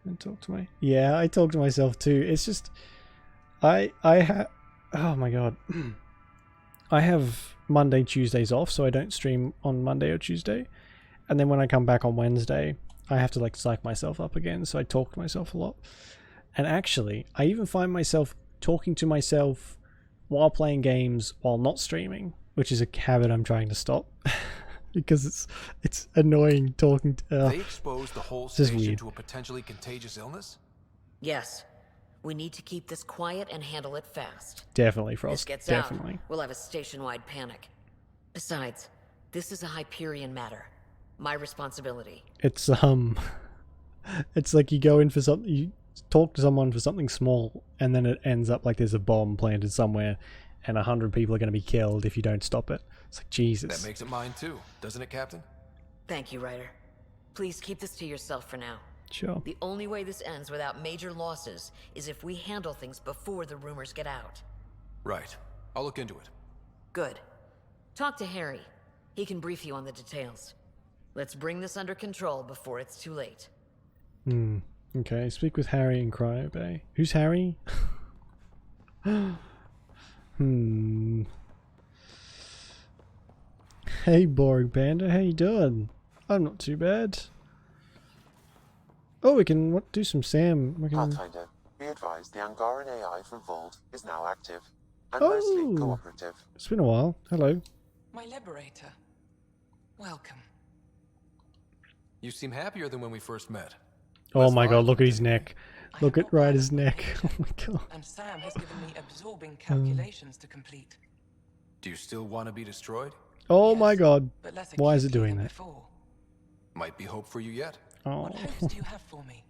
And talk to my... Yeah, I talk to myself too. It's just... I have... Oh my god. I have Monday, Tuesdays off, so I don't stream on Monday or Tuesday. And then when I come back on Wednesday, I have to like psych myself up again, so I talk to myself a lot. And actually, I even find myself talking to myself while playing games while not streaming, which is a habit I'm trying to stop. Because it's annoying talking to... They exposed the whole it's just station weird. to a potentially contagious illness? Yes. We need to keep this quiet and handle it fast. Definitely, This Frost. gets Definitely. out, we'll have a station-wide panic. Besides, this is a Hyperion matter. My responsibility. It's it's like you go in for something, you talk to someone for something small, and then it ends up like there's a bomb planted somewhere, and 100 people are going to be killed if you don't stop it. It's like, Jesus. That makes it mine too, doesn't it, Captain? Thank you, Ryder. Please keep this to yourself for now. Sure. The only way this ends without major losses is if we handle things before the rumors get out. Right. I'll look into it. Good. Talk to Harry. He can brief you on the details. Let's bring this under control before it's too late. Okay, speak with Harry in Cryo Bay. Who's Harry? Hey, Boring Panda, how you doing? I'm not too bad. Oh, we can do some Sam. We can... Pathfinder, be advised the Angaran AI from Vault is now active and Oh. mostly cooperative. It's been a while. Hello. My liberator. Welcome. You seem happier than when we first met. Oh my god, look at his neck. Look at Ryder's neck. Oh my god. And Sam has given me absorbing calculations to complete. Do you still want to be destroyed? Oh my god. but less Why is it acutely doing than that? before. Might be hope for you yet. Oh. What hopes do you have for me?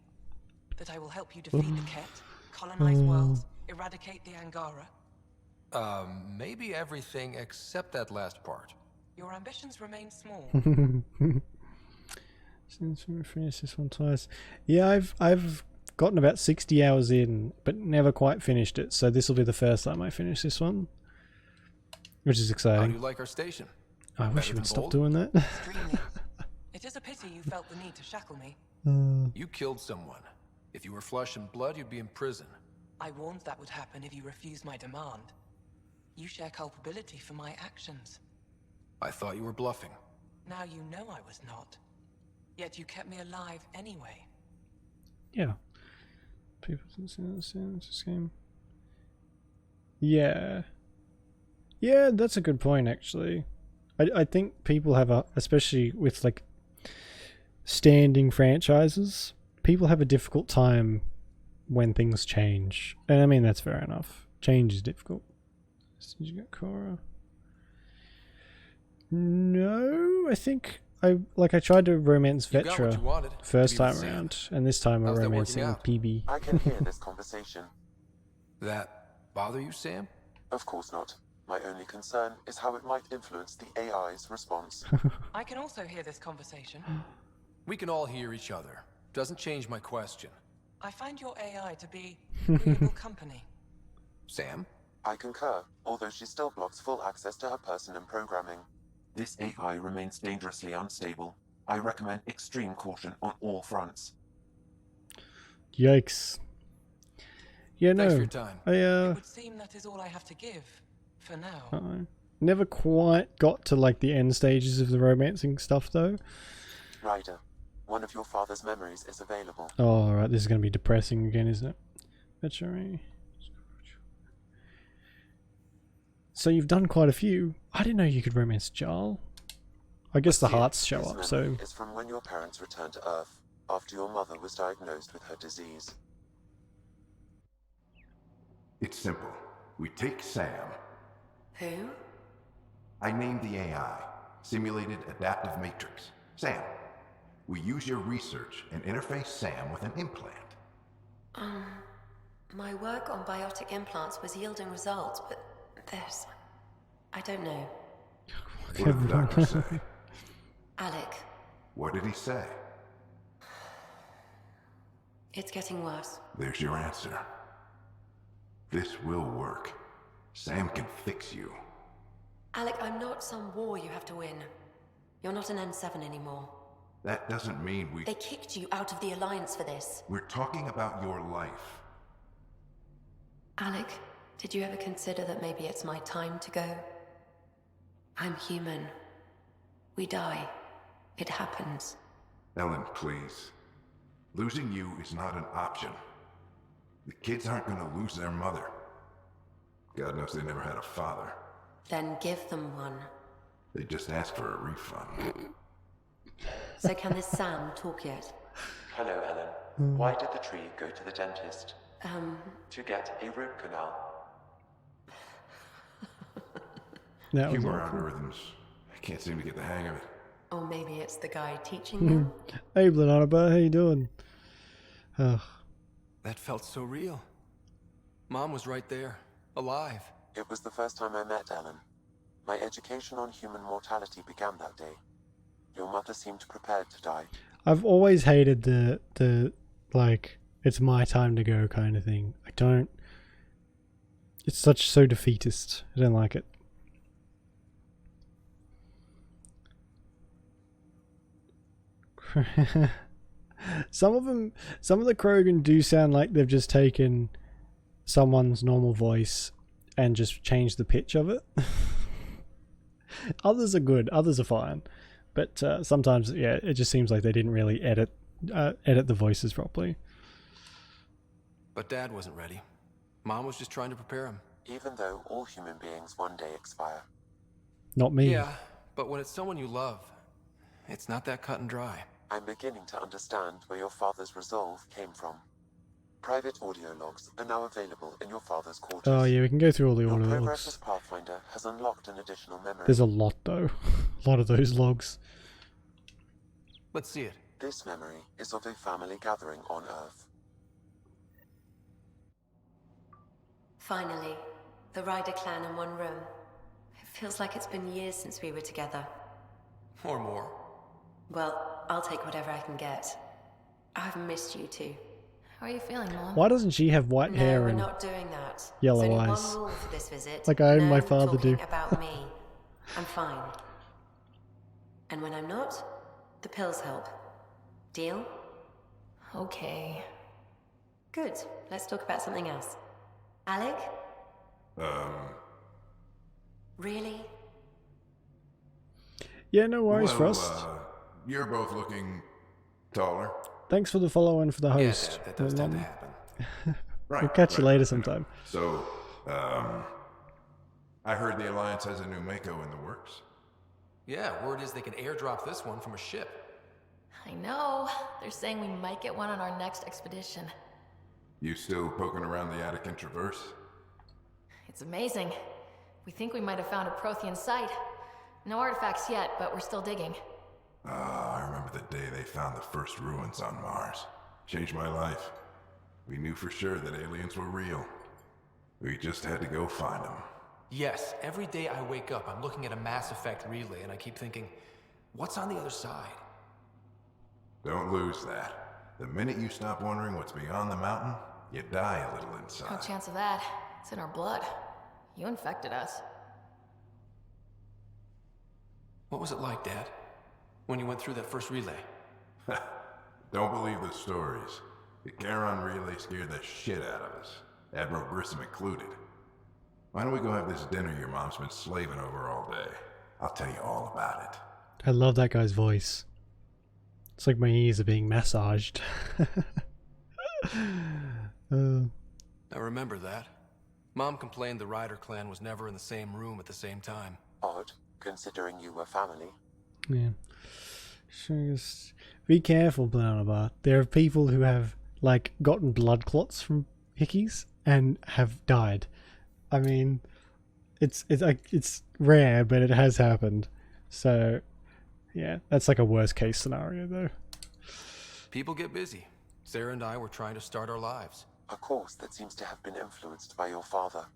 That I will help you defeat the Ket, colonize worlds, eradicate the Angara? Maybe everything except that last part. Your ambitions remain small. Since we finished this one twice. Yeah, I've gotten about 60 hours in, but never quite finished it, so this will be the first time I finish this one. Which is How do exciting. you like our station? I wish Better you than would stop Bold? doing that. Extremely. It is a pity you felt the need to shackle me. You killed someone. If you were flesh and blood, you'd be in prison. I warned that would happen if you refused my demand. You share culpability for my actions. I thought you were bluffing. Now you know I was not. Yet you kept me alive anyway. Yeah. People didn't see this game. Yeah. Yeah, that's a good point, actually. I think people have especially with like standing franchises, people have a difficult time when things change. And I mean, that's fair enough. Change is difficult. Did you get Cora? No, I think I tried to romance Vetra first time around, and this time I'm romancing PB. I can hear this conversation. That bother you, Sam? Of course not. My only concern is how it might influence the AI's response. I can also hear this conversation. We can all hear each other. Doesn't change my question. I find your AI to be agreeable company. Sam? I concur, although she still blocks full access to her person and programming. This AI remains dangerously unstable. I recommend extreme caution on all fronts. Yikes. Yeah, no. Thanks for your time. It would seem that is all I have to give, for now. Never quite got to like the end stages of the romancing stuff though. Ryder, one of your father's memories is available. Oh, right, this is going to be depressing again, isn't it? Veteran. So you've done quite a few. I didn't know you could romance Jarl. I guess the hearts show up, so... It's from when your parents returned to Earth, after your mother was diagnosed with her disease. It's simple. We take Sam. Who? I named the AI, Simulated Adaptive Matrix. Sam. We use your research and interface Sam with an implant. My work on biotic implants was yielding results, but this... I don't know. What did the doctor say? Alec. What did he say? It's getting worse. There's your answer. This will work. Sam can fix you. Alec, I'm not some war you have to win. You're not an N7 anymore. That doesn't mean we... They kicked you out of the Alliance for this. We're talking about your life. Alec, did you ever consider that maybe it's my time to go? I'm human. We die. It happens. Ellen, please. Losing you is not an option. The kids aren't going to lose their mother. God knows they never had a father. Then give them one. They just asked for a refund. So can this Sam talk yet? Hello, Ellen. Why did the tree go to the dentist? To get a root canal. Humor algorithms. I can't seem to get the hang of it. Or maybe it's the guy teaching them. Hey, Blanaba, how you doing? That felt so real. Mom was right there, alive. It was the first time I met Ellen. My education on human mortality began that day. Your mother seemed prepared to die. I've always hated the like, it's my time to go kind of thing. I don't... It's so defeatist. I don't like it. Some of the Krogan do sound like they've just taken someone's normal voice and just changed the pitch of it. Others are good, others are fine, but sometimes, yeah, it just seems like they didn't really edit the voices properly. But Dad wasn't ready. Mom was just trying to prepare him. Even though all human beings one day expire. Not me. Yeah, but when it's someone you love, it's not that cut and dry. I'm beginning to understand where your father's resolve came from. Private audio logs are now available in your father's quarters. Oh yeah, we can go through all the audio Your progress logs. as Pathfinder has unlocked an additional memory. There's a lot though. A lot of those logs. Let's see it. This memory is of a family gathering on Earth. Finally, the Ryder clan in one room. It feels like it's been years since we were together. Or more. Well, I'll take whatever I can get. I've missed you too. How are you feeling, Mom? Why doesn't she have white hair we're and not doing that. yellow There's only eyes? one rule for this visit. Like I and my No father do. talking about me. I'm fine. And when I'm not, the pills help. Deal? Okay. Good. Let's talk about something else. Alec? Really? Yeah, no worries, Frost. You're both looking taller. Thanks for the follow and for the host. Yeah, that does tend to happen. We'll catch you later sometime. So, I heard the Alliance has a new Mako in the works. Yeah, word is they can airdrop this one from a ship. I know. They're saying we might get one on our next expedition. You still poking around the Attican Traverse? It's amazing. We think we might have found a Prothean site. No artifacts yet, but we're still digging. I remember the day they found the first ruins on Mars. Changed my life. We knew for sure that aliens were real. We just had to go find them. Yes, every day I wake up, I'm looking at a Mass Effect relay and I keep thinking, what's on the other side? Don't lose that. The minute you stop wondering what's beyond the mountain, you die a little inside. No chance of that. It's in our blood. You infected us. What was it like, Dad? When you went through that first relay? Don't believe the stories. The Charon relay scared the shit out of us. Admiral Grissom included. Why don't we go have this dinner your mom's been slaving over all day? I'll tell you all about it. I love that guy's voice. It's like my ears are being massaged. I remember that. Mom complained the Ryder clan was never in the same room at the same time. Odd, considering you were family. Yeah. Just be careful, Blanabart. There are people who have, like, gotten blood clots from hickeys and have died. I mean, it's rare, but it has happened. So, yeah, that's like a worst case scenario, though. People get busy. Sarah and I were trying to start our lives. A course that seems to have been influenced by your father.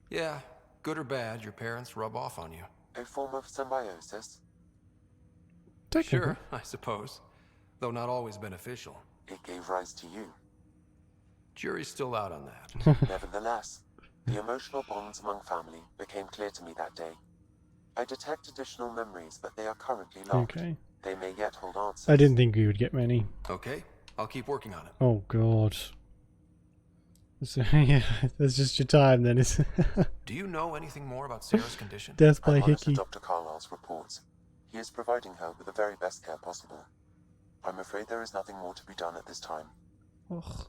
Yeah, good or bad, your parents rub off on you. A form of symbiosis? Sure, I suppose. Though not always beneficial. It gave rise to you. Jury's still out on that. Nevertheless, the emotional bonds among family became clear to me that day. I detect additional memories, but they are currently locked. Okay. They may yet hold answers. I didn't think we would get many. Okay, I'll keep working on it. Oh, God. So, yeah, that's just your time then. Do you know anything more about Sarah's condition? Death by I'm honest hickey. to Dr. Carlisle's reports. He is providing her with the very best care possible. I'm afraid there is nothing more to be done at this time. Ugh.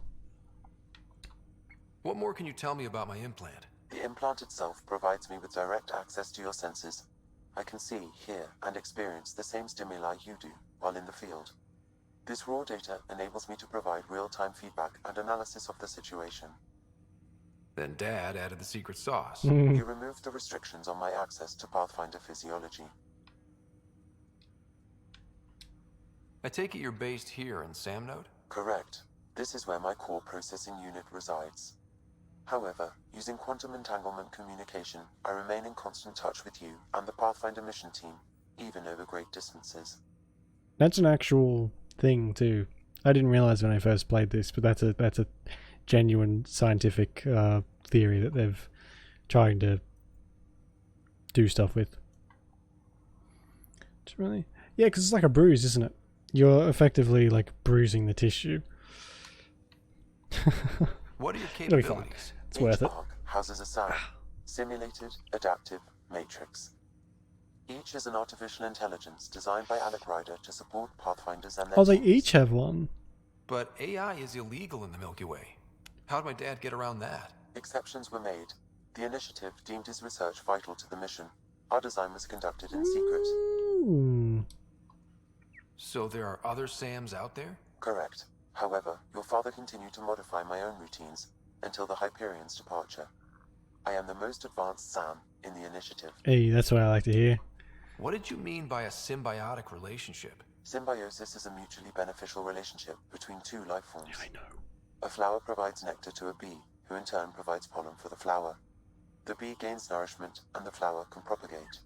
What more can you tell me about my implant? The implant itself provides me with direct access to your senses. I can see, hear, and experience the same stimuli you do while in the field. This raw data enables me to provide real-time feedback and analysis of the situation. Then Dad added the secret sauce. You removed the restrictions on my access to Pathfinder physiology. I take it you're based here in Samnode? Correct. This is where my core processing unit resides. However, using quantum entanglement communication, I remain in constant touch with you and the Pathfinder mission team, even over great distances. That's an actual thing too. I didn't realize when I first played this, but that's a genuine scientific theory that they've trying to do stuff with. It's really, yeah, because it's like a bruise, isn't it? You're effectively like bruising the tissue. What are your It'll be fine. capabilities? It's worth it. Each arc houses a SAM, Simulated Adaptive Matrix. Each is an artificial intelligence designed by Alec Ryder to support Pathfinders and their Oh, they teams. each have one. But AI is illegal in the Milky Way. How'd my dad get around that? Exceptions were made. The initiative deemed his research vital to the mission. Our design was conducted in secret. Ooh. So there are other SAMs out there? Correct. However, your father continued to modify my own routines until the Hyperion's departure. I am the most advanced SAM in the initiative. Hey, that's what I like to hear. What did you mean by a symbiotic relationship? Symbiosis is a mutually beneficial relationship between two life forms. I know. A flower provides nectar to a bee, who in turn provides pollen for the flower. The bee gains nourishment, and the flower can propagate.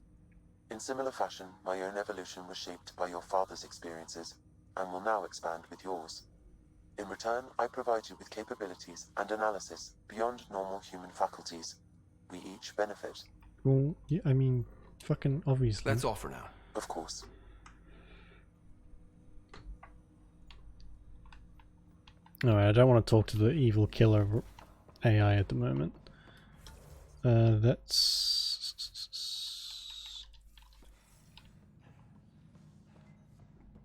In similar fashion, my own evolution was shaped by your father's experiences, and will now expand with yours. In return, I provide you with capabilities and analysis beyond normal human faculties. We each benefit. Well, yeah, I mean, fucking obviously. That's all for now. Of course. Alright, I don't want to talk to the evil killer AI at the moment. That's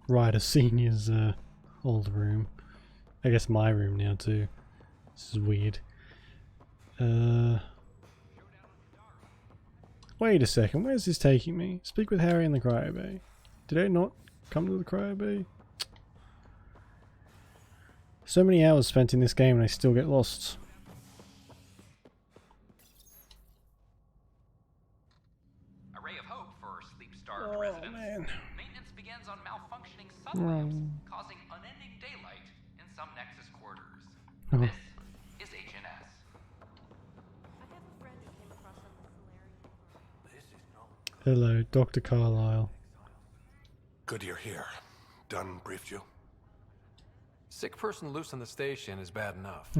Ryder Senior's old room. I guess my room now too. This is weird. Wait a second, where's this taking me? Speak with Harry in the cryo bay. Did I not come to the cryo bay? So many hours spent in this game and I still get lost. A ray of hope for sleep-starved residents. Man. Maintenance begins on malfunctioning sunlamps, causing unending daylight in some Nexus quarters. This is HNS. Hello, Dr. Carlyle. Good you're here. Dunn briefed you? Sick person loose on the station is bad enough.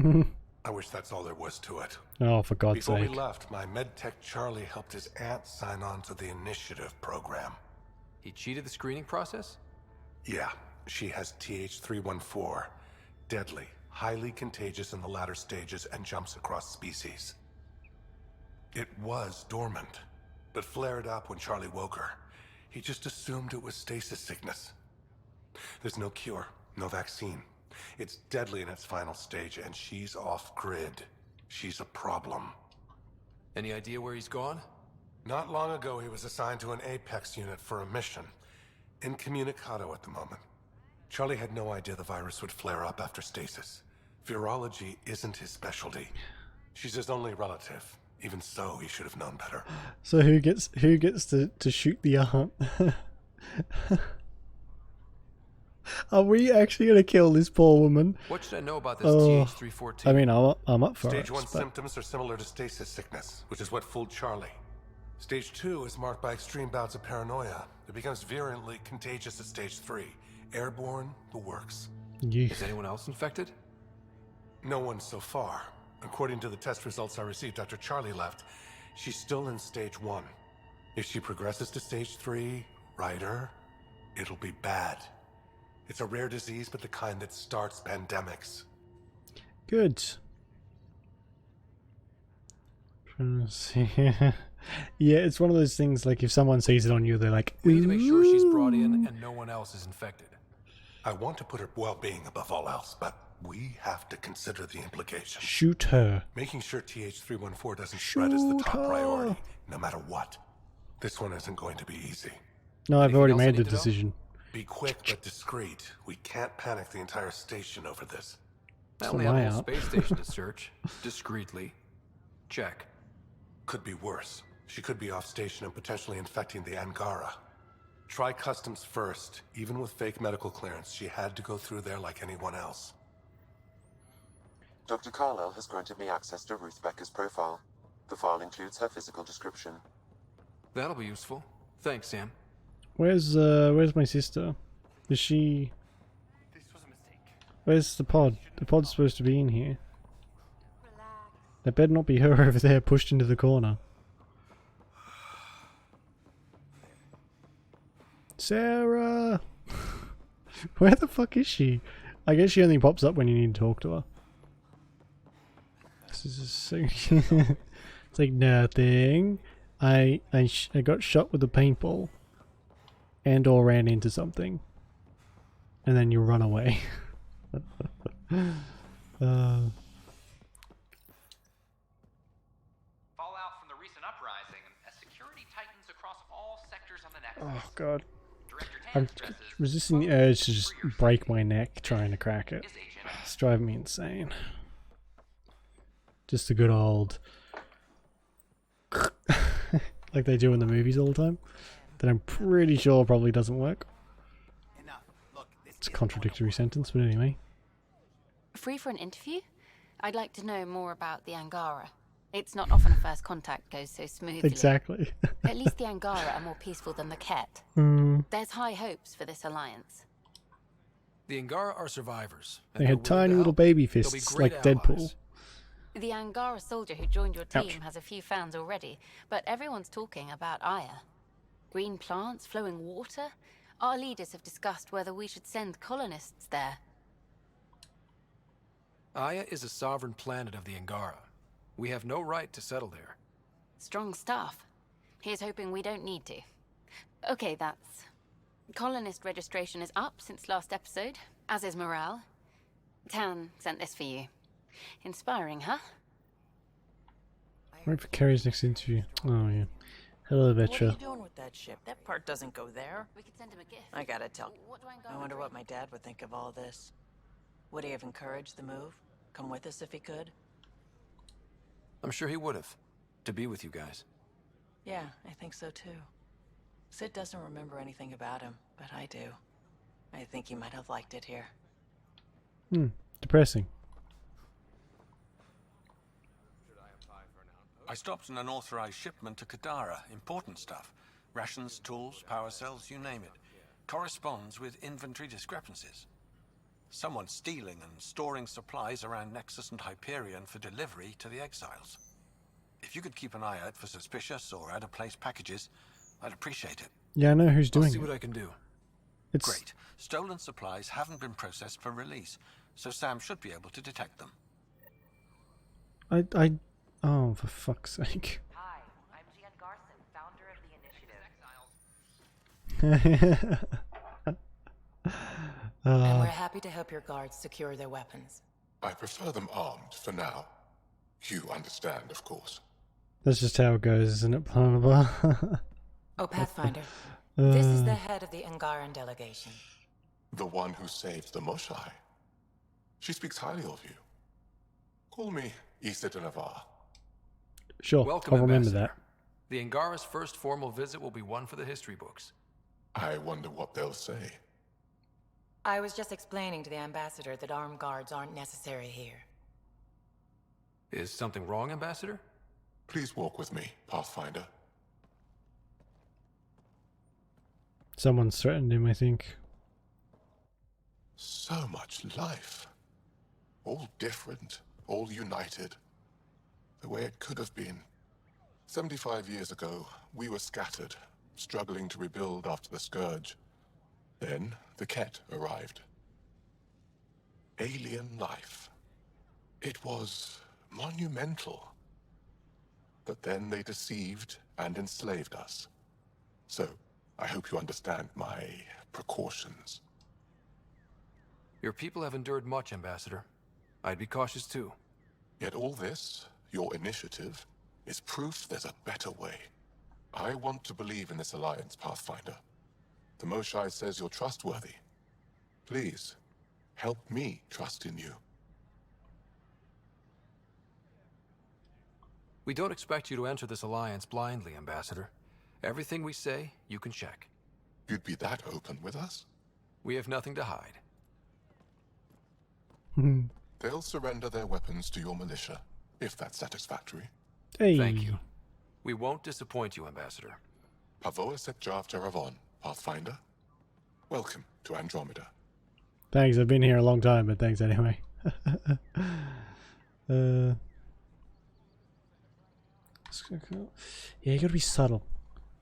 I wish that's all there was to it. Oh, for God's Before sake. we left, my medtech Charlie helped his aunt sign on to the initiative program. He cheated the screening process? Yeah, she has TH314. Deadly, highly contagious in the latter stages and jumps across species. It was dormant, but flared up when Charlie woke her. He just assumed it was stasis sickness. There's no cure, no vaccine. It's deadly in its final stage, and she's off-grid. She's a problem. Any idea where he's gone? Not long ago, he was assigned to an Apex unit for a mission. Incommunicado at the moment. Charlie had no idea the virus would flare up after stasis. Virology isn't his specialty. She's his only relative. Even so, he should have known better. So who gets to shoot the aunt? Are we actually gonna kill this poor woman? What should I know about this TH314? I mean, I'm up for it. Stage 1 symptoms are similar to stasis sickness, which is what fooled Charlie. Stage 2 is marked by extreme bouts of paranoia. It becomes virulently contagious at Stage 3. Airborne, the works. Is anyone else infected? No one so far. According to the test results I received after Charlie left, she's still in Stage 1. If she progresses to Stage 3, Ryder, it'll be bad. It's a rare disease, but the kind that starts pandemics. Good. Trying to see. Yeah, it's one of those things, like if someone sees it on you, they're like, we need to make sure she's brought in and no one else is infected. I want to put her well-being above all else, but we have to consider the implications. Shoot her. Making sure TH314 doesn't spread is the top priority, no matter what. This one isn't going to be easy. No, I've already made the decision. Be quick but discreet. We can't panic the entire station over this. I only have a whole space station to search. Discreetly. Check. Could be worse. She could be off station and potentially infecting the Angara. Try customs first. Even with fake medical clearance, she had to go through there like anyone else. Dr. Carlyle has granted me access to Ruth Becker's profile. The file includes her physical description. That'll be useful. Thanks, Sam. Where's my sister? Is she... Where's the pod? The pod's supposed to be in here. That better not be her over there pushed into the corner. Sarah! Where the fuck is she? I guess she only pops up when you need to talk to her. This is so... It's like nothing. I got shot with a paintball. And or ran into something. And then you run away. Fallout from the recent uprising as security tightens across all sectors on the Nexus. Oh god. I'm resisting the urge to just break my neck trying to crack it. It's driving me insane. Just a good old... like they do in the movies all the time. That I'm pretty sure probably doesn't work. It's a contradictory sentence, but anyway. Free for an interview? I'd like to know more about the Angara. It's not often a first contact goes so smoothly. Exactly. At least the Angara are more peaceful than the Ket. There's high hopes for this alliance. The Angara are survivors. They had tiny little baby fists like Deadpool. The Angara soldier who joined your team has a few fans already, but everyone's talking about Aya. Green plants, flowing water? Our leaders have discussed whether we should send colonists there. Aya is a sovereign planet of the Angara. We have no right to settle there. Strong stuff. Here's hoping we don't need to. Okay, that's... Colonist registration is up since last episode, as is morale. Tan sent this for you. Inspiring, huh? Wait for Carrie's next interview. Oh yeah. Hello, What are Vetra. you doing with that ship? That part doesn't go there. We could send him a gift. I gotta tell. What do I wonder what my dad would think of all this. Would he have encouraged the move? Come with us if he could? I'm sure he would have. To be with you guys. Yeah, I think so too. Sid doesn't remember anything about him, but I do. I think he might have liked it here. Depressing. I stopped an unauthorized shipment to Kadara. Important stuff. Rations, tools, power cells, you name it. Corresponds with inventory discrepancies. Someone's stealing and storing supplies around Nexus and Hyperion for delivery to the exiles. If you could keep an eye out for suspicious or out-of-place packages, I'd appreciate it. Yeah, I know who's doing I'll see it. what I can do. It's... Great. Stolen supplies haven't been processed for release, so Sam should be able to detect them. Oh, for fuck's sake. Hi, I'm Gian Garson, founder of the initiative. And we're happy to help your guards secure their weapons. I prefer them armed for now. You understand, of course. That's just how it goes, isn't it, Planaba? Oh, Pathfinder. This is the head of the Angaran delegation. The one who saved the Moshai. She speaks highly of you. Call me Issa de Navarre. Sure, Welcome, I'll remember Ambassador. that. The Angara's first formal visit will be one for the history books. I wonder what they'll say. I was just explaining to the ambassador that armed guards aren't necessary here. Is something wrong, Ambassador? Please walk with me, Pathfinder. Someone's threatened him, I think. So much life. All different, all united. The way it could have been. 75 years ago, we were scattered, struggling to rebuild after the Scourge. Then, the Ket arrived. Alien life. It was monumental. But then they deceived and enslaved us. So, I hope you understand my precautions. Your people have endured much, Ambassador. I'd be cautious too. Yet all this, your initiative, is proof there's a better way. I want to believe in this alliance, Pathfinder. The Moshai says you're trustworthy. Please, help me trust in you. We don't expect you to enter this alliance blindly, Ambassador. Everything we say, you can check. You'd be that open with us? We have nothing to hide. They'll surrender their weapons to your militia, if that's satisfactory. Hey. Thank you. We won't disappoint you, Ambassador. Pavoa set Jav Jaravon, Pathfinder. Welcome to Andromeda. Thanks, I've been here a long time, but thanks anyway. Yeah, you gotta be subtle.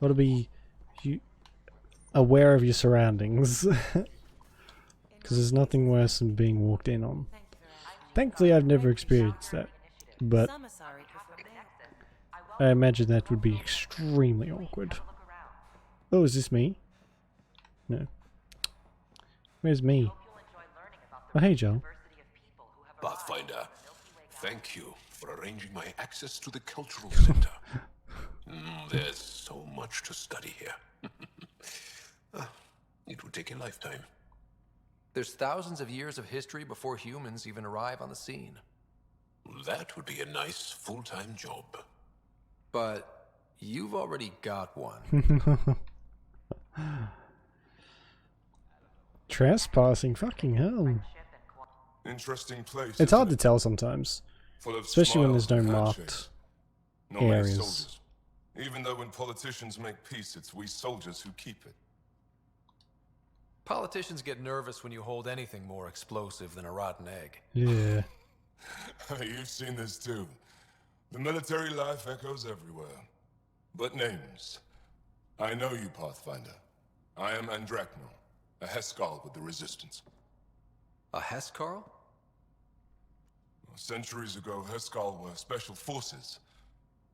Gotta be aware of your surroundings. Because there's nothing worse than being walked in on. Thankfully, I've never experienced that. But I imagine that would be extremely awkward. Oh, is this me? No. Where's me? Oh, hey, Joel. Pathfinder, thank you for arranging my access to the cultural center. There's so much to study here. It would take a lifetime. There's thousands of years of history before humans even arrive on the scene. That would be a nice full-time job. But you've already got one. Trespassing, fucking hell. Interesting place. It's hard to tell sometimes. Especially when there's no marked areas. Soldiers. Even though when politicians make peace, it's we soldiers who keep it. Politicians get nervous when you hold anything more explosive than a rotten egg. Yeah. You've seen this too. The military life echoes everywhere. But names. I know you, Pathfinder. I am Andrakno, a Heskal with the Resistance. A Heskal? Centuries ago, Heskal were special forces.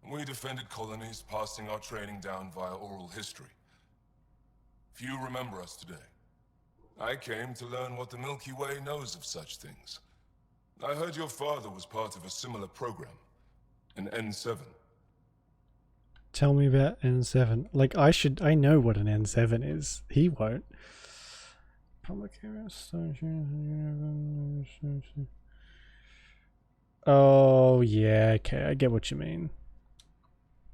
We defended colonies, passing our training down via oral history. Few remember us today. I came to learn what the Milky Way knows of such things. I heard your father was part of a similar program. An N7. Tell me about N7. Like, I know what an N7 is. He won't. Public area station. Oh, yeah, okay, I get what you mean.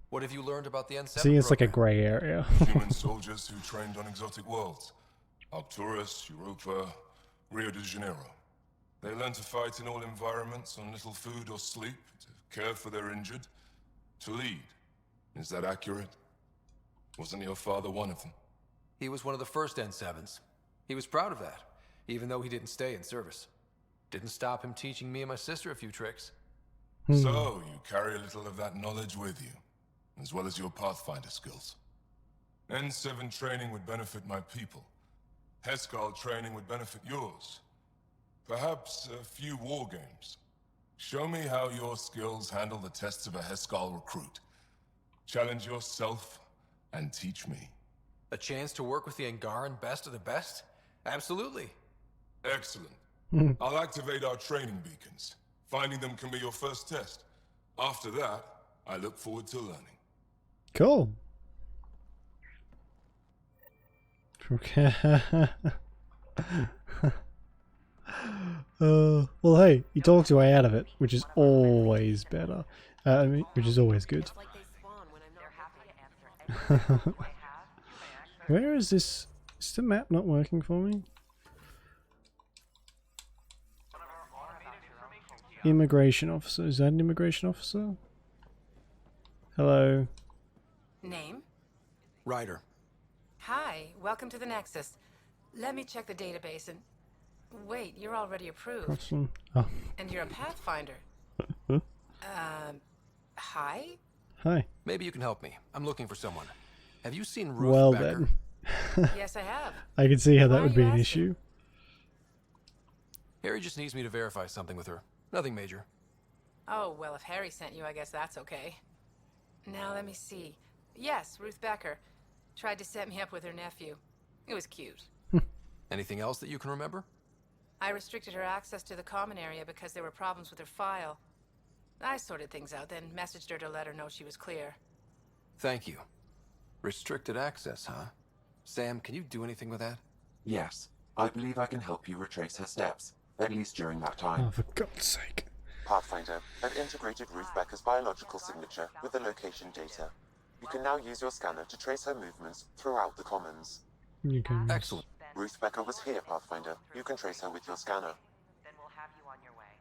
What have you learned about the N7 See, it's like a program? grey area. Human soldiers who trained on exotic worlds. Arcturus, Europa, Rio de Janeiro. They learn to fight in all environments on little food or sleep, to care for their injured, to lead. Is that accurate? Wasn't your father one of them? He was one of the first N7s. He was proud of that, even though he didn't stay in service. Didn't stop him teaching me and my sister a few tricks. So, you carry a little of that knowledge with you, as well as your Pathfinder skills. N7 training would benefit my people. Heskal training would benefit yours. Perhaps a few war games. Show me how your skills handle the tests of a Heskal recruit. Challenge yourself and teach me. A chance to work with the Angaran best of the best? Absolutely. Excellent. I'll activate our training beacons. Finding them can be your first test. After that, I look forward to learning. Cool. Okay. Well, hey, you talked your way out of it, which is always better. I mean, which is always good. Where is this? Is the map not working for me? Immigration officer. Is that an immigration officer? Hello. Name? Ryder. Hi, welcome to the Nexus. Let me check the database and... Wait, you're already approved. Awesome. Oh. And you're a Pathfinder. Hi? Hi. Maybe you can help me. I'm looking for someone. Have you seen Ruth Well Becker? then. Yes, I have. I can see how Why that are would be you an asking? issue. Harry just needs me to verify something with her. Nothing major. Oh, well, if Harry sent you, I guess that's okay. Now, let me see. Yes, Ruth Becker. Tried to set me up with her nephew. It was cute. Anything else that you can remember? I restricted her access to the common area because there were problems with her file. I sorted things out, then messaged her to let her know she was clear. Thank you. Restricted access, huh? Sam, can you do anything with that? Yes, I believe I can help you retrace her steps, at least during that time. Oh, for God's sake. Pathfinder, I've integrated Ruth Becker's biological signature with the location data. You can now use your scanner to trace her movements throughout the Commons. You can. Excellent. Ruth Becker was here, Pathfinder. You can trace her with your scanner. Then we'll have you on your way.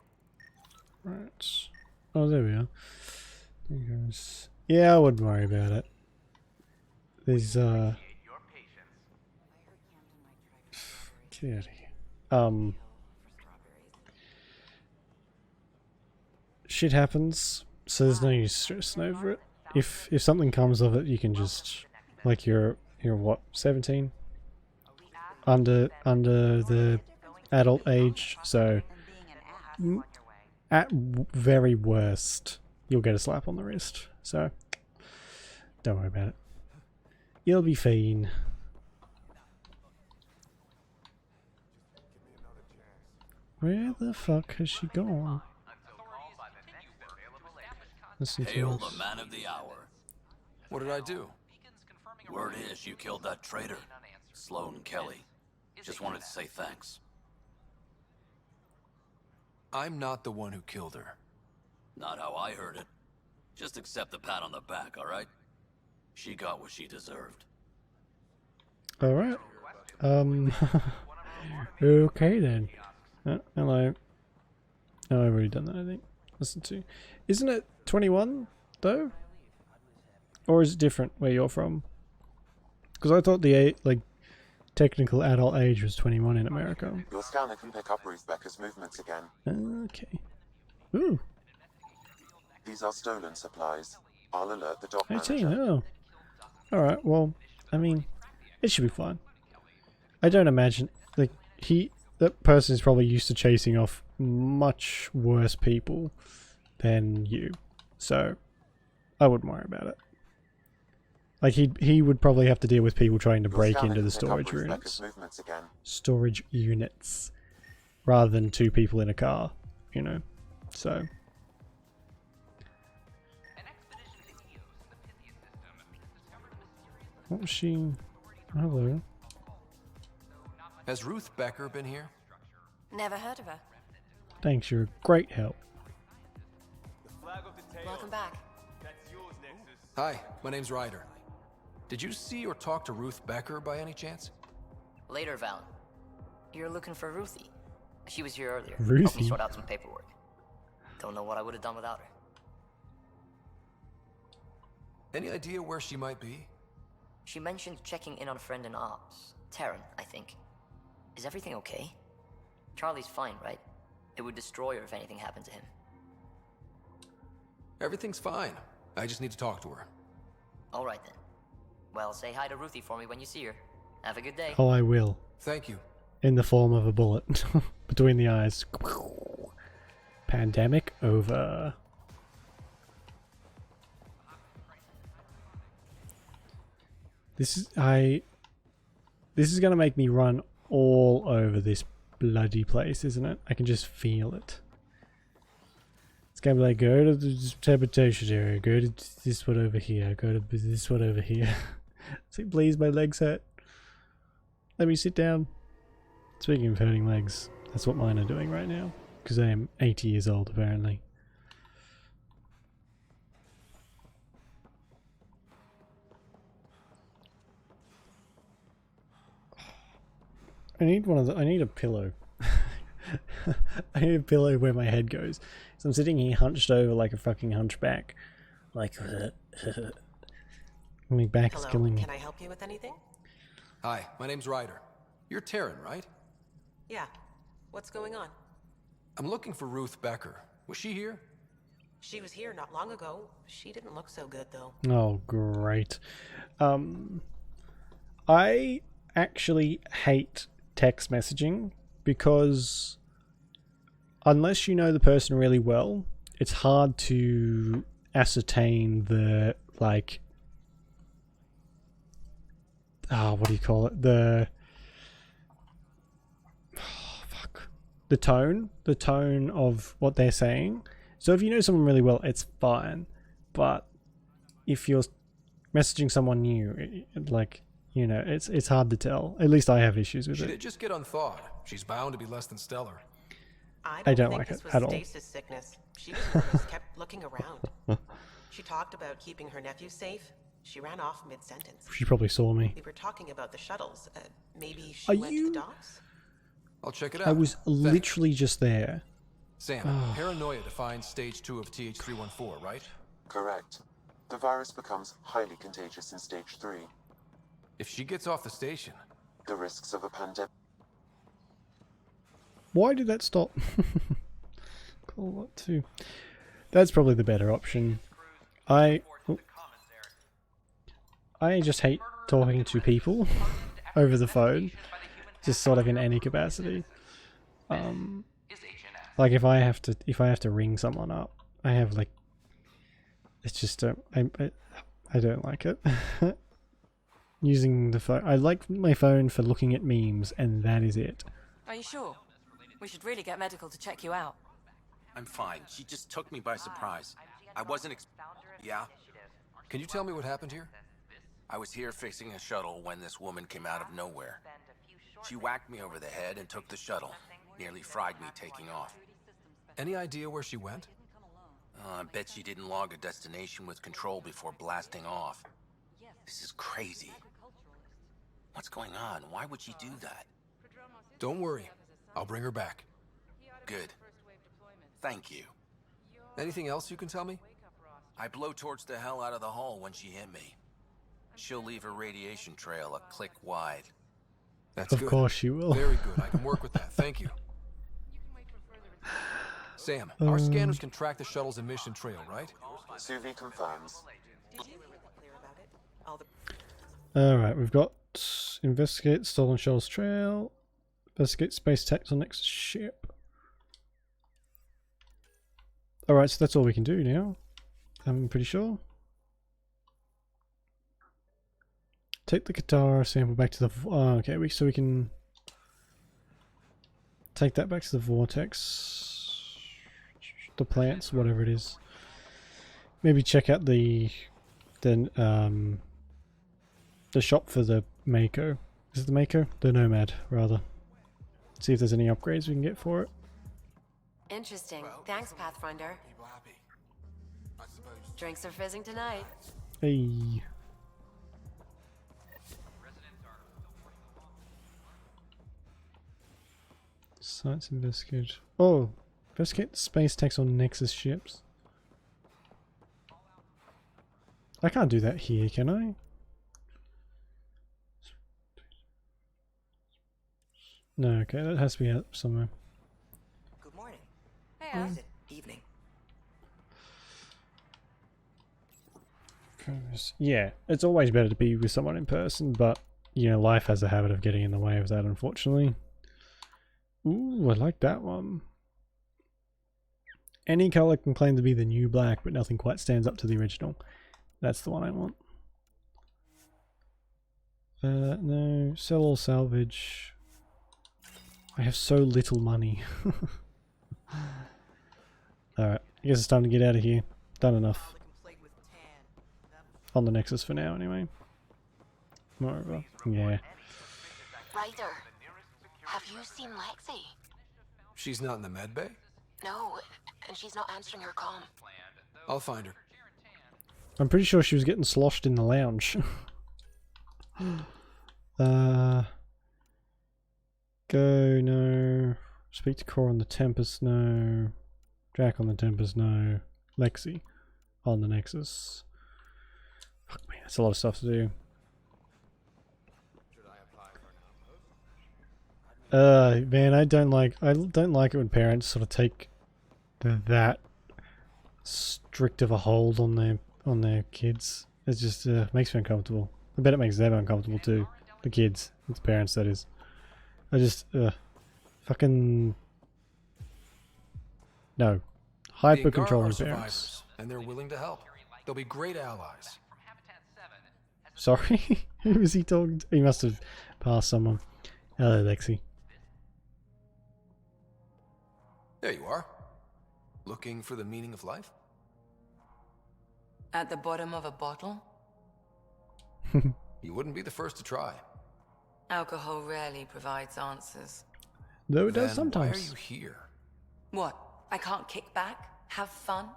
Right. Oh, there we are. There goes. Yeah, I wouldn't worry about it. There's, get out of here. Shit happens, so there's no use stressing over it. If something comes of it, you can just, like, you're what, 17? Under the adult age, so at very worst, you'll get a slap on the wrist. So don't worry about it. You'll be fine. Where the fuck has she gone? Listen to Hail us. the man of the hour. What did I do? Word is you killed that traitor, Sloan Kelly. Just wanted to say thanks. I'm not the one who killed her. Not how I heard it. Just accept the pat on the back, alright? She got what she deserved. Alright. Okay then. Hello. Oh, I've already done that, I think. Listen to. Isn't it 21, though? Or is it different where you're from? Because I thought the, technical adult age was 21 in America. Your scanner can pick up Ruth Becker's movements again. Okay. Ooh. These are stolen supplies. I'll alert the dock 18, manager. oh. Alright, well, I mean, it should be fine. I don't imagine, that person is probably used to chasing off much worse people than you. So, I wouldn't worry about it. Like, he would probably have to deal with people trying to break into the storage units. Storage units. Rather than two people in a car. you know. So. What was she? Hello. Has Ruth Becker been here? Never heard of her. Thanks, you're a great help. Welcome back. Hi, my name's Ryder. Did you see or talk to Ruth Becker by any chance? Later, Val. You're looking for Ruthie. She was here earlier. Ruthie? Helped me sort out some paperwork. Don't know what I would have done without her. Any idea where she might be? She mentioned checking in on a friend in ops. Taryn, I think. Is everything okay? Charlie's fine, right? It would destroy her if anything happened to him. Everything's fine. I just need to talk to her. All right then. Well, say hi to Ruthie for me when you see her. Have a good day. Oh, I will. Thank you. In the form of a bullet between the eyes. Pandemic over. This is gonna make me run all over this bloody place, isn't it? I can just feel it. It's gonna be like, go to the teleportation area, go to this one over here, go to this one over here. It's like, please, my legs hurt. Let me sit down. Speaking of hurting legs, that's what mine are doing right now. Because I am 80 years old, apparently. I need one of the. I need a pillow. I need a pillow where my head goes. So I'm sitting here hunched over like a fucking hunchback. Like, my back's Hello, killing me. can I help you with anything? Hi, my name's Ryder. You're Taryn, right? Yeah. What's going on? I'm looking for Ruth Becker. Was she here? She was here not long ago. She didn't look so good, though. Oh, great. I actually hate text messaging because unless you know the person really well, it's hard to ascertain the, like, what do you call it? The the tone of what they're saying. So if you know someone really well, it's fine. But if you're messaging someone new, like, you know, it's hard to tell. At least I have issues with She it. did just get unthawed. She's bound to be less than stellar. I don't think like this it was at all. Stasis sickness. She was nervous, kept looking around. She talked about keeping her nephew safe. She ran off mid-sentence. She probably saw me. We were talking about the shuttles. Maybe she Are went to the docks? I'll check it out. I was literally just there. Sam, paranoia defines stage 2 of TH314, right? Correct. The virus becomes highly contagious in stage 3. If she gets off the station... The risks of a pandemic... Why did that stop? Call what to? That's probably the better option. I just hate talking to people over the phone, just sort of in any capacity. Like if I have to ring someone up, I have like, it's just I don't like it. Using the phone, I like my phone for looking at memes, and that is it. Are you sure? We should really get medical to check you out. I'm fine. She just took me by surprise. I wasn't Yeah? Can you tell me what happened here? I was here fixing a shuttle when this woman came out of nowhere. She whacked me over the head and took the shuttle. Nearly fried me taking off. Any idea where she went? I bet she didn't log a destination with control before blasting off. This is crazy. What's going on? Why would she do that? Don't worry. I'll bring her back. Good. Thank you. Anything else you can tell me? I blowtorched the hell out of the hull when she hit me. She'll leave her radiation trail a click wide. That's Of good. course she will. Very good. I can work with that. Thank you. Sam, our scanners can track the shuttle's emission trail, right? Suvi confirms. Alright, we've got investigate stolen shuttle's trail, investigate space attacks on next ship. Alright, so that's all we can do now, I'm pretty sure. Take the Katara sample back to the... okay, so we can take that back to the vortex. the plants, whatever it is. Maybe check out the shop for the Mako. Is it the Mako? The Nomad, rather. See if there's any upgrades we can get for it. Interesting. Thanks, Pathfinder. Drinks are fizzing tonight. Hey. Science investigate. Oh, investigate space tax on Nexus ships. I can't do that here, can I? No, okay, that has to be out somewhere. Good morning. Hey, Or is it evening? Yeah, it's always better to be with someone in person, but, you know, life has a habit of getting in the way of that, unfortunately. Ooh, I like that one. Any color can claim to be the new black, but nothing quite stands up to the original. That's the one I want. No, sell or salvage. I have so little money. Alright, I guess it's time to get out of here. Done enough. On the Nexus for now, anyway. Moreover, yeah. Ryder, have you seen Lexi? She's not in the med bay? No, and she's not answering her comm. I'll find her. I'm pretty sure she was getting sloshed in the lounge. Go, no. Speak to Core on the Tempest, no. Jack on the Tempest, no. Lexi on the Nexus. Fuck me, that's a lot of stuff to do. Man, I don't like it when parents sort of take that strict of a hold on their kids. It just makes me uncomfortable. I bet it makes them uncomfortable too. The kids, it's parents, that is. I just fucking no. Hyper controlling parents. And they're willing to help. They'll be great allies. Sorry, who was he talking to? He must have passed someone. Hello, Lexi. There you are. Looking for the meaning of life? At the bottom of a bottle? You wouldn't be the first to try. Alcohol rarely provides answers. Though it does Then sometimes. Why are you here? What? I can't kick back? Have fun?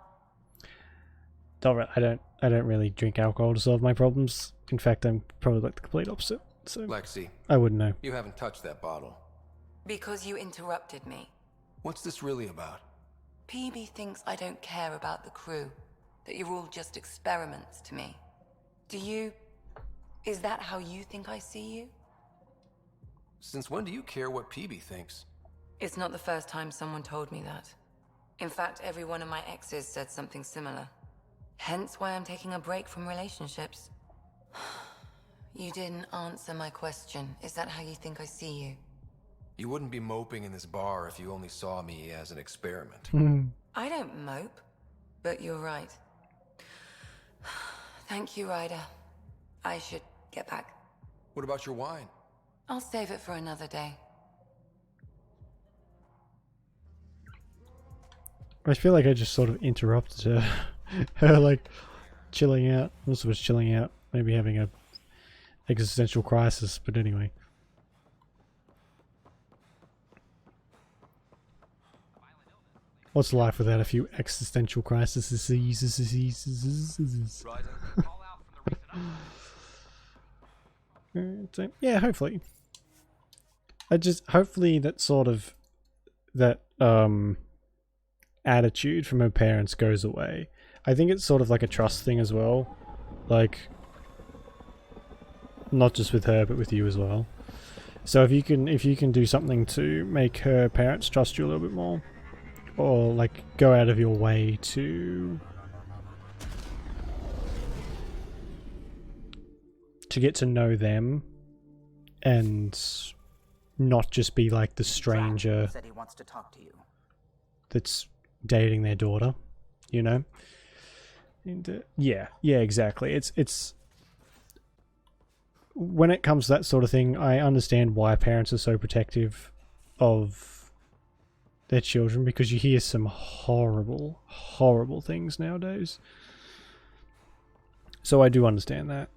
I don't really drink alcohol to solve my problems. In fact, I'm probably like the complete opposite. So Lexi, I wouldn't know. you haven't touched that bottle. Because you interrupted me. What's this really about? PB thinks I don't care about the crew. That you're all just experiments to me. Is that how you think I see you? Since when do you care what PB thinks? It's not the first time someone told me that. In fact, every one of my exes said something similar. Hence why I'm taking a break from relationships. You didn't answer my question. Is that how you think I see you? You wouldn't be moping in this bar if you only saw me as an experiment. I don't mope, but you're right. Thank you, Ryder. I should get back. What about your wine? I'll save it for another day. I feel like I just sort of interrupted her. Her like chilling out. Also was chilling out, maybe having a existential crisis, but anyway. What's life without a few existential crises? So, yeah, hopefully. Hopefully that sort of attitude from her parents goes away. I think it's sort of like a trust thing as well. Like, not just with her, but with you as well. So if you can do something to make her parents trust you a little bit more, or like go out of your way to get to know them and not just be like the stranger said he wants to talk to you. that's dating their daughter, you know? And yeah, exactly. It's when it comes to that sort of thing, I understand why parents are so protective of their children, because you hear some horrible, horrible things nowadays. So I do understand that.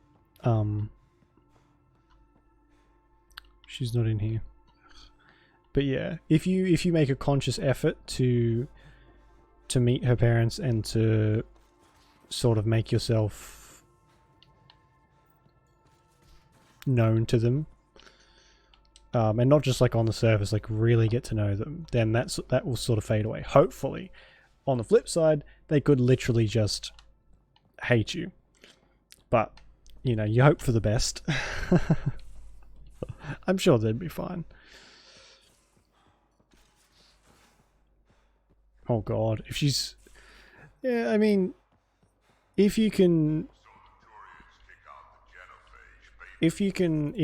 She's not in here. But yeah, if you make a conscious effort to meet her parents and to sort of make yourself known to them, and not just like on the surface, like really get to know them, then that will sort of fade away. Hopefully. On the flip side, they could literally just hate you. But, you know, you hope for the best. I'm sure they'd be fine. Oh god, if she's... Yeah, I mean, if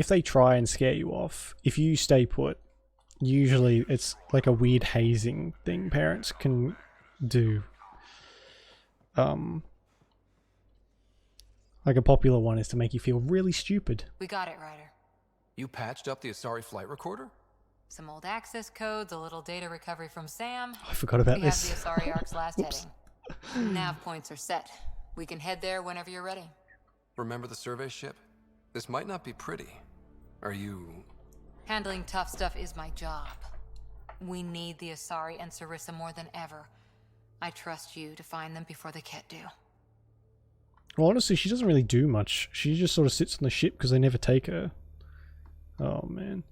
they try and scare you off, if you stay put, usually it's like a weird hazing thing parents can do. Like a popular one is to make you feel really stupid. We got it, Ryder. You patched up the Asari flight recorder? Some old access codes, a little data recovery from Sam. I forgot about this. We have the Asari Ark's last heading. Nav points are set. We can head there whenever you're ready. Remember the survey ship? This might not be pretty. Are you... Handling tough stuff is my job. We need the Asari and Sarissa more than ever. I trust you to find them before the Ket do. Well, honestly, she doesn't really do much. She just sort of sits on the ship because they never take her. Oh, man.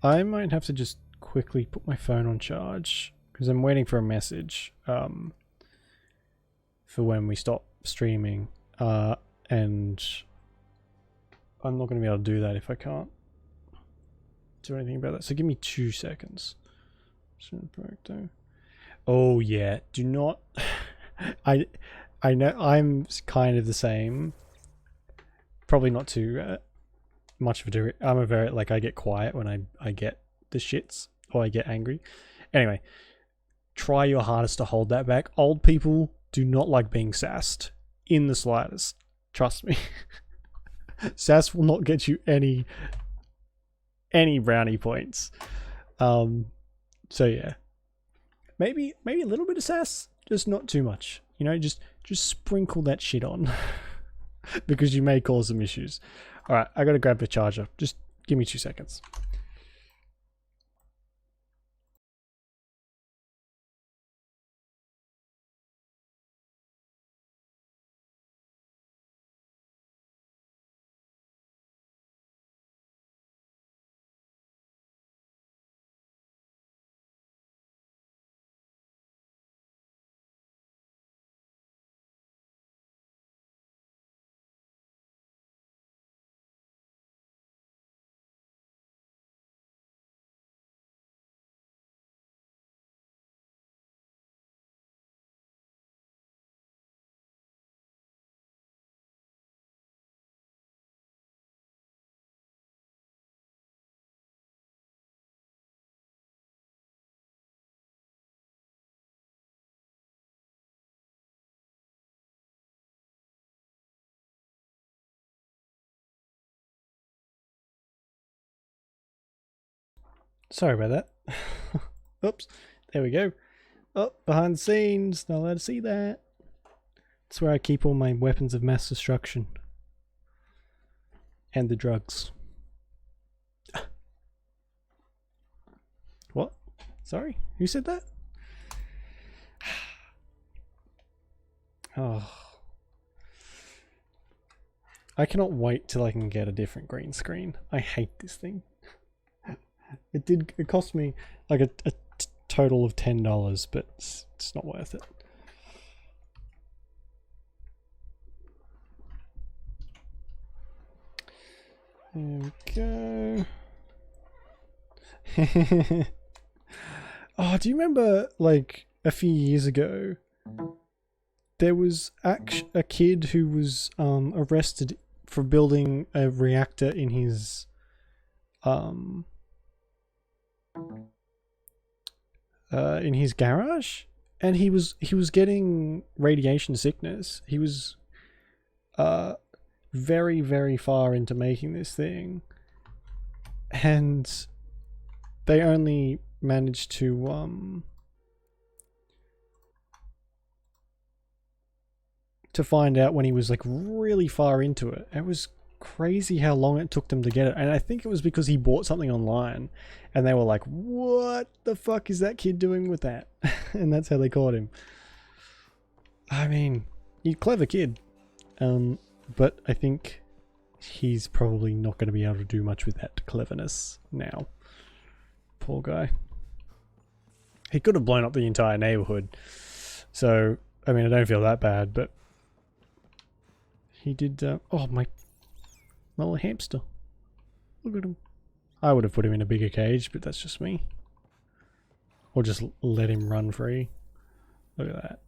I might have to just quickly put my phone on charge because I'm waiting for a message for when we stop streaming. And I'm not going to be able to do that if I can't do anything about that. So give me 2 seconds. Oh, yeah. Do not... I know I'm kind of the same. Probably not too much of a... I'm a very... Like, I get quiet when I get the shits. Or I get angry. Anyway. Try your hardest to hold that back. Old people do not like being sassed. In the slightest. Trust me. Sass will not get you any brownie points. So, yeah. Maybe a little bit of sass. Just not too much. You know, just sprinkle that shit on. Because you may cause some issues. Alright, I gotta grab the charger. Just give me 2 seconds. Sorry about that. Oops. There we go. Oh, behind the scenes. Not allowed to see that. That's where I keep all my weapons of mass destruction. And the drugs. What? Sorry? Who said that? Oh. I cannot wait till I can get a different green screen. I hate this thing. It cost me like a total of $10, but it's not worth it. There we go. Oh, do you remember like a few years ago there was a kid who was arrested for building a reactor in his garage, and he was getting radiation sickness. He was very, very far into making this thing, and they only managed to to find out when he was like really far into it. It was crazy how long it took them to get it. And I think it was because he bought something online and they were like, what the fuck is that kid doing with that? And that's how they caught him. I mean, he's a clever kid. But I think he's probably not going to be able to do much with that cleverness now. Poor guy. He could have blown up the entire neighborhood. So, I mean, I don't feel that bad, but he did. Oh, my little hamster. Look at him. I would have put him in a bigger cage, but that's just me. Or just let him run free. Look at that.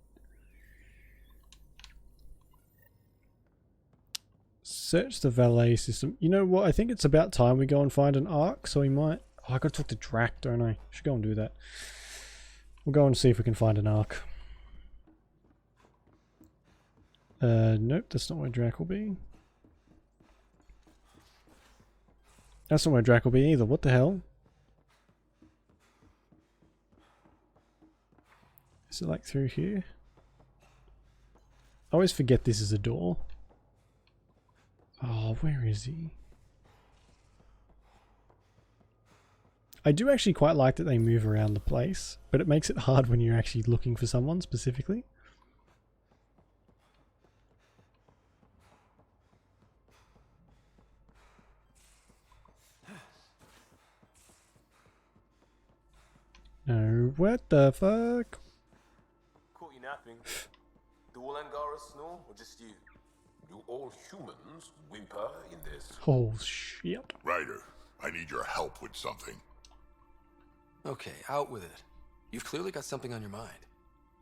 Search the valet system. You know what? I think it's about time we go and find an arc, so we might... Oh, I gotta talk to Drac, don't I? Should go and do that. We'll go and see if we can find an arc. Nope, that's not where Drac will be. That's not where Drac will be either. What the hell? Is it like through here? I always forget this is a door. Oh, where is he? I do actually quite like that they move around the place, but it makes it hard when you're actually looking for someone specifically. No, what the fuck? Caught you napping. Do all Angara snore, or just you? Do all humans whimper in this? Oh shit. Ryder, I need your help with something. Okay, out with it. You've clearly got something on your mind.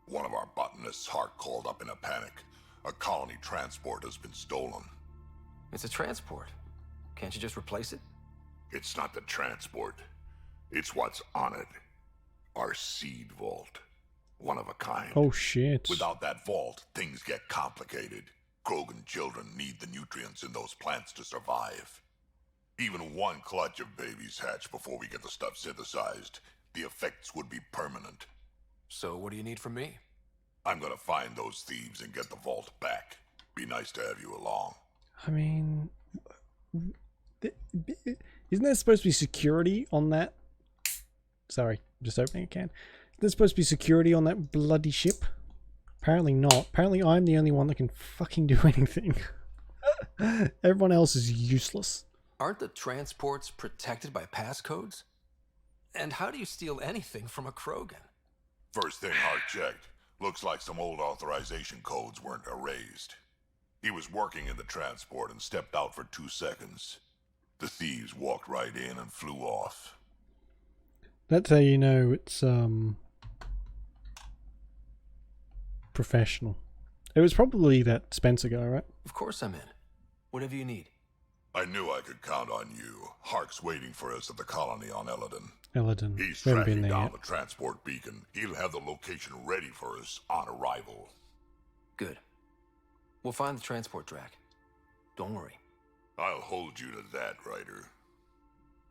One of our botanists, Hart, called up in a panic. A colony transport has been stolen. It's a transport. Can't you just replace it? It's not the transport. It's what's on it. Our seed vault. One of a kind. Oh shit. Without that vault, things get complicated. Krogan children need the nutrients in those plants to survive. Even one clutch of babies hatch before we get the stuff synthesized. The effects would be permanent. So what do you need from me? I'm gonna find those thieves and get the vault back. Be nice to have you along. I mean... Isn't there supposed to be security on that? Sorry, I'm just opening a can. Isn't there supposed to be security on that bloody ship? Apparently not. Apparently I'm the only one that can fucking do anything. Everyone else is useless. Aren't the transports protected by passcodes? And how do you steal anything from a Krogan? First thing Hart checked. Looks like some old authorization codes weren't erased. He was working in the transport and stepped out for 2 seconds. The thieves walked right in and flew off. That's how you know it's professional. It was probably that Spencer guy, right? Of course I'm in. Whatever you need. I knew I could count on you. Hark's waiting for us at the colony on Eladon. Eladon. He's We haven't been tracking there down yet. the transport beacon. He'll have the location ready for us on arrival. Good. We'll find the transport track. Don't worry. I'll hold you to that, Ryder.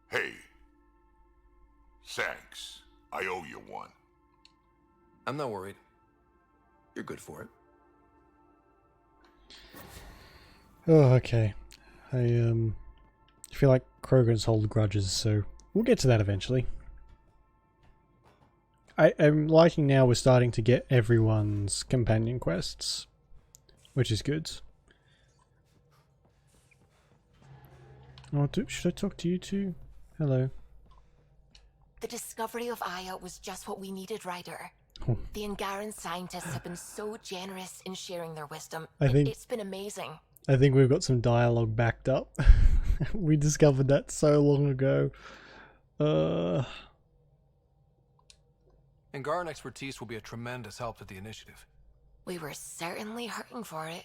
Hey. Thanks. I owe you one. I'm not worried. You're good for it. Oh, okay. I feel like Krogans hold grudges, so we'll get to that eventually. I'm liking now we're starting to get everyone's companion quests, which is good. Oh, should I talk to you two? Hello. The discovery of Aya was just what we needed, Ryder. Oh. The Angaran scientists have been so generous in sharing their wisdom. I It's been amazing. think we've got some dialogue backed up. We discovered that so long ago. Angaran expertise will be a tremendous help to the initiative. We were certainly hurting for it.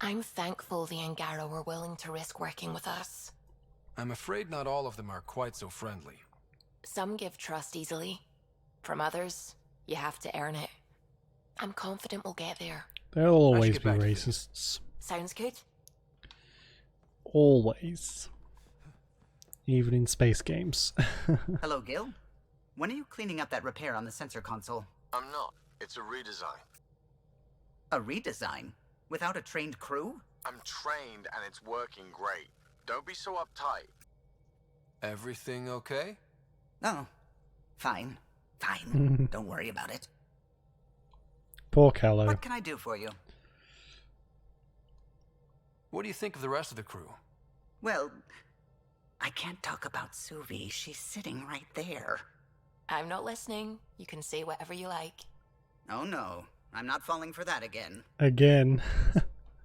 I'm thankful the Angara were willing to risk working with us. I'm afraid not all of them are quite so friendly. Some give trust easily. From others, you have to earn it. I'm confident we'll get there. There'll always be racists. Sounds good. Always. Even in space games. Hello, Gil. When are you cleaning up that repair on the sensor console? I'm not. It's a redesign. A redesign? Without a trained crew? I'm trained and it's working great. Don't be so uptight. Everything okay? Oh, fine. Fine. Don't worry about it. Poor Callow. What can I do for you? What do you think of the rest of the crew? Well, I can't talk about Suvi. She's sitting right there. I'm not listening. You can say whatever you like. Oh no, I'm not falling for that again. Again.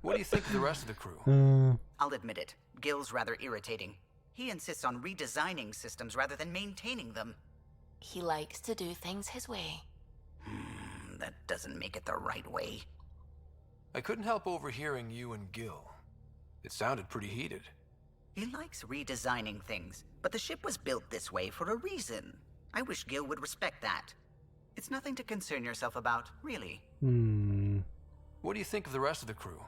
What do you think of the rest of the crew? I'll admit it. Gil's rather irritating. He insists on redesigning systems rather than maintaining them. He likes to do things his way. That doesn't make it the right way. I couldn't help overhearing you and Gil. It sounded pretty heated. He likes redesigning things, but the ship was built this way for a reason. I wish Gil would respect that. It's nothing to concern yourself about, really. What do you think of the rest of the crew?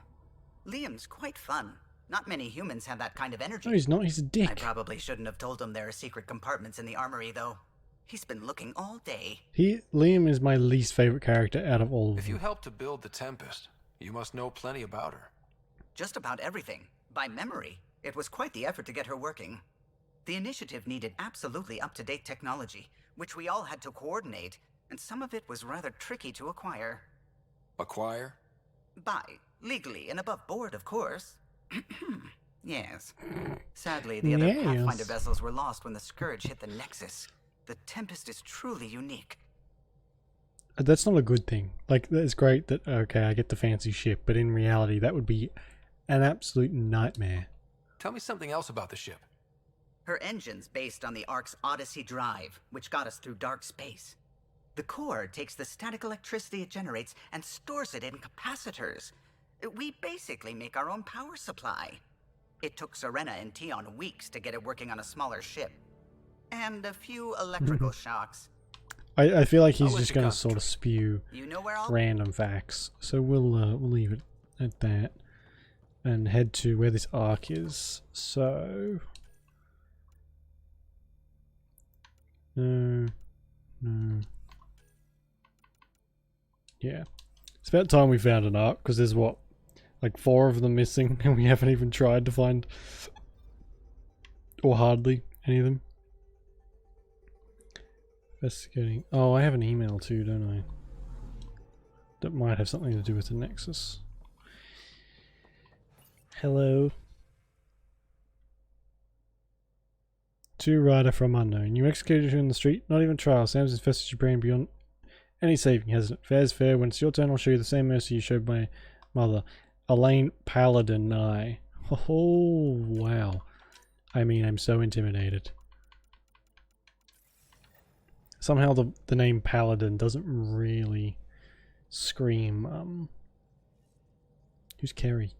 Liam's quite fun. Not many humans have that kind of energy. No, he's not. He's a dick. I probably shouldn't have told him there are secret compartments in the armory, though. He's been looking all day. Liam is my least favorite character out of all of them. If you helped to build the Tempest, you must know plenty about her. Just about everything. By memory. It was quite the effort to get her working. The initiative needed absolutely up-to-date technology, which we all had to coordinate, and some of it was rather tricky to acquire. Acquire? Buy. Legally and above board, of course. Yes. Sadly, the other Pathfinder vessels were lost when the Scourge hit the Nexus. The Tempest is truly unique. That's not a good thing. Like, it's great that, okay, I get the fancy ship, but in reality, that would be an absolute nightmare. Tell me something else about the ship. Her engine's based on the Ark's Odyssey drive, which got us through dark space. The core takes the static electricity it generates and stores it in capacitors. We basically make our own power supply. It took Serena and Tion weeks to get it working on a smaller ship. And a few electrical shocks. I feel like he's just going to sort of spew random facts. So we'll leave it at that. And head to where this arc is. So... No. Yeah. It's about time we found an arc, because there's what? Like 4 of them missing, and we haven't even tried to find... Or hardly any of them. Investigating... Oh, I have an email too, don't I? That might have something to do with the Nexus. Hello. To Rider from Unknown. You executed her in the street, not even trial. Sam's infested your brain beyond any saving, hasn't it? Fair's fair. When it's your turn, I'll show you the same mercy you showed my mother. Elaine Paladin I. Oh, wow. I mean, I'm so intimidated. Somehow the name Paladin doesn't really scream, Who's Kerry?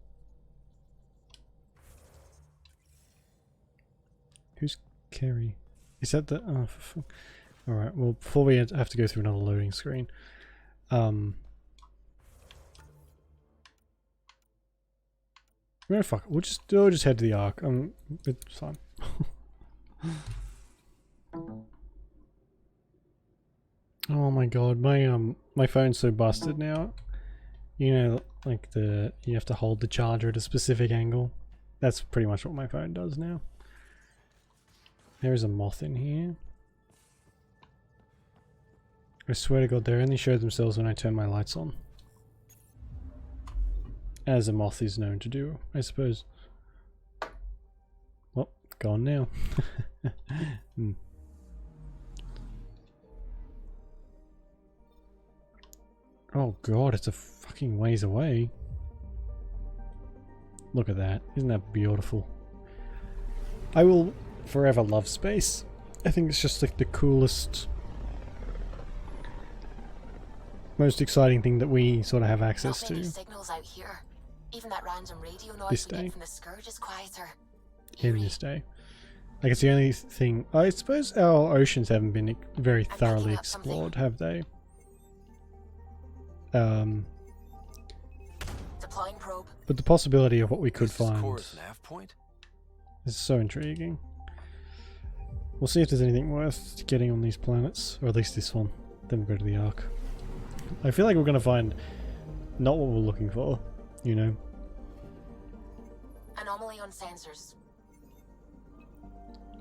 Who's Kerry? Is that the... Oh, alright, well, before we have to go through another loading screen. No, fuck it. We'll just head to the Ark. It's fine. Oh my god, my phone's so busted now. You know, like you have to hold the charger at a specific angle. That's pretty much what my phone does now. There is a moth in here. I swear to god, they only show themselves when I turn my lights on. As a moth is known to do, I suppose. Well, gone now. Oh god, it's a fucking ways away. Look at that. Isn't that beautiful? I will forever love space. I think it's just like the coolest, most exciting thing that we sort of have access to. Signals out here. Even that random radio noise This we day. get from the Scourge is quieter. In this day. Like, it's the only thing... I suppose our oceans haven't been very thoroughly explored, have they? Deploying probe. But the possibility of what we could Is find Core's nav point? is so intriguing. We'll see if there's anything worth getting on these planets, or at least this one. Then we'll go to the Ark. I feel like we're going to find not what we're looking for. you know. Anomaly on sensors.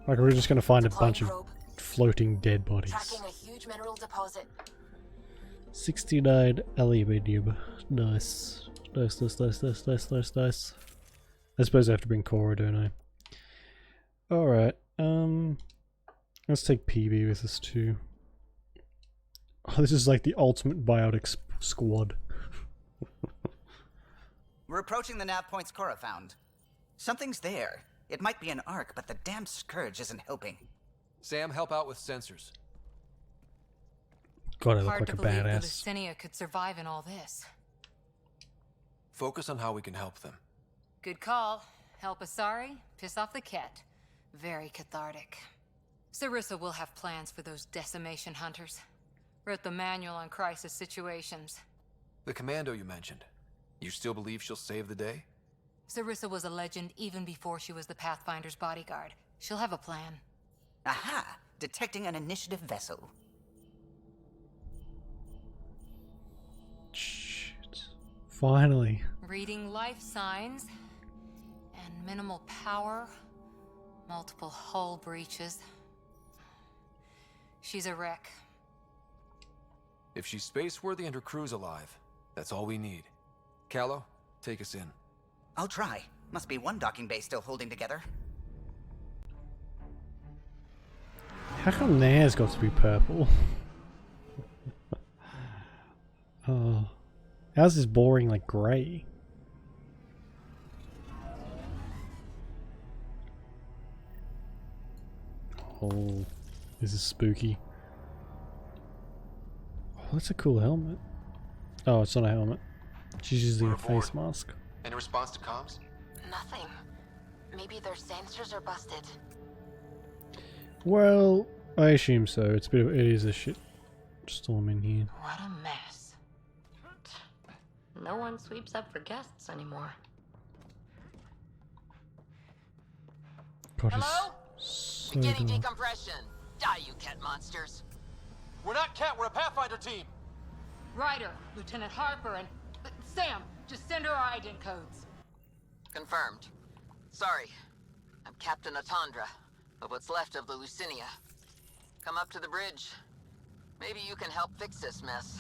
Like we're just gonna find a Deploying bunch of probe. floating dead bodies. Tracking a huge mineral deposit. 69 aluminium. Nice. Nice. I suppose I have to bring Cora, don't I? Alright, let's take PB with us too. Oh, this is like the ultimate biotic squad. We're approaching the nav points Cora found. Something's there. It might be an arc, but the damn scourge isn't helping. Sam, help out with sensors. God, I look Hard like to a believe the badass. Lucinia could survive in all this. Focus on how we can help them. Good call. Help Asari, piss off the Ket. Very cathartic. Sarissa will have plans for those decimation hunters. Wrote the manual on crisis situations. The commando you mentioned. You still believe she'll save the day? Sarissa was a legend even before she was the Pathfinder's bodyguard. She'll have a plan. Aha! Detecting an initiative vessel. Shit. Finally. Reading life signs. And minimal power. Multiple hull breaches. She's a wreck. If she's space-worthy and her crew's alive, that's all we need. Callow, take us in. I'll try. Must be one docking bay still holding together. How come theirs got to be purple? Oh. Ours is boring like grey. Oh, this is spooky. Oh, that's a cool helmet. Oh, it's not a helmet. She's using a face mask. Any response to comms? Nothing. Maybe their sensors are busted. Well, I assume so. It is a shit storm in here. What a mess. No one sweeps up for guests anymore. God, Hello? so Beginning dark. decompression. Die, you cat monsters. We're not Cat, we're a Pathfinder team! Ryder, Lieutenant Harper, and Sam, just send her our ident codes. Confirmed. Sorry. I'm Captain Atandra, of what's left of the Lucinia. Come up to the bridge. Maybe you can help fix this mess.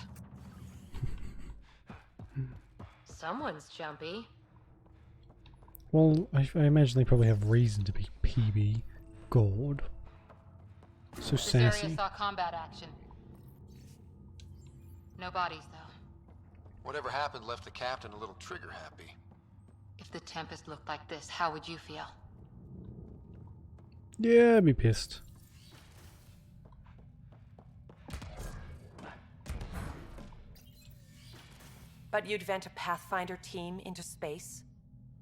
Someone's jumpy. Well, I imagine they probably have reason to be PB. God. So This area sassy. saw combat action. No bodies, though. Whatever happened left the captain a little trigger happy. If the Tempest looked like this, how would you feel? Yeah, I'd be pissed. But you'd vent a Pathfinder team into space?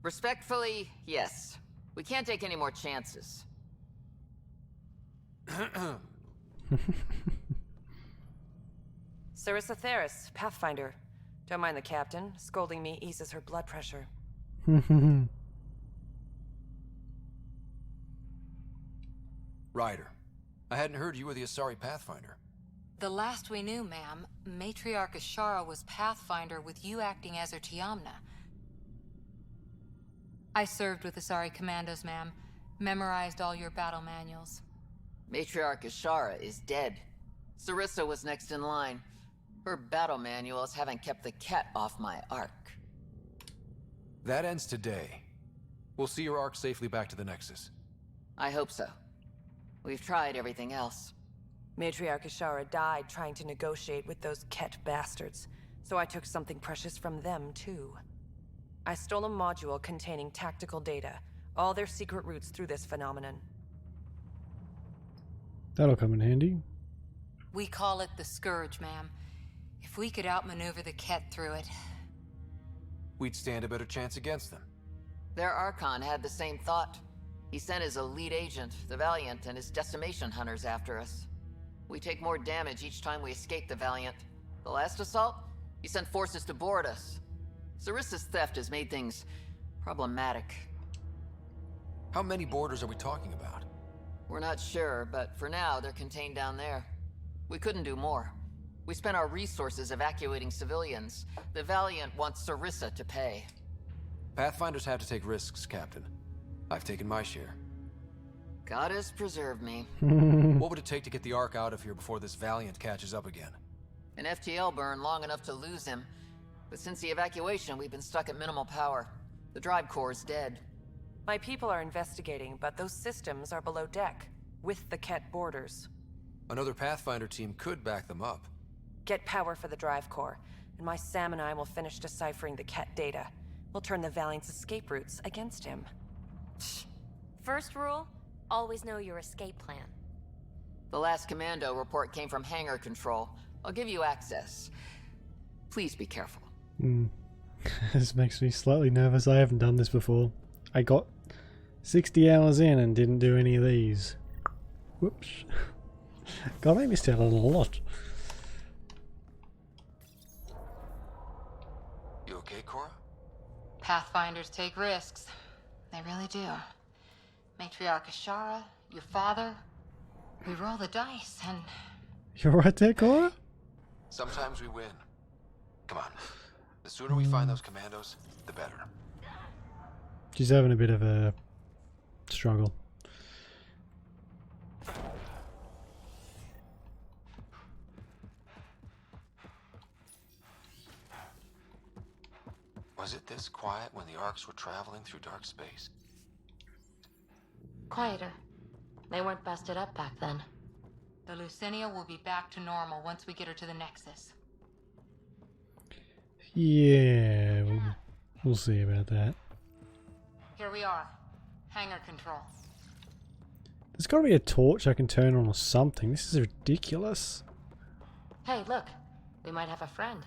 Respectfully, yes. We can't take any more chances. Sarissa Theris, Pathfinder. Don't mind the captain. Scolding me eases her blood pressure. Ryder, I hadn't heard you were the Asari Pathfinder. The last we knew, ma'am, Matriarch Ashara was Pathfinder with you acting as her Tiamna. I served with Asari commandos, ma'am. Memorized all your battle manuals. Matriarch Ashara is dead. Sarissa was next in line. Her battle manuals haven't kept the cat off my ark. That ends today. We'll see your ark safely back to the Nexus. I hope so. We've tried everything else. Matriarch Ashara died trying to negotiate with those Ket bastards, so I took something precious from them, too. I stole a module containing tactical data, all their secret routes through this phenomenon. That'll come in handy. We call it the Scourge, ma'am. If we could outmaneuver the Ket through it... We'd stand a better chance against them. Their Archon had the same thought. He sent his elite agent, the Valiant, and his decimation hunters after us. We take more damage each time we escape the Valiant. The last assault, he sent forces to board us. Sarissa's theft has made things problematic. How many boarders are we talking about? We're not sure, but for now, they're contained down there. We couldn't do more. We spent our resources evacuating civilians. The Valiant wants Sarissa to pay. Pathfinders have to take risks, Captain. I've taken my share. Goddess preserve me. What would it take to get the Ark out of here before this Valiant catches up again? An FTL burn long enough to lose him. But since the evacuation, we've been stuck at minimal power. The drive core is dead. My people are investigating, but those systems are below deck, with the Ket borders. Another Pathfinder team could back them up. Get power for the drive core, and my Sam and I will finish deciphering the Ket data. We'll turn the Valiant's escape routes against him. First rule, always know your escape plan. The last commando report came from hangar control. I'll give you access. Please be careful. This makes me slightly nervous. I haven't done this before. I got 60 hours in and didn't do any of these. Whoops. God, I missed out on a lot. You okay, Cora? Pathfinders take risks. They really do. Matriarch Ashara, your father. We roll the dice and... You're right there, Cora? Sometimes we win. Come on. The sooner we find those commandos, the better. She's having a bit of a struggle. Was it this quiet when the Arks were traveling through dark space? Quieter. They weren't busted up back then. The Lucinia will be back to normal once we get her to the Nexus. Yeah, we'll see about that. Here we are. Hangar control. There's got to be a torch I can turn on or something. This is ridiculous. Hey, look. We might have a friend.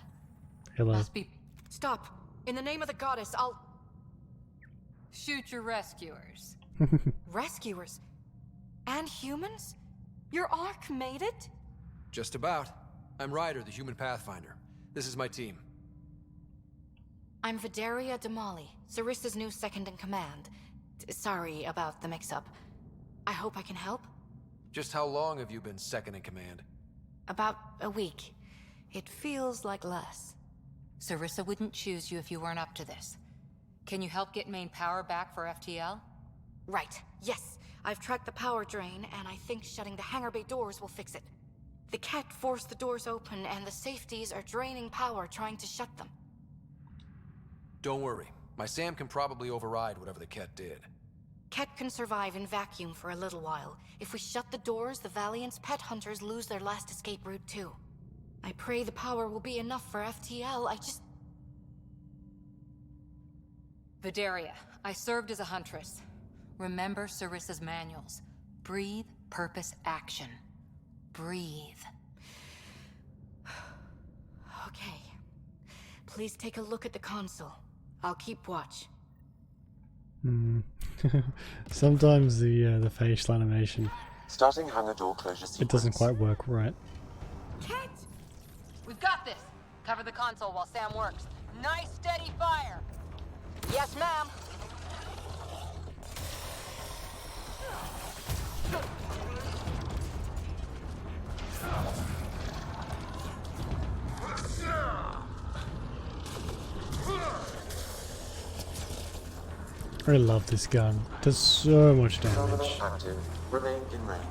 Hello. Must be... Stop! In the name of the goddess, I'll... Shoot your rescuers. Rescuers? And humans? Your Ark made it? Just about. I'm Ryder, the human Pathfinder. This is my team. I'm Vidaria Damali, Sarissa's new second-in-command. Sorry about the mix-up. I hope I can help? Just how long have you been second in command? About a week. It feels like less. Sarissa wouldn't choose you if you weren't up to this. Can you help get main power back for FTL? Right, yes. I've tracked the power drain, and I think shutting the hangar bay doors will fix it. The Ket forced the doors open, and the safeties are draining power trying to shut them. Don't worry. My Sam can probably override whatever the Ket did. Ket can survive in vacuum for a little while. If we shut the doors, the Valiant's pet hunters lose their last escape route too. I pray the power will be enough for FTL, Vidaria, I served as a huntress. Remember Sarissa's manuals. Breathe, purpose, action. Breathe. Okay. Please take a look at the console. I'll keep watch. Sometimes the facial animation, Starting hangar door closure sequence. it doesn't quite work right. Ket! We've got this. Cover the console while Sam works. Nice steady fire. Yes, ma'am. I love this gun. It does so much damage. Terminal active. Remain in range.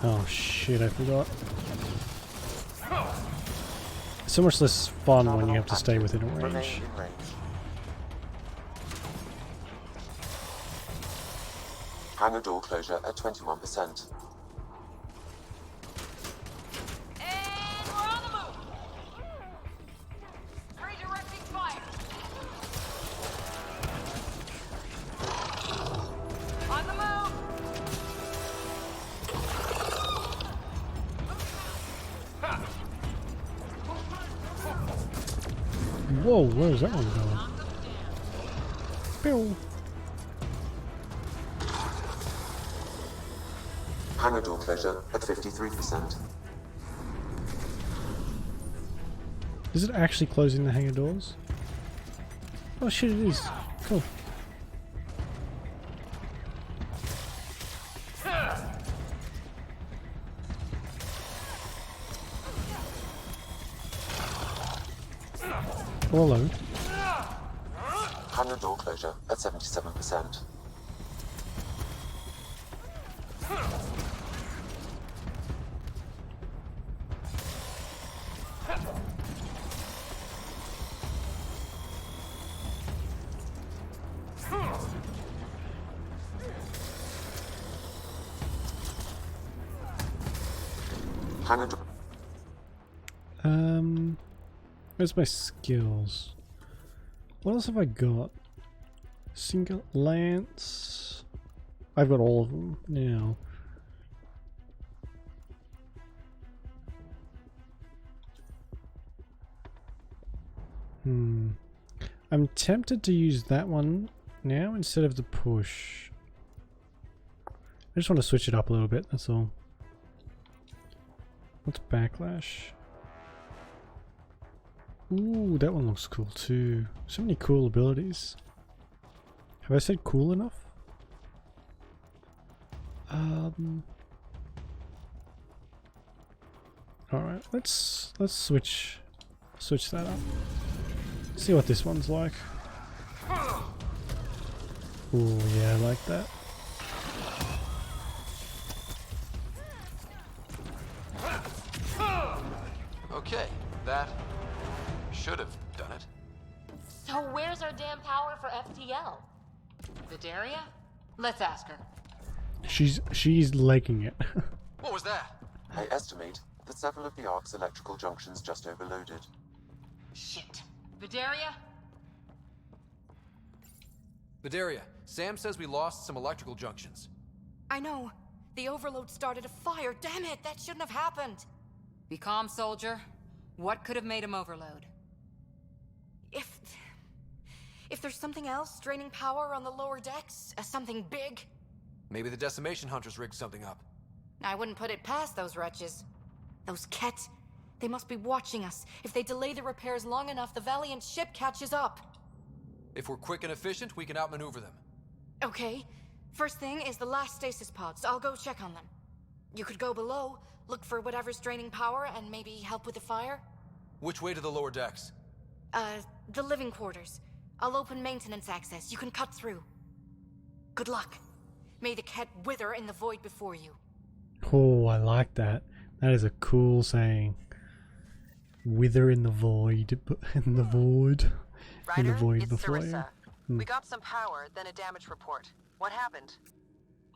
Oh shit, I forgot. It's so much less fun when you have to stay within a range. Remain in range. Hangar door closure at 21%. And we're on the move. Redirecting fire. On the move. Whoa, where is that one going? Pew. Hangar door closure at 53%. Is it actually closing the hangar doors? Oh shit, it is. Cool. Hello. Hangar door closure at 77%. Hangar door. Where's my skills? What else have I got? Single lance. I've got all of them now. I'm tempted to use that one now instead of the push. I just want to switch it up a little bit, that's all. What's backlash? Ooh, that one looks cool too. So many cool abilities. Have I said cool enough? Alright, let's switch that up. See what this one's like. Ooh, yeah, I like that. Okay, that should have done it. So where's our damn power for FTL? Vidaria? Let's ask her. She's legging it. What was that? I estimate that several of the Ark's electrical junctions just overloaded. Shit. Vidaria? Vidaria, Sam says we lost some electrical junctions. I know. The overload started a fire. Damn it, that shouldn't have happened. Be calm, soldier. What could have made him overload? If there's something else draining power on the lower decks, something big, Maybe the decimation hunters rigged something up. I wouldn't put it past those wretches. Those Ket, they must be watching us. If they delay the repairs long enough, the Valiant ship catches up. If we're quick and efficient, we can outmaneuver them. Okay. First thing is the last stasis pods. I'll go check on them. You could go below, look for whatever's draining power, and maybe help with the fire? Which way to the lower decks? The living quarters. I'll open maintenance access. You can cut through. Good luck. May the Ket wither in the void before you. Oh, I like that. That is a cool saying. Wither in the void, in the void, in the void it's before Sarissa. you. We got some power, then a damage report. What happened?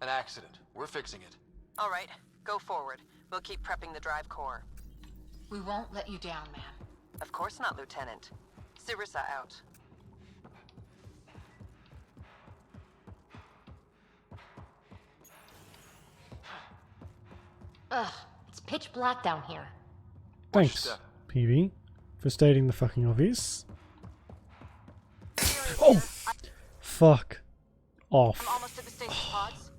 An accident. We're fixing it. All right, go forward. We'll keep prepping the drive core. We won't let you down, ma'am. Of course not, Lieutenant. Sarissa out. Ugh, it's pitch black down here. Thanks, PV, for stating the fucking obvious. Oh! Fuck. Off. I'm almost at the stasis pods.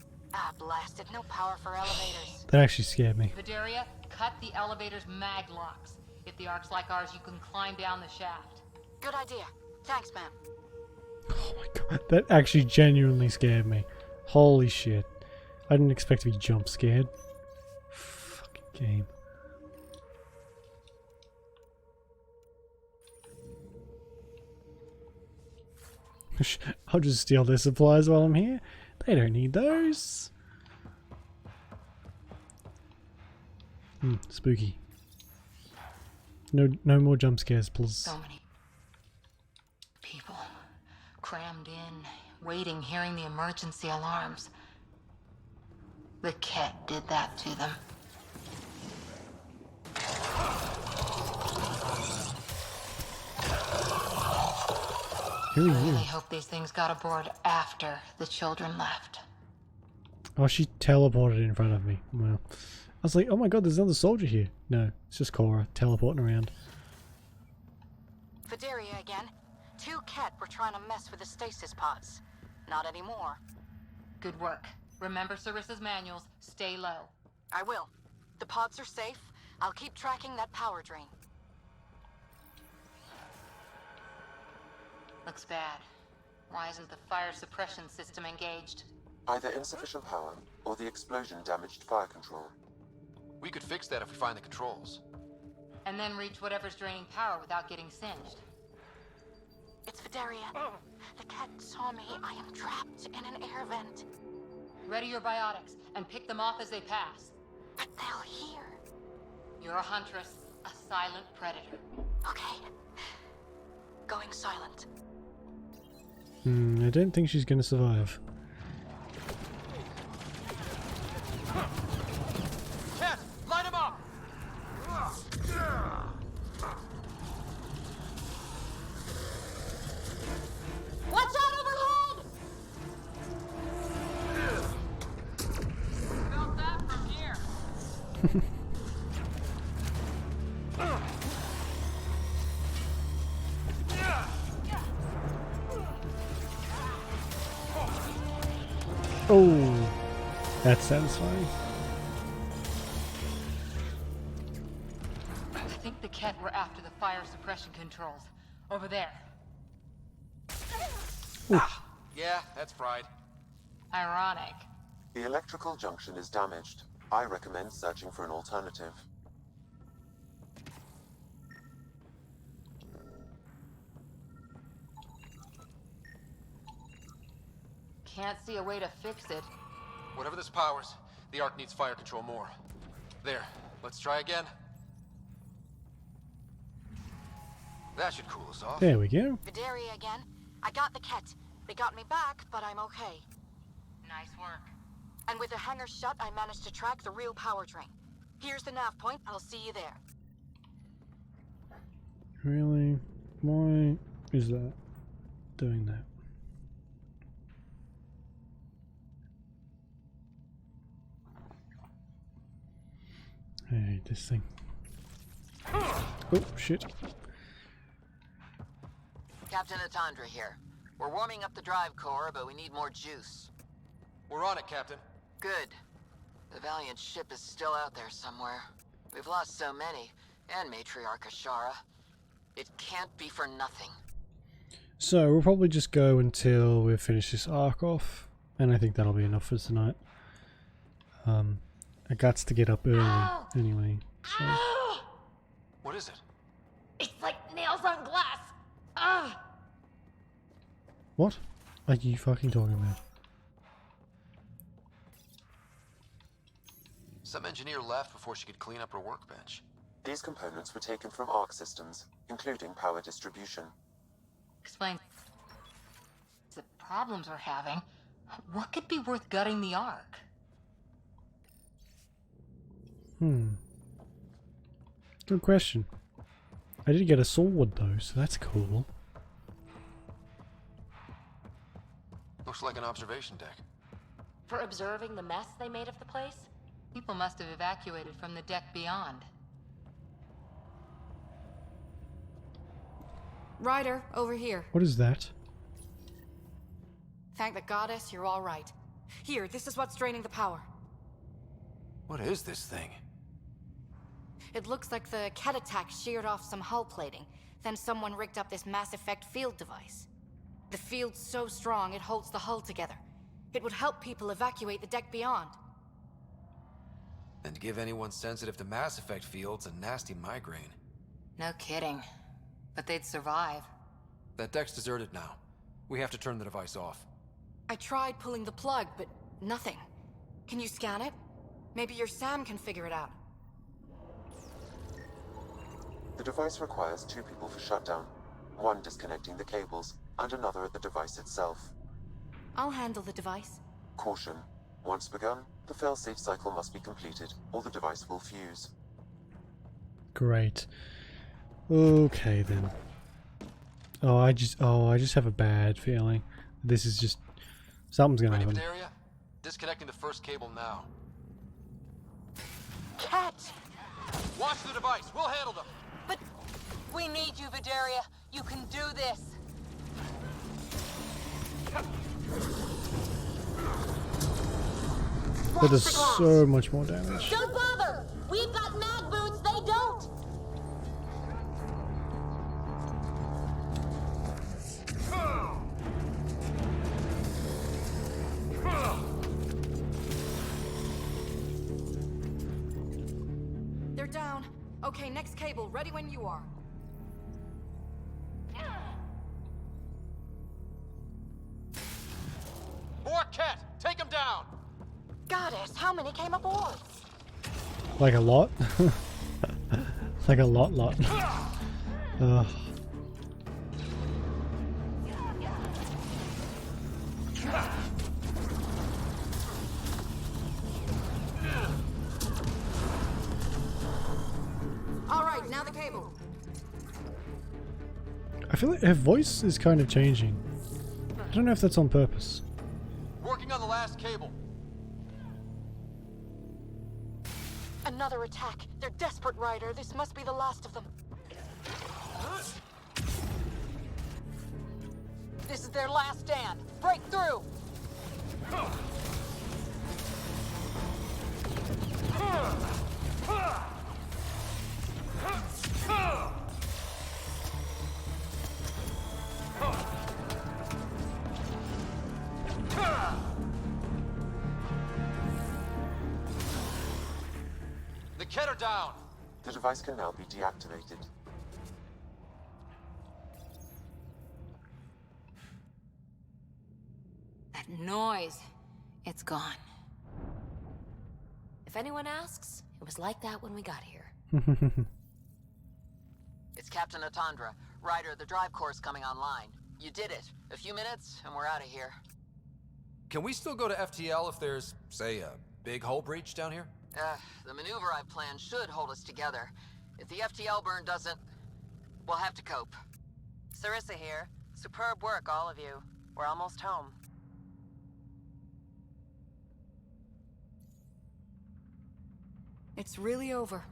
Blasted. No power for elevators. That actually scared me. Vidaria, cut the elevator's mag locks. If the Ark's like ours, you can climb down the shaft. Good idea. Thanks, ma'am. Oh my god, that actually genuinely scared me. Holy shit. I didn't expect to be jump scared. Fucking game. I'll just steal their supplies while I'm here. They don't need those. Spooky. No more jump scares, please. So many people crammed in, waiting, hearing the emergency alarms. The Ket did that to them. Who are I you? really hope these things got aboard after the children left. Oh, she teleported in front of me. Wow. I was like, oh my god, there's another soldier here. No, it's just Cora teleporting around. Vidaria again. 2 Ket were trying to mess with the stasis pods. Not anymore. Good work. Remember Sarissa's manuals. Stay low. I will. The pods are safe. I'll keep tracking that power drain. Looks bad. Why isn't the fire suppression system engaged? Either insufficient power or the explosion damaged fire control. We could fix that if we find the controls. And then reach whatever's draining power without getting singed. It's Vidaria. The cat saw me. I am trapped in an air vent. Ready your biotics and pick them off as they pass. But they'll hear. You're a huntress, a silent predator. Okay. Going silent. I don't think she's gonna survive. Cat, light him up! Watch out overhead! Felt that from here. Oh, that's satisfying. I think the Ket were after the fire suppression controls. Over there. Yeah, that's fried. Ironic. The electrical junction is damaged. I recommend searching for an alternative. Can't see a way to fix it. Whatever this powers, the Ark needs fire control more. There, let's try again. That should cool us off. There we go. Vidaria again. I got the Ket. They got me back, but I'm okay. Nice work. And with the hangar shut, I managed to track the real power drain. Here's the nav point. I'll see you there. Really? Why is that doing that? I hate this thing. Oh, shit. Captain Atandra here. We're warming up the drive core, but we need more juice. We're on it, Captain. Good. The Valiant ship is still out there somewhere. We've lost so many, and Matriarch Ashara. It can't be for nothing. So we'll probably just go until we finish this arc off, and I think that'll be enough for tonight. I got to get up early anyway. So. What is it? It's like nails on glass. Ugh. What are you fucking talking about? Some engineer left before she could clean up her workbench. These components were taken from Arc systems, including power distribution. Explain the problems we're having. What could be worth gutting the Ark? Good question. I did get a sword though, so that's cool. Looks like an observation deck. For observing the mess they made of the place? People must have evacuated from the deck beyond. Ryder, over here. What is that? Thank the goddess you're all right. Here, this is what's draining the power. What is this thing? It looks like the Ket attack sheared off some hull plating. Then someone rigged up this Mass Effect field device. The field's so strong it holds the hull together. It would help people evacuate the deck beyond. And give anyone sensitive to Mass Effect fields a nasty migraine. No kidding. But they'd survive. That deck's deserted now. We have to turn the device off. I tried pulling the plug, but nothing. Can you scan it? Maybe your Sam can figure it out. The device requires 2 people for shutdown, one disconnecting the cables, and another at the device itself. I'll handle the device. Caution. Once begun, the failsafe cycle must be completed, or the device will fuse. Great. Okay then. Oh, I just have a bad feeling. This is just something's gonna happen. Vidaria? Disconnecting the first cable now. Cat! Watch the device. We'll handle them. But we need you, Vidaria. You can do this. That does so much more damage. Don't bother! We've got mag boots, they don't! They're down. Okay, next cable, ready when you are. Goddess, how many came aboard? Like a lot? Like a lot. Ugh. Alright, now the cable. I feel like her voice is kind of changing. I don't know if that's on purpose. Working on the last cable. Another attack. They're desperate, Ryder. This must be the last of them. This is their last stand. Break through! The Kett are down. The device can now be deactivated. That noise. It's gone. If anyone asks, it was like that when we got here. It's Captain Atandra. Ryder, the drive core's coming online. You did it. A few minutes, and we're out of here. Can we still go to FTL if there's, say, a big hull breach down here? The maneuver I've planned should hold us together. If the FTL burn doesn't, we'll have to cope. Sarissa here. Superb work, all of you. We're almost home. It's really over.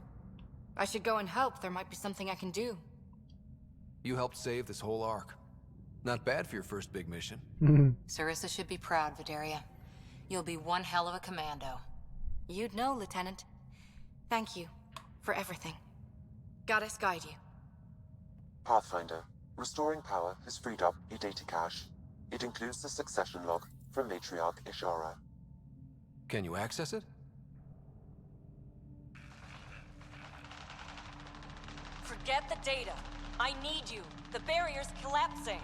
I should go and help. There might be something I can do. You helped save this whole arc. Not bad for your first big mission. Sarissa should be proud, Vidaria. You'll be one hell of a commando. You'd know, Lieutenant. Thank you for everything. Goddess guide you. Pathfinder. Restoring power has freed up a data cache. It includes the succession log from Matriarch Ishara. Can you access it? Forget the data. I need you. The barrier's collapsing.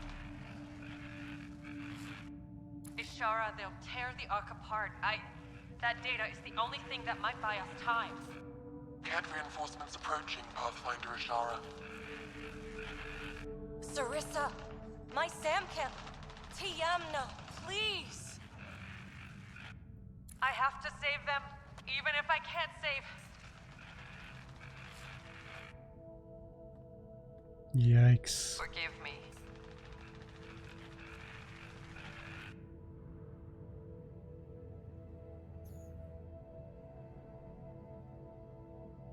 Ishara, they'll tear the Ark apart. That data is the only thing that might buy us time. Kett reinforcements approaching, Pathfinder Ishara. Sarissa, my Samkin, Tiamna, please. I have to save them, even if I can't save. Yikes. Forgive me.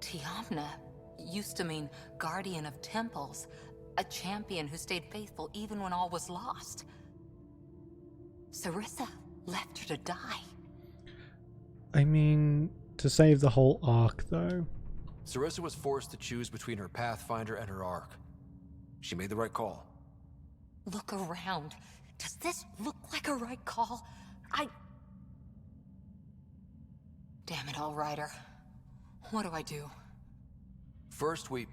Tiamna used to mean guardian of temples, a champion who stayed faithful even when all was lost. Sarissa left her to die. I mean, to save the whole arc, though. Sarissa was forced to choose between her Pathfinder and her arc. She made the right call. Look around. Does this look like a right call? Damn it all, Ryder. What do I do? First, we...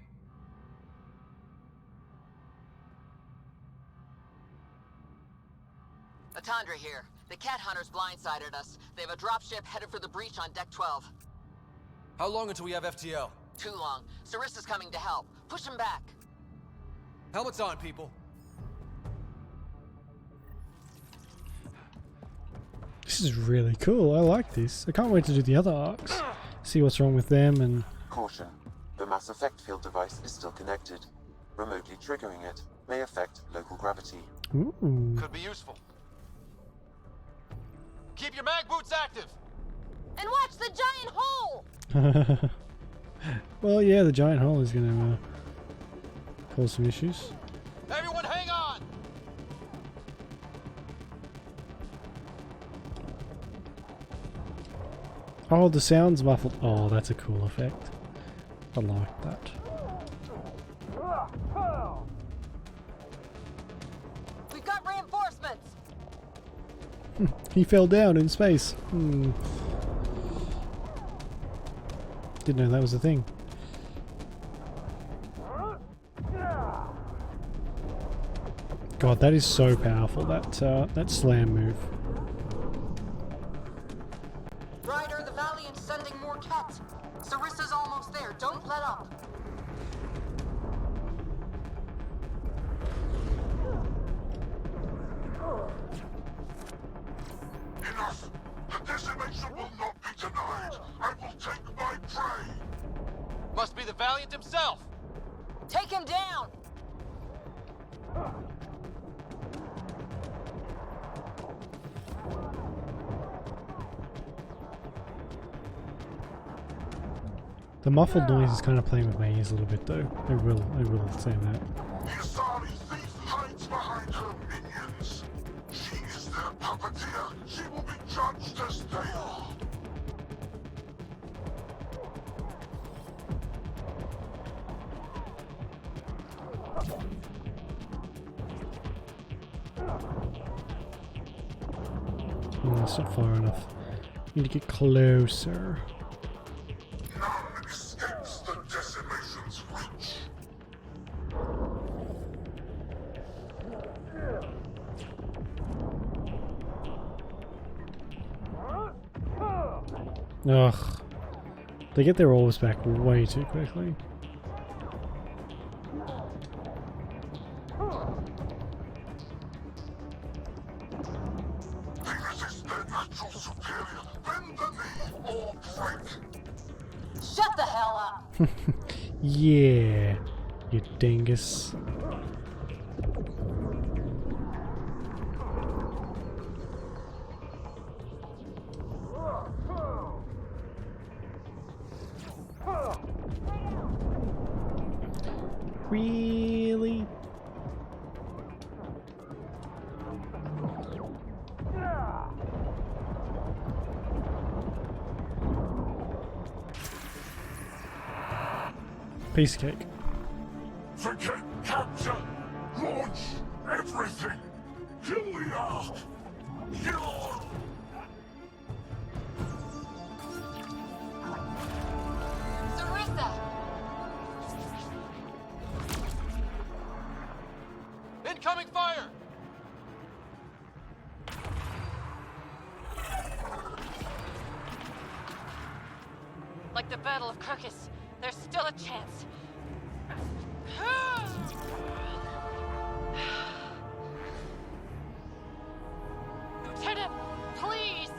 Atandra here. The Kett hunters blindsided us. They have a dropship headed for the breach on Deck 12. How long until we have FTL? Too long. Sarissa's coming to help. Push him back. Helmets on, people. This is really cool. I like this. I can't wait to do the other arcs. See what's wrong with them and... Caution. The mass effect field device is still connected. Remotely triggering it may affect local gravity. Ooh. Could be useful. Keep your mag boots active! And watch the giant hole! Well, yeah, the giant hole is going to cause some issues. Everyone hang on! Oh, the sound's muffled. Oh, that's a cool effect. I like that. We've got reinforcements! He fell down in space. Didn't know that was a thing. God, that is so powerful. That slam move. Ryder, the The Valiant's sending more Ket. Sarissa's almost there. Don't let up. Enough! The decimation will not be denied! I will take my prey! Must be the Valiant himself! Take him down! The muffled noise is kind of playing with my ears a little bit though. I will say that. The Asari thief hides behind her minions. She is their puppeteer. She will be judged as they are. That's not far enough. Need to get closer. None escapes the decimation's reach. Ugh. They get their orbs back way too quickly. They resist their natural superior. Bend the knee or break. Shut the hell up! Yeah, you dingus. Really? Piece of cake. Forget capture! Launch everything! Kill the Ark! Kill! Sarissa! Incoming fire! Like the Battle of Kirkus, there's still a chance. Lieutenant, please!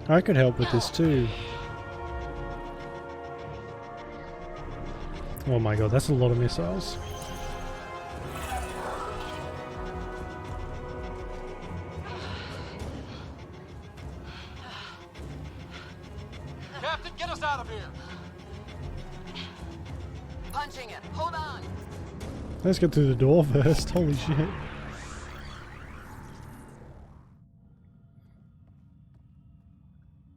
I could help with this too. Oh my god, that's a lot of missiles. Captain, get us out of here! Punching it. Hold on. Let's get through the door first. Holy shit.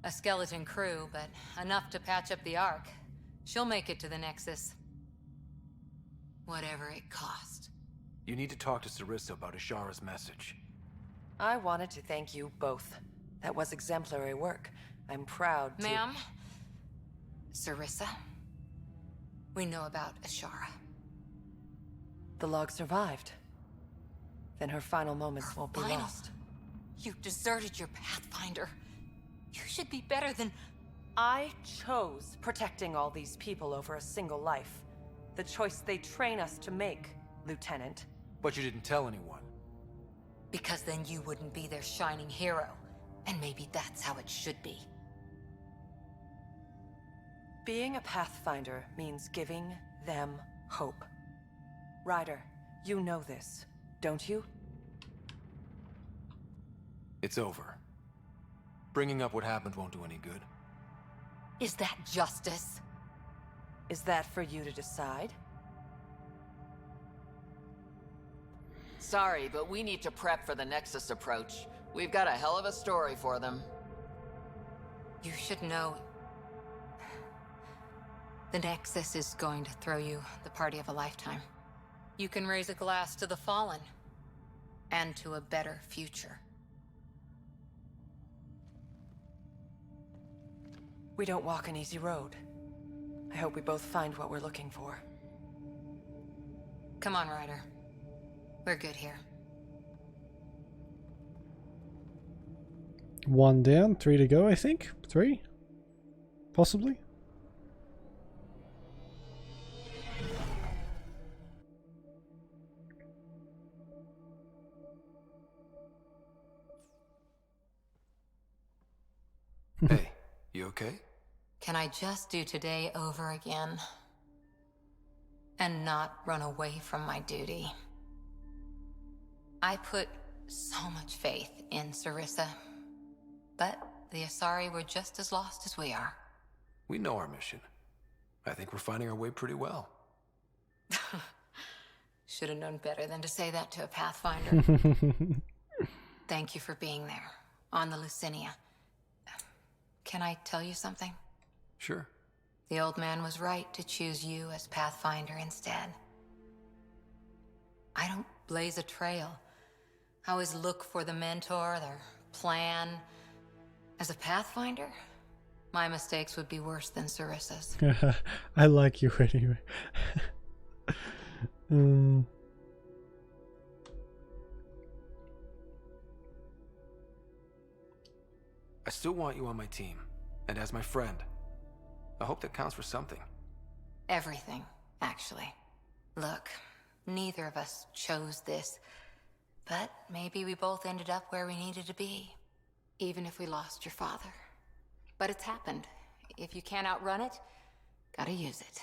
A skeleton crew, but enough to patch up the Ark. She'll make it to the Nexus. Whatever it cost. You need to talk to Sarissa about Ashara's message. I wanted to thank you both. That was exemplary work. I'm proud to— Ma'am? Sarissa? We know about Ashara. The log survived. Then her final moments won't be Final? lost. You deserted your Pathfinder. You should be better than... I chose protecting all these people over a single life. The choice they train us to make, Lieutenant. But you didn't tell anyone. Because then you wouldn't be their shining hero. And maybe that's how it should be. Being a Pathfinder means giving them hope. Ryder, you know this, don't you? It's over. Bringing up what happened won't do any good. Is that justice? Is that for you to decide? Sorry, but we need to prep for the Nexus approach. We've got a hell of a story for them. You should know. The Nexus is going to throw you the party of a lifetime. You can raise a glass to the fallen. And to a better future. We don't walk an easy road. I hope we both find what we're looking for. Come on, Ryder. We're good here. 1 down, 3 to go, I think. 3? Possibly. Hey, you okay? Can I just do today over again? And not run away from my duty? I put so much faith in Sarissa. But the Asari were just as lost as we are. We know our mission. I think we're finding our way pretty well. Should have known better than to say that to a Pathfinder. Thank you for being there, on the Lucinia. Can I tell you something? Sure. The old man was right to choose you as Pathfinder instead. I don't blaze a trail. I always look for the mentor, their plan. As a Pathfinder, my mistakes would be worse than Sarissa's. I like you anyway. I still want you on my team, and as my friend. I hope that counts for something. Everything, actually. Look, neither of us chose this, but maybe we both ended up where we needed to be. Even if we lost your father. But it's happened. If you can't outrun it, gotta use it.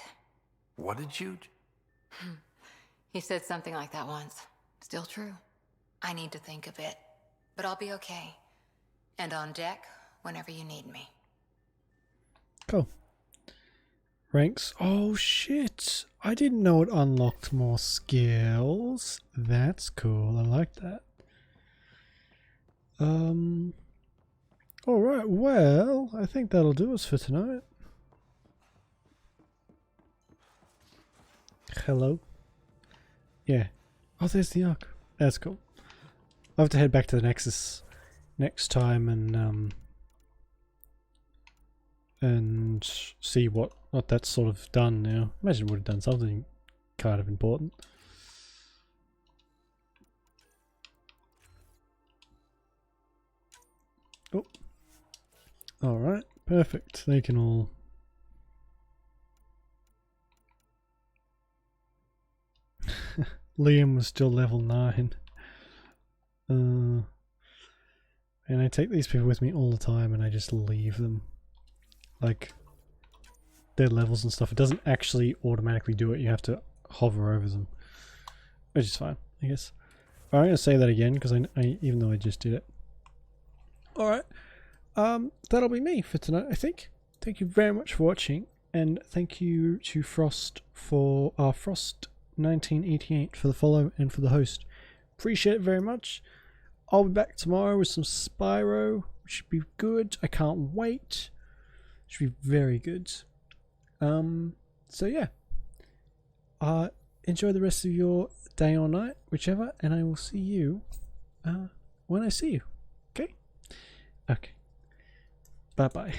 What did you... He said something like that once. Still true. I need to think a bit, but I'll be okay. And on deck whenever you need me. Cool. Ranks. Oh shit! I didn't know it unlocked more skills. That's cool. I like that. Alright, well, I think that'll do us for tonight. Hello? Yeah. Oh, there's the Ark. That's cool. I'll have to head back to the Nexus next time and see what that's sort of done now. Imagine it would have done something kind of important. Oh. Alright, perfect. They can all... Liam was still level 9. And I take these people with me all the time and I just leave them. Like, their levels and stuff. It doesn't actually automatically do it. You have to hover over them. Which is fine, I guess. I'm going to say that again because I even though I just did it. Alright. That'll be me for tonight, I think. Thank you very much for watching, and thank you to Frost for Frost1988 for the follow and for the host. Appreciate it very much. I'll be back tomorrow with some Spyro, which should be good. I can't wait. Should be very good. So yeah. Enjoy the rest of your day or night, whichever, and I will see you when I see you. Okay? Okay. Bye bye.